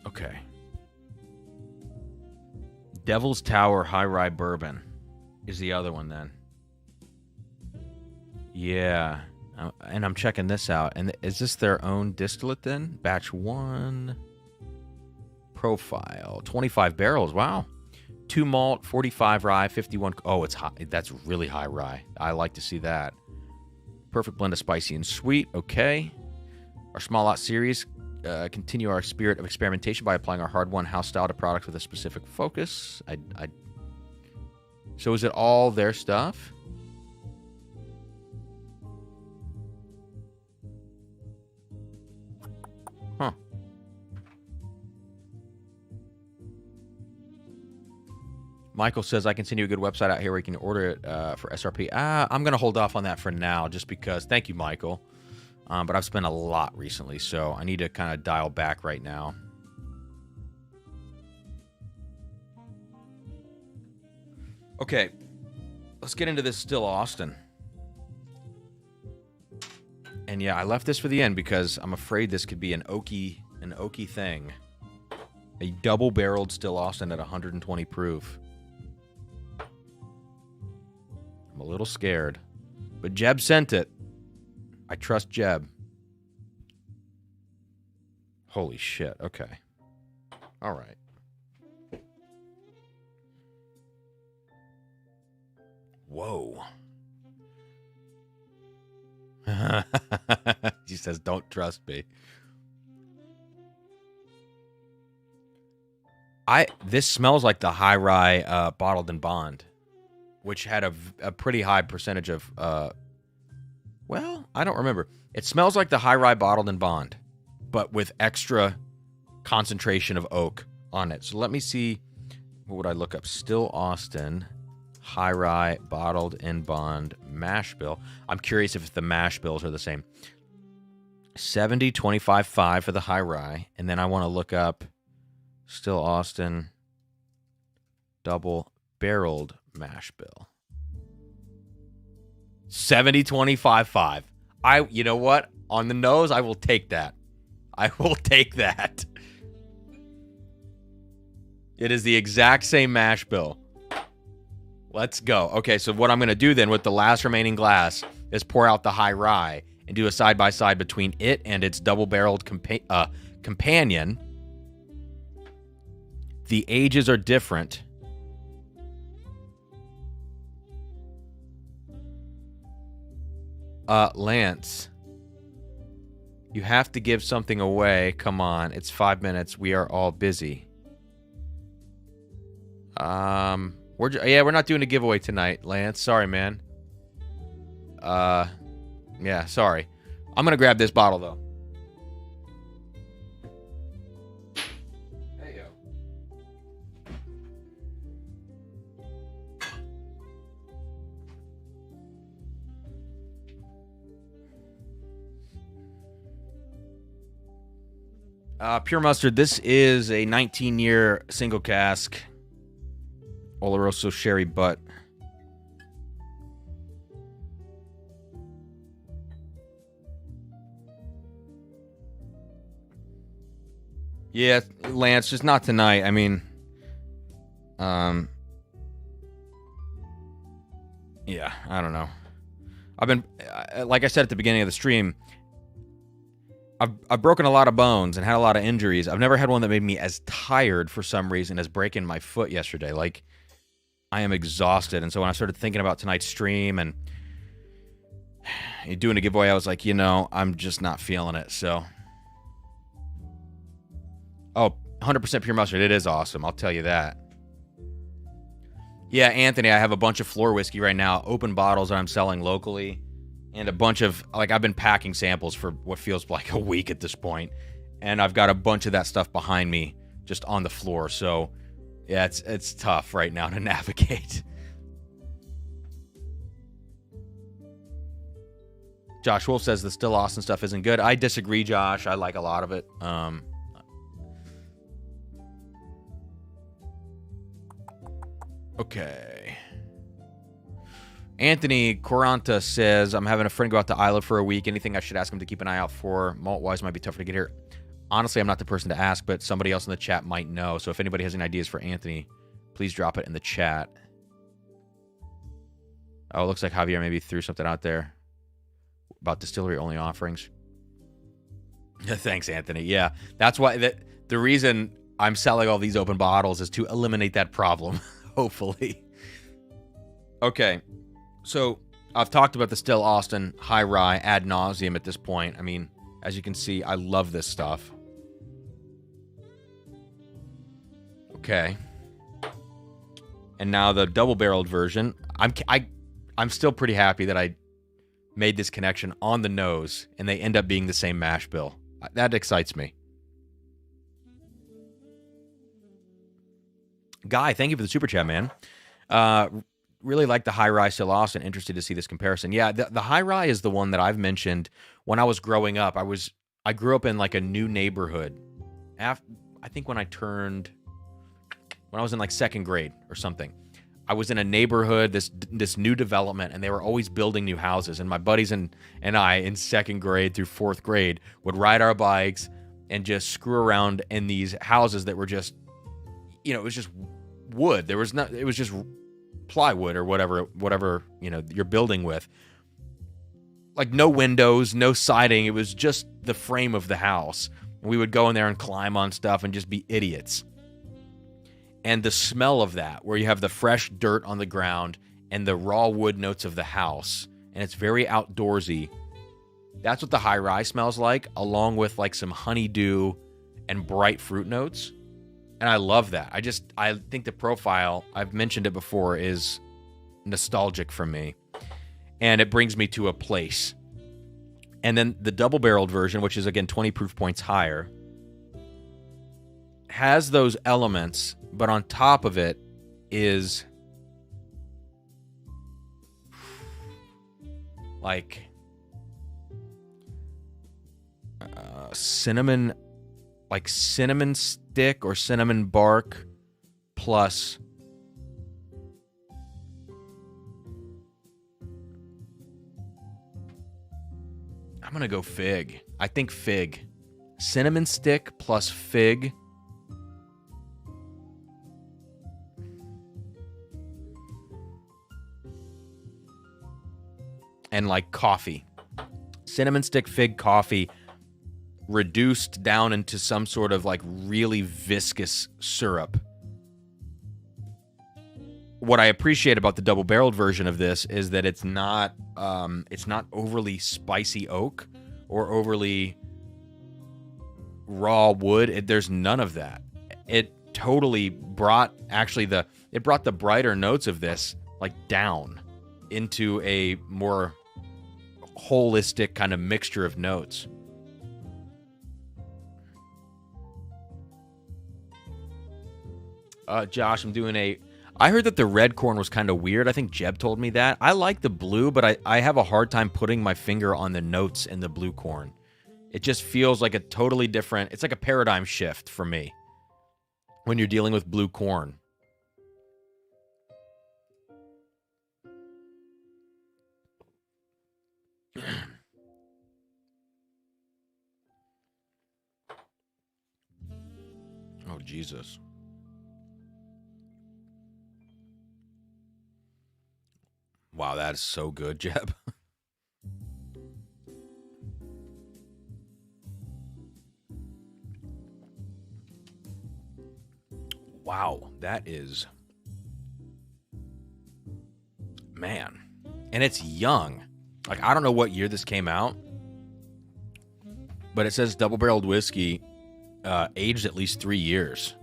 Okay. Devil's Tower High Rye Bourbon is the other one then. Yeah, and I'm checking this out. And is this their own distillate then? Batch 1. Profile 25 barrels. Wow. 2 malt, 45 rye, 51. Oh, it's high. That's really high rye. I like to see that. Perfect blend of spicy and sweet. Okay. Our small lot series continue our spirit of experimentation by applying our hard-won house style to products with a specific focus. So is it all their stuff? Huh. Michael says, I can send you a good website out here where you can order it for SRP. I'm going to hold off on that for now just because. Thank you, Michael. But I've spent a lot recently, so I need to kind of dial back right now. Okay. Let's get into this Still Austin. And yeah, I left this for the end because I'm afraid this could be an oaky thing. A double-barreled Still Austin at 120 proof. I'm a little scared. But Jeb sent it. I trust Jeb. Holy shit. Okay. All right. Whoa. He says, don't trust me. This smells like the high rye bottled in bond, which had a pretty high percentage of well, I don't remember. It smells like the high rye bottled in bond, but with extra concentration of oak on it. So let me see. What would I look up? Still Austin high rye bottled in bond mash bill. I'm curious if the mash bills are the same. 70 25 5 for the high rye, and then I want to look up Still Austin double-barreled mash bill. 70-25-5. You know what? On the nose, I will take that. I will take that. It is the exact same mash bill. Let's go. Okay, so what I'm going to do then with the last remaining glass is pour out the high rye and do a side-by-side between it and its double-barreled companion. The ages are different. Lance, you have to give something away. Come on, it's 5 minutes. We are all busy. We're not doing a giveaway tonight, Lance. Sorry, man. Yeah, sorry. I'm gonna grab this bottle though. There you go. Pure Mustard. This is a 19-year single cask Oloroso Sherry Butt. Yeah, Lance, just not tonight. I mean, yeah, I don't know. I've been, like I said at the beginning of the stream, I've broken a lot of bones and had a lot of injuries. I've never had one that made me as tired for some reason as breaking my foot yesterday. Like, I am exhausted. And so when I started thinking about tonight's stream and doing a giveaway, I was like, I'm just not feeling it. So, oh, 100% Pure Mustard. It is awesome. I'll tell you that. Yeah, Anthony, I have a bunch of floor whiskey right now, open bottles that I'm selling locally, and a bunch of, I've been packing samples for what feels like a week at this point, and I've got a bunch of that stuff behind me just on the floor. So, yeah, it's tough right now to navigate. Josh Wolf says the Still Austin stuff isn't good. I disagree, Josh. I like a lot of it. Okay. Anthony Quaranta says, I'm having a friend go out to Isla for a week. Anything I should ask him to keep an eye out for? Malt-wise might be tougher to get here. Honestly, I'm not the person to ask, but somebody else in the chat might know. So if anybody has any ideas for Anthony, please drop it in the chat. Oh, it looks like Javier maybe threw something out there about distillery-only offerings. Thanks, Anthony. Yeah, that's why the reason I'm selling all these open bottles is to eliminate that problem, hopefully. Okay, so I've talked about the Still Austin High Rye ad nauseum at this point. I mean, as you can see, I love this stuff. Okay. And now the double-barreled version. I'm still pretty happy that I made this connection on the nose, and they end up being the same mash bill. That excites me. Guy, thank you for the super chat, man. Really like the High Rye Still Austin. Interested to see this comparison. Yeah, the High Rye is the one that I've mentioned when I was growing up. I grew up in like a new neighborhood. I think when I was in like second grade or something. I was in a neighborhood, this new development, and they were always building new houses. And my buddies and I, in second grade through fourth grade, would ride our bikes and just screw around in these houses that were just, it was just wood. It was just plywood or whatever, you're building with. Like no windows, no siding. It was just the frame of the house. And we would go in there and climb on stuff and just be idiots. And the smell of that, where you have the fresh dirt on the ground and the raw wood notes of the house, and it's very outdoorsy. That's what the High Rye smells like, along with like some honeydew and bright fruit notes. And I love that. I think the profile, I've mentioned it before, is nostalgic for me. And it brings me to a place. And then the double-barreled version, which is, again, 20 proof points higher, has those elements, but on top of it is like cinnamon stick or cinnamon bark plus I'm gonna go fig. I think fig. Cinnamon stick plus fig. And like coffee. Cinnamon stick, fig, coffee, reduced down into some sort of like really viscous syrup. What I appreciate about the double-barreled version of this is that it's not overly spicy oak or overly raw wood. There's none of that. It totally brought the brighter notes of this like down into a more holistic kind of mixture of notes. Josh, I heard that the red corn was kind of weird. I think Jeb told me that. I like the blue, but I have a hard time putting my finger on the notes in the blue corn. It just feels like a totally different, it's like a paradigm shift for me when you're dealing with blue corn. Oh, Jesus. Wow, that is so good, Jeb. Wow, that is... Man. And it's young. Like, I don't know what year this came out, but it says double-barreled whiskey aged at least 3 years.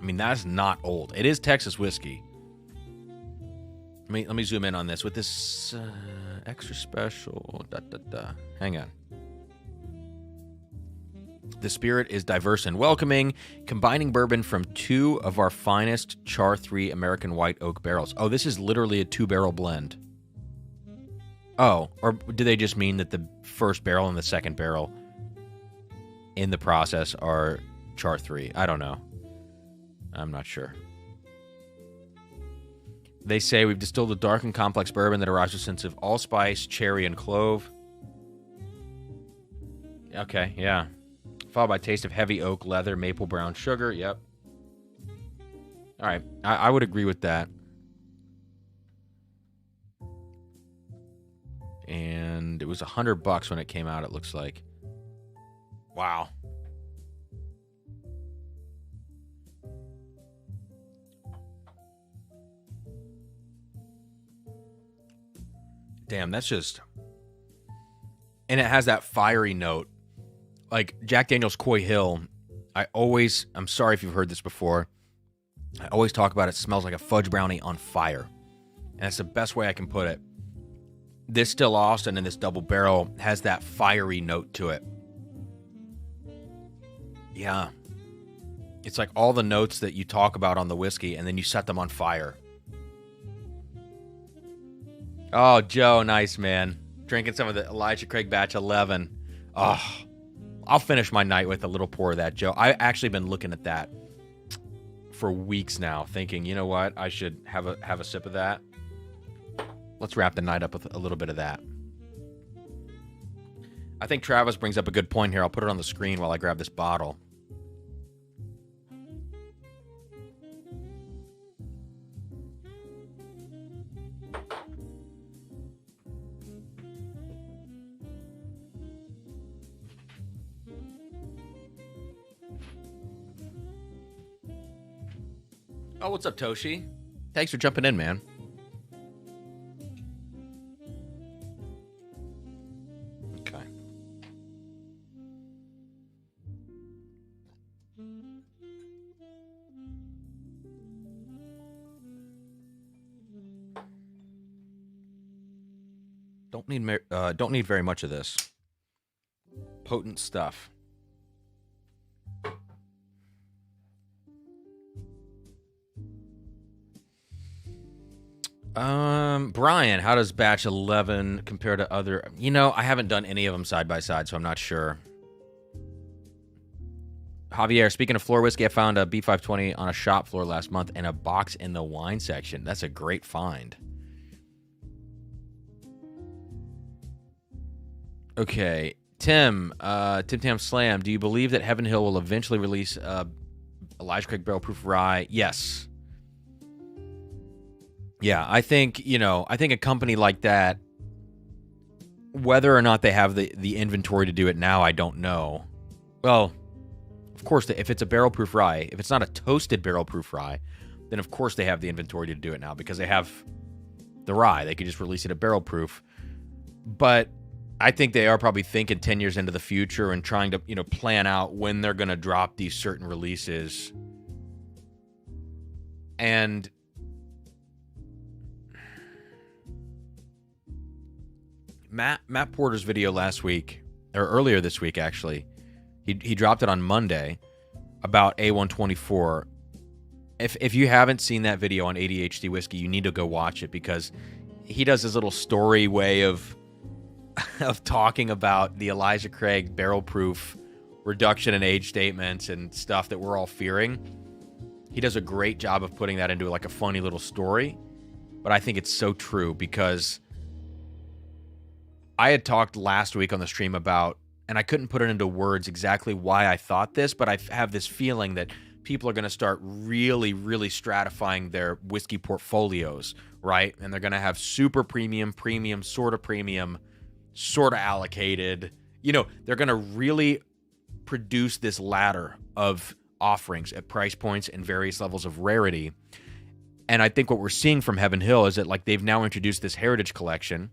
I mean, that's not old. It is Texas whiskey. Let me zoom in on this with this extra special. Hang on. The spirit is diverse and welcoming, combining bourbon from 2 of our finest Char 3 American white oak barrels. Oh, this is literally a 2-barrel blend. Oh, or do they just mean that the first barrel and the second barrel in the process are Char 3? I don't know. I'm not sure. They say we've distilled a dark and complex bourbon that arrives with a sense of allspice, cherry, and clove. Okay, yeah. Followed by a taste of heavy oak, leather, maple brown sugar. Yep. All right, I would agree with that. And it was $100 when it came out, it looks like. Wow. Damn, that's just... And it has that fiery note. Like Jack Daniel's Coy Hill, I'm sorry if you've heard this before, I always talk about it smells like a fudge brownie on fire. And that's the best way I can put it. This Still Austin and this double barrel has that fiery note to it. Yeah. It's like all the notes that you talk about on the whiskey, and then you set them on fire. Oh, Joe, nice, man. Drinking some of the Elijah Craig Batch 11. Oh, I'll finish my night with a little pour of that, Joe. I've actually been looking at that for weeks now, thinking, you know what? I should have a sip of that. Let's wrap the night up with a little bit of that. I think Travis brings up a good point here. I'll put it on the screen while I grab this bottle. Oh, what's up, Toshi? Thanks for jumping in, man. Okay. Don't need very much of this. Potent stuff. Brian, how does batch 11 compare to other... You know, I haven't done any of them side by side, so I'm not sure. Javier, speaking of floor whiskey, I found a B520 on a shop floor last month and a box in the wine section. That's a great find. Okay. Tim Tam Slam, do you believe that Heaven Hill will eventually release Elijah Craig Barrel Proof Rye? Yes. Yeah, I think a company like that, whether or not they have the inventory to do it now, I don't know. Well, of course, if it's a barrel proof rye, if it's not a toasted barrel proof rye, then of course they have the inventory to do it now because they have the rye. They could just release it at barrel proof. But I think they are probably thinking 10 years into the future and trying to, plan out when they're going to drop these certain releases. And Matt Porter's video last week, or earlier this week actually, he dropped it on Monday about A124. If you haven't seen that video on ADHD Whiskey, you need to go watch it because he does his little story way of talking about the Elijah Craig barrel proof reduction in age statements and stuff that we're all fearing. He does a great job of putting that into like a funny little story, but I think it's so true because I had talked last week on the stream about, and I couldn't put it into words exactly why I thought this, but I have this feeling that people are going to start really, really stratifying their whiskey portfolios, right? And they're going to have super premium, sort of allocated. They're going to really produce this ladder of offerings at price points and various levels of rarity. And I think what we're seeing from Heaven Hill is that like they've now introduced this heritage collection,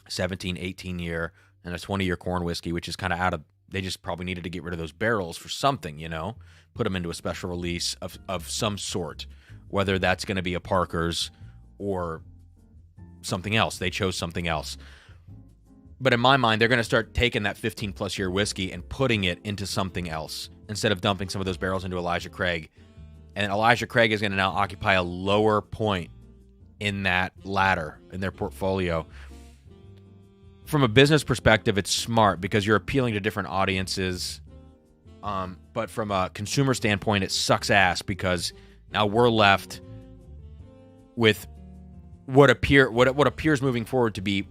17, 18 year, and a 20-year corn whiskey, which is kind of out of, they just probably needed to get rid of those barrels for something, put them into a special release of some sort, whether that's going to be a Parker's or something else. They chose something else. But in my mind, they're going to start taking that 15-plus year whiskey and putting it into something else instead of dumping some of those barrels into Elijah Craig. And Elijah Craig is going to now occupy a lower point in that ladder, in their portfolio. From a business perspective, it's smart because you're appealing to different audiences. But from a consumer standpoint, it sucks ass because now we're left with what appears moving forward to be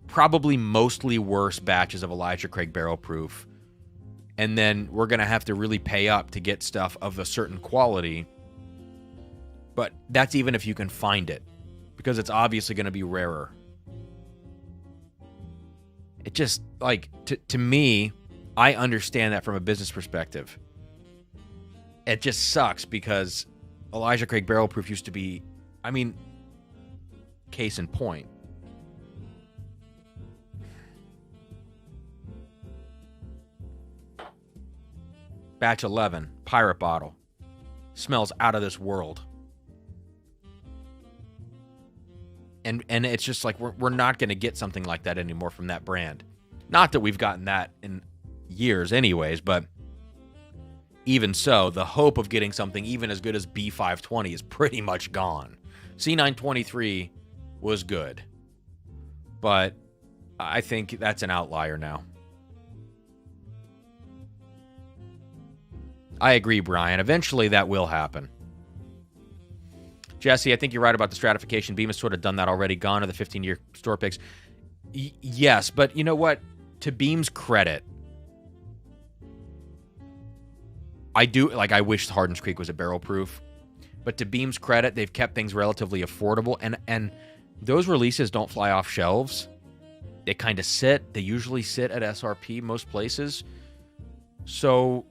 probably mostly worse batches of Elijah Craig barrel proof. And then we're going to have to really pay up to get stuff of a certain quality. But that's even if you can find it, because it's obviously going to be rarer. It just, like, to me, I understand that from a business perspective. It just sucks because Elijah Craig barrel proof used to be, case in point. Batch 11, pirate bottle. Smells out of this world. And it's just like we're not going to get something like that anymore from that brand. Not that we've gotten that in years anyways, but even so, the hope of getting something even as good as B520 is pretty much gone. C923 was good, but I think that's an outlier now. I agree, Brian. Eventually that will happen. Jesse, I think you're right about the stratification. Beam has sort of done that already. Gone are the 15-year store picks. Yes, but you know what? To Beam's credit, I wish Hardin's Creek was a barrel proof, but to Beam's credit, they've kept things relatively affordable, and those releases don't fly off shelves. They kind of sit. They usually sit at SRP most places. So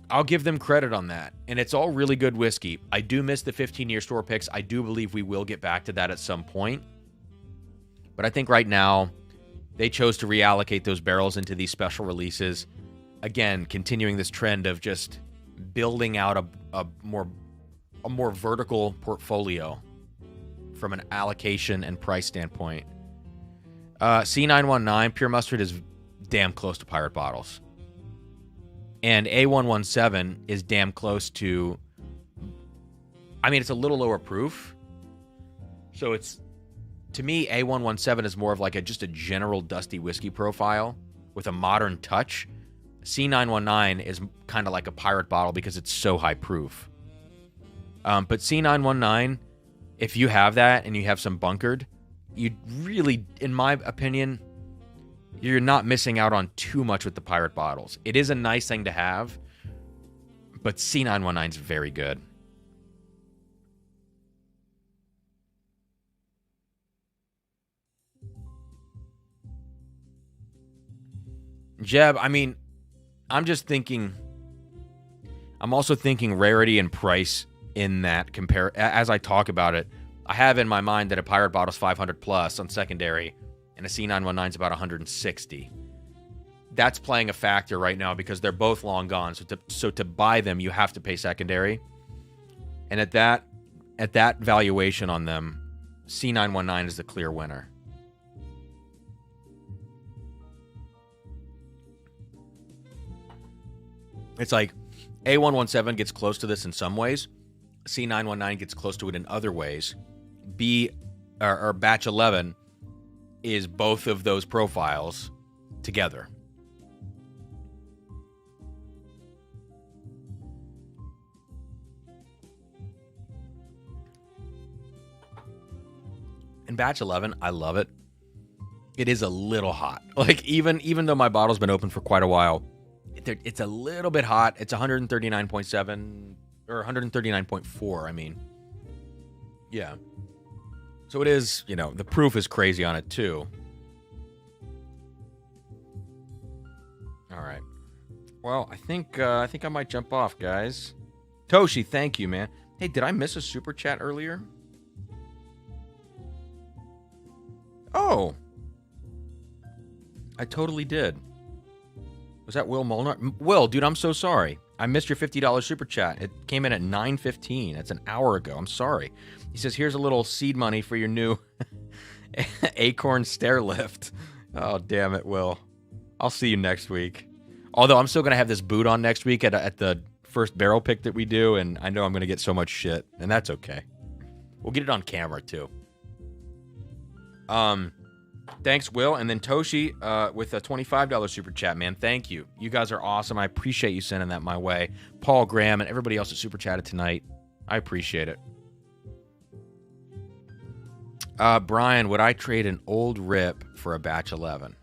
I'll give them credit on that. And it's all really good whiskey. I do miss the 15-year store picks. I do believe we will get back to that at some point. But I think right now, they chose to reallocate those barrels into these special releases. Again, continuing this trend of just building out a more vertical portfolio from an allocation and price standpoint. C919, Pure Mustard is damn close to pirate bottles. And A117 is damn close to, it's a little lower proof. So it's, to me, A117 is more of like just a general dusty whiskey profile with a modern touch. C919 is kind of like a pirate bottle because it's so high proof. But C919, if you have that and you have some bunkered, you really, in my opinion, you're not missing out on too much with the pirate bottles. It is a nice thing to have, but C919 is very good. Jeb, I mean, I'm also thinking rarity and price in that as I talk about it. I have in my mind that a pirate bottle's 500 plus on secondary, and a C919 is about 160. That's playing a factor right now because they're both long gone. So to buy them, you have to pay secondary. And at that valuation on them, C919 is the clear winner. It's like A117 gets close to this in some ways. C919 gets close to it in other ways. Or Batch 11 is both of those profiles together. In Batch 11, I love it. It is a little hot. Like, even though my bottle's been open for quite a while, it's a little bit hot. It's 139.7 or 139.4, I mean. Yeah. So it is, the proof is crazy on it too. All right. Well, I think I might jump off, guys. Toshi, thank you, man. Hey, did I miss a super chat earlier? Oh. I totally did. Was that Will Molnar? Will, dude, I'm so sorry. I missed your $50 super chat. It came in at 9:15. That's an hour ago. I'm sorry. He says, here's a little seed money for your new Acorn stair lift. Oh, damn it, Will. I'll see you next week. Although I'm still going to have this boot on next week at the first barrel pick that we do, and I know I'm going to get so much shit, and that's okay. We'll get it on camera, too. Thanks, Will. And then Toshi with a $25 super chat, man. Thank you. You guys are awesome. I appreciate you sending that my way. Paul Graham and everybody else that super chatted tonight. I appreciate it. Brian, would I trade an old Rip for a Batch 11?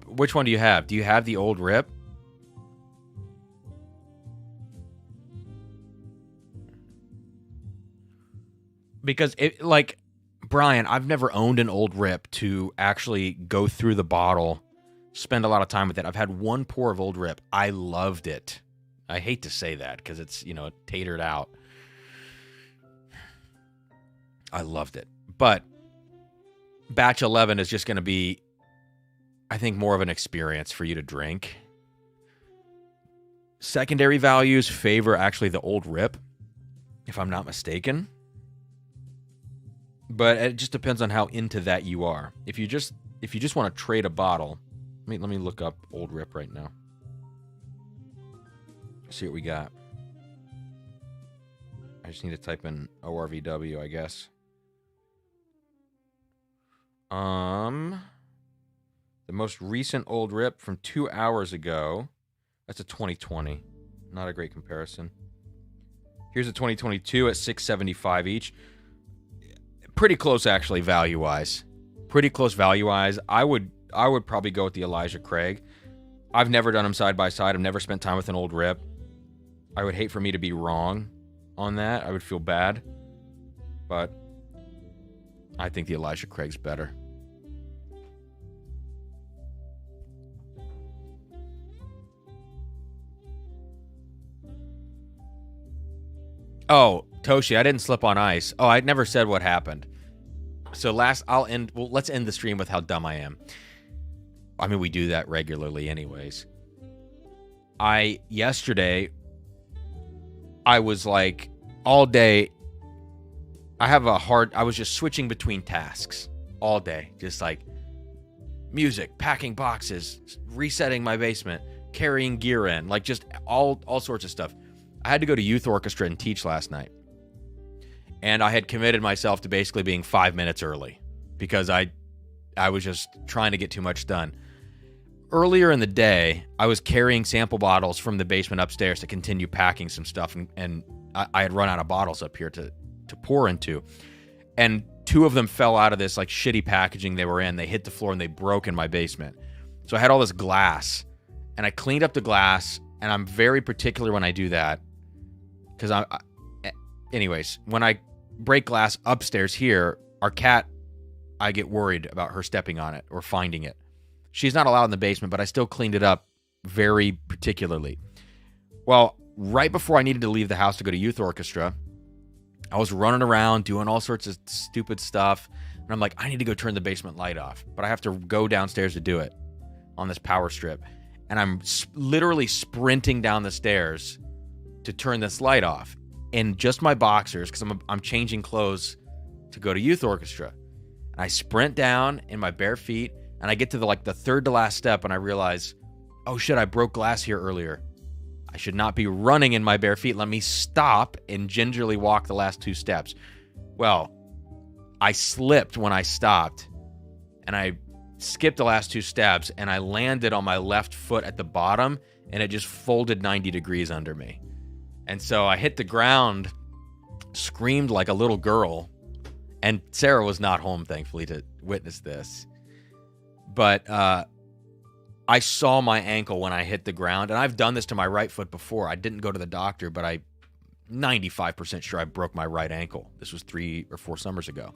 Which one do you have? Do you have the old Rip? Because Brian, I've never owned an old Rip to actually go through the bottle, spend a lot of time with it. I've had one pour of old Rip. I loved it. I hate to say that because it's, tatered out. I loved it. But Batch 11 is just going to be, I think, more of an experience for you to drink. Secondary values favor actually the old Rip, if I'm not mistaken. But it just depends on how into that you are. If you just want to trade a bottle, let me look up old Rip right now. See what we got. I just need to type in ORVW, I guess. The most recent old Rip from 2 hours ago. That's a 2020. Not a great comparison. Here's a 2022 at $6.75 each. Pretty close, actually, value-wise. Pretty close value-wise. I would probably go with the Elijah Craig. I've never done them side by side. I've never spent time with an old Rip. I would hate for me to be wrong on that. I would feel bad. But I think the Elijah Craig's better. Oh, Toshi, I didn't slip on ice. Oh, I never said what happened. So let's end the stream with how dumb I am. I mean, we do that regularly anyways. Yesterday, I was like, all day, I was just switching between tasks all day. Just like music, packing boxes, resetting my basement, carrying gear in, like just all sorts of stuff. I had to go to youth orchestra and teach last night. And I had committed myself to basically being 5 minutes early because I was just trying to get too much done. Earlier in the day, I was carrying sample bottles from the basement upstairs to continue packing some stuff, and I had run out of bottles up here to pour into. And 2 of them fell out of this like shitty packaging they were in. They hit the floor and they broke in my basement. So I had all this glass, and I cleaned up the glass, and I'm very particular when I do that. Because anyways, when I break glass upstairs here, our cat, I get worried about her stepping on it or finding it. She's not allowed in the basement, but I still cleaned it up very particularly. Well, right before I needed to leave the house to go to youth orchestra, I was running around doing all sorts of stupid stuff. And I'm like, I need to go turn the basement light off. But I have to go downstairs to do it on this power strip. And I'm literally sprinting down the stairs to turn this light off in just my boxers, because I'm changing clothes to go to youth orchestra. And I sprint down in my bare feet, and I get to the third to last step, and I realize, oh shit, I broke glass here earlier. I should not be running in my bare feet. Let me stop and gingerly walk the last 2 steps. Well, I slipped when I stopped, and I skipped the last 2 steps, and I landed on my left foot at the bottom, and it just folded 90 degrees under me. And so I hit the ground, screamed like a little girl, and Sarah was not home, thankfully, to witness this. But I saw my ankle when I hit the ground, and I've done this to my right foot before. I didn't go to the doctor, but I'm 95% sure I broke my right ankle. This was 3 or 4 summers ago.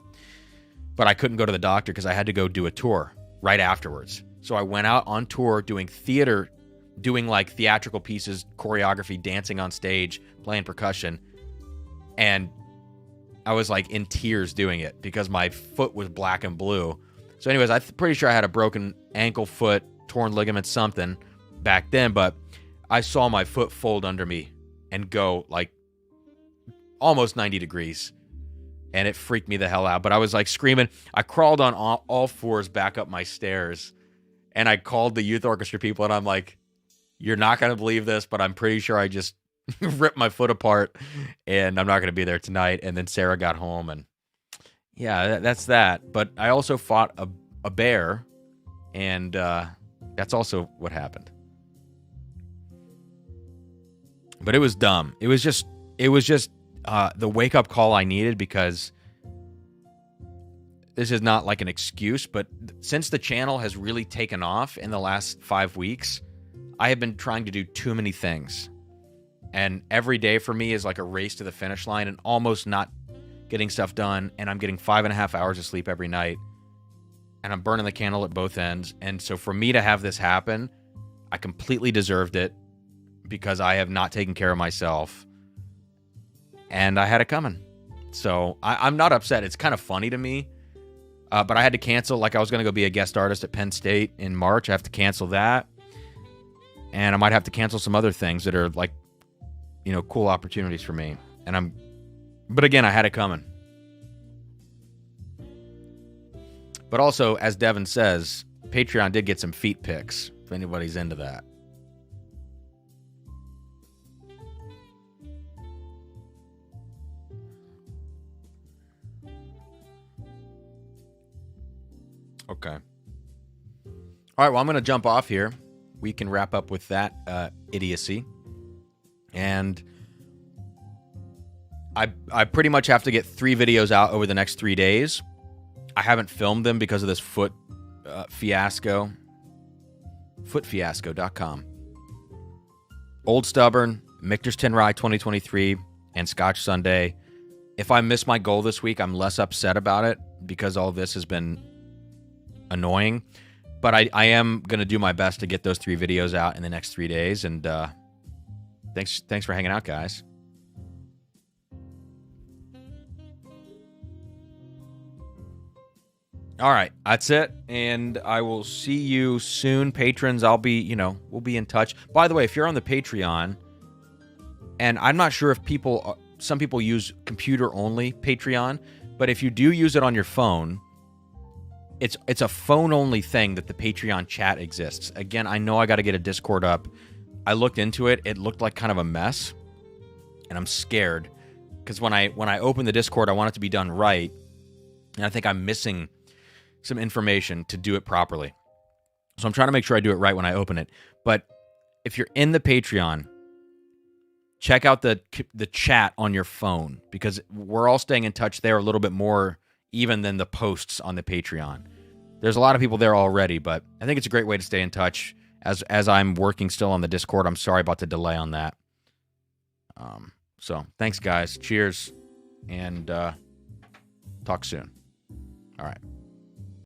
But I couldn't go to the doctor because I had to go do a tour right afterwards. So I went out on tour doing theater, doing like theatrical pieces, choreography, dancing on stage, playing percussion. And I was like in tears doing it because my foot was black and blue. So anyways, I'm pretty sure I had a broken ankle, foot, torn ligament, something back then. But I saw my foot fold under me and go like almost 90 degrees. And it freaked me the hell out. But I was like screaming. I crawled on all 4s back up my stairs. And I called the youth orchestra people. And I'm like, you're not going to believe this, but I'm pretty sure I just ripped my foot apart. And I'm not going to be there tonight. And then Sarah got home. And yeah, that's that. But I also fought a bear. And that's also what happened. But it was dumb. It was just the wake-up call I needed, because this is not like an excuse, but since the channel has really taken off in the last 5 weeks, I have been trying to do too many things. And every day for me is like a race to the finish line and almost not getting stuff done. And I'm getting 5.5 hours of sleep every night. And I'm burning the candle at both ends. And so for me to have this happen, I completely deserved it because I have not taken care of myself. And I had it coming. So I'm not upset. It's kind of funny to me. But I had to cancel. Like I was going to go be a guest artist at Penn State in March. I have to cancel that. And I might have to cancel some other things that are like, you know, cool opportunities for me. But again, I had it coming. But also, as Devin says, Patreon did get some feet pics, if anybody's into that. Okay. All right, well, I'm going to jump off here. We can wrap up with that idiocy. And I pretty much have to get 3 videos out over the next 3 days. I haven't filmed them because of this foot fiasco. Footfiasco.com. Old Stubborn, Michter's 10 Rye 2023, and Scotch Sunday. If I miss my goal this week, I'm less upset about it because all this has been annoying. But I am going to do my best to get those 3 videos out in the next 3 days. And thanks for hanging out, guys. All right, that's it, and I will see you soon, patrons. We'll be in touch. By the way, if you're on the Patreon, and I'm not sure if some people use computer-only Patreon, but if you do use it on your phone, it's a phone-only thing that the Patreon chat exists. Again, I know I got to get a Discord up. I looked into it. It looked like kind of a mess, and I'm scared because when I open the Discord, I want it to be done right, and I think I'm missing some information to do it properly. So I'm trying to make sure I do it right when I open it. But if you're in the Patreon, check out the chat on your phone because we're all staying in touch there a little bit more even than the posts on the Patreon. There's a lot of people there already, but I think it's a great way to stay in touch. As I'm working still on the Discord, I'm sorry about the delay on that. So thanks, guys. Cheers, and talk soon. All right.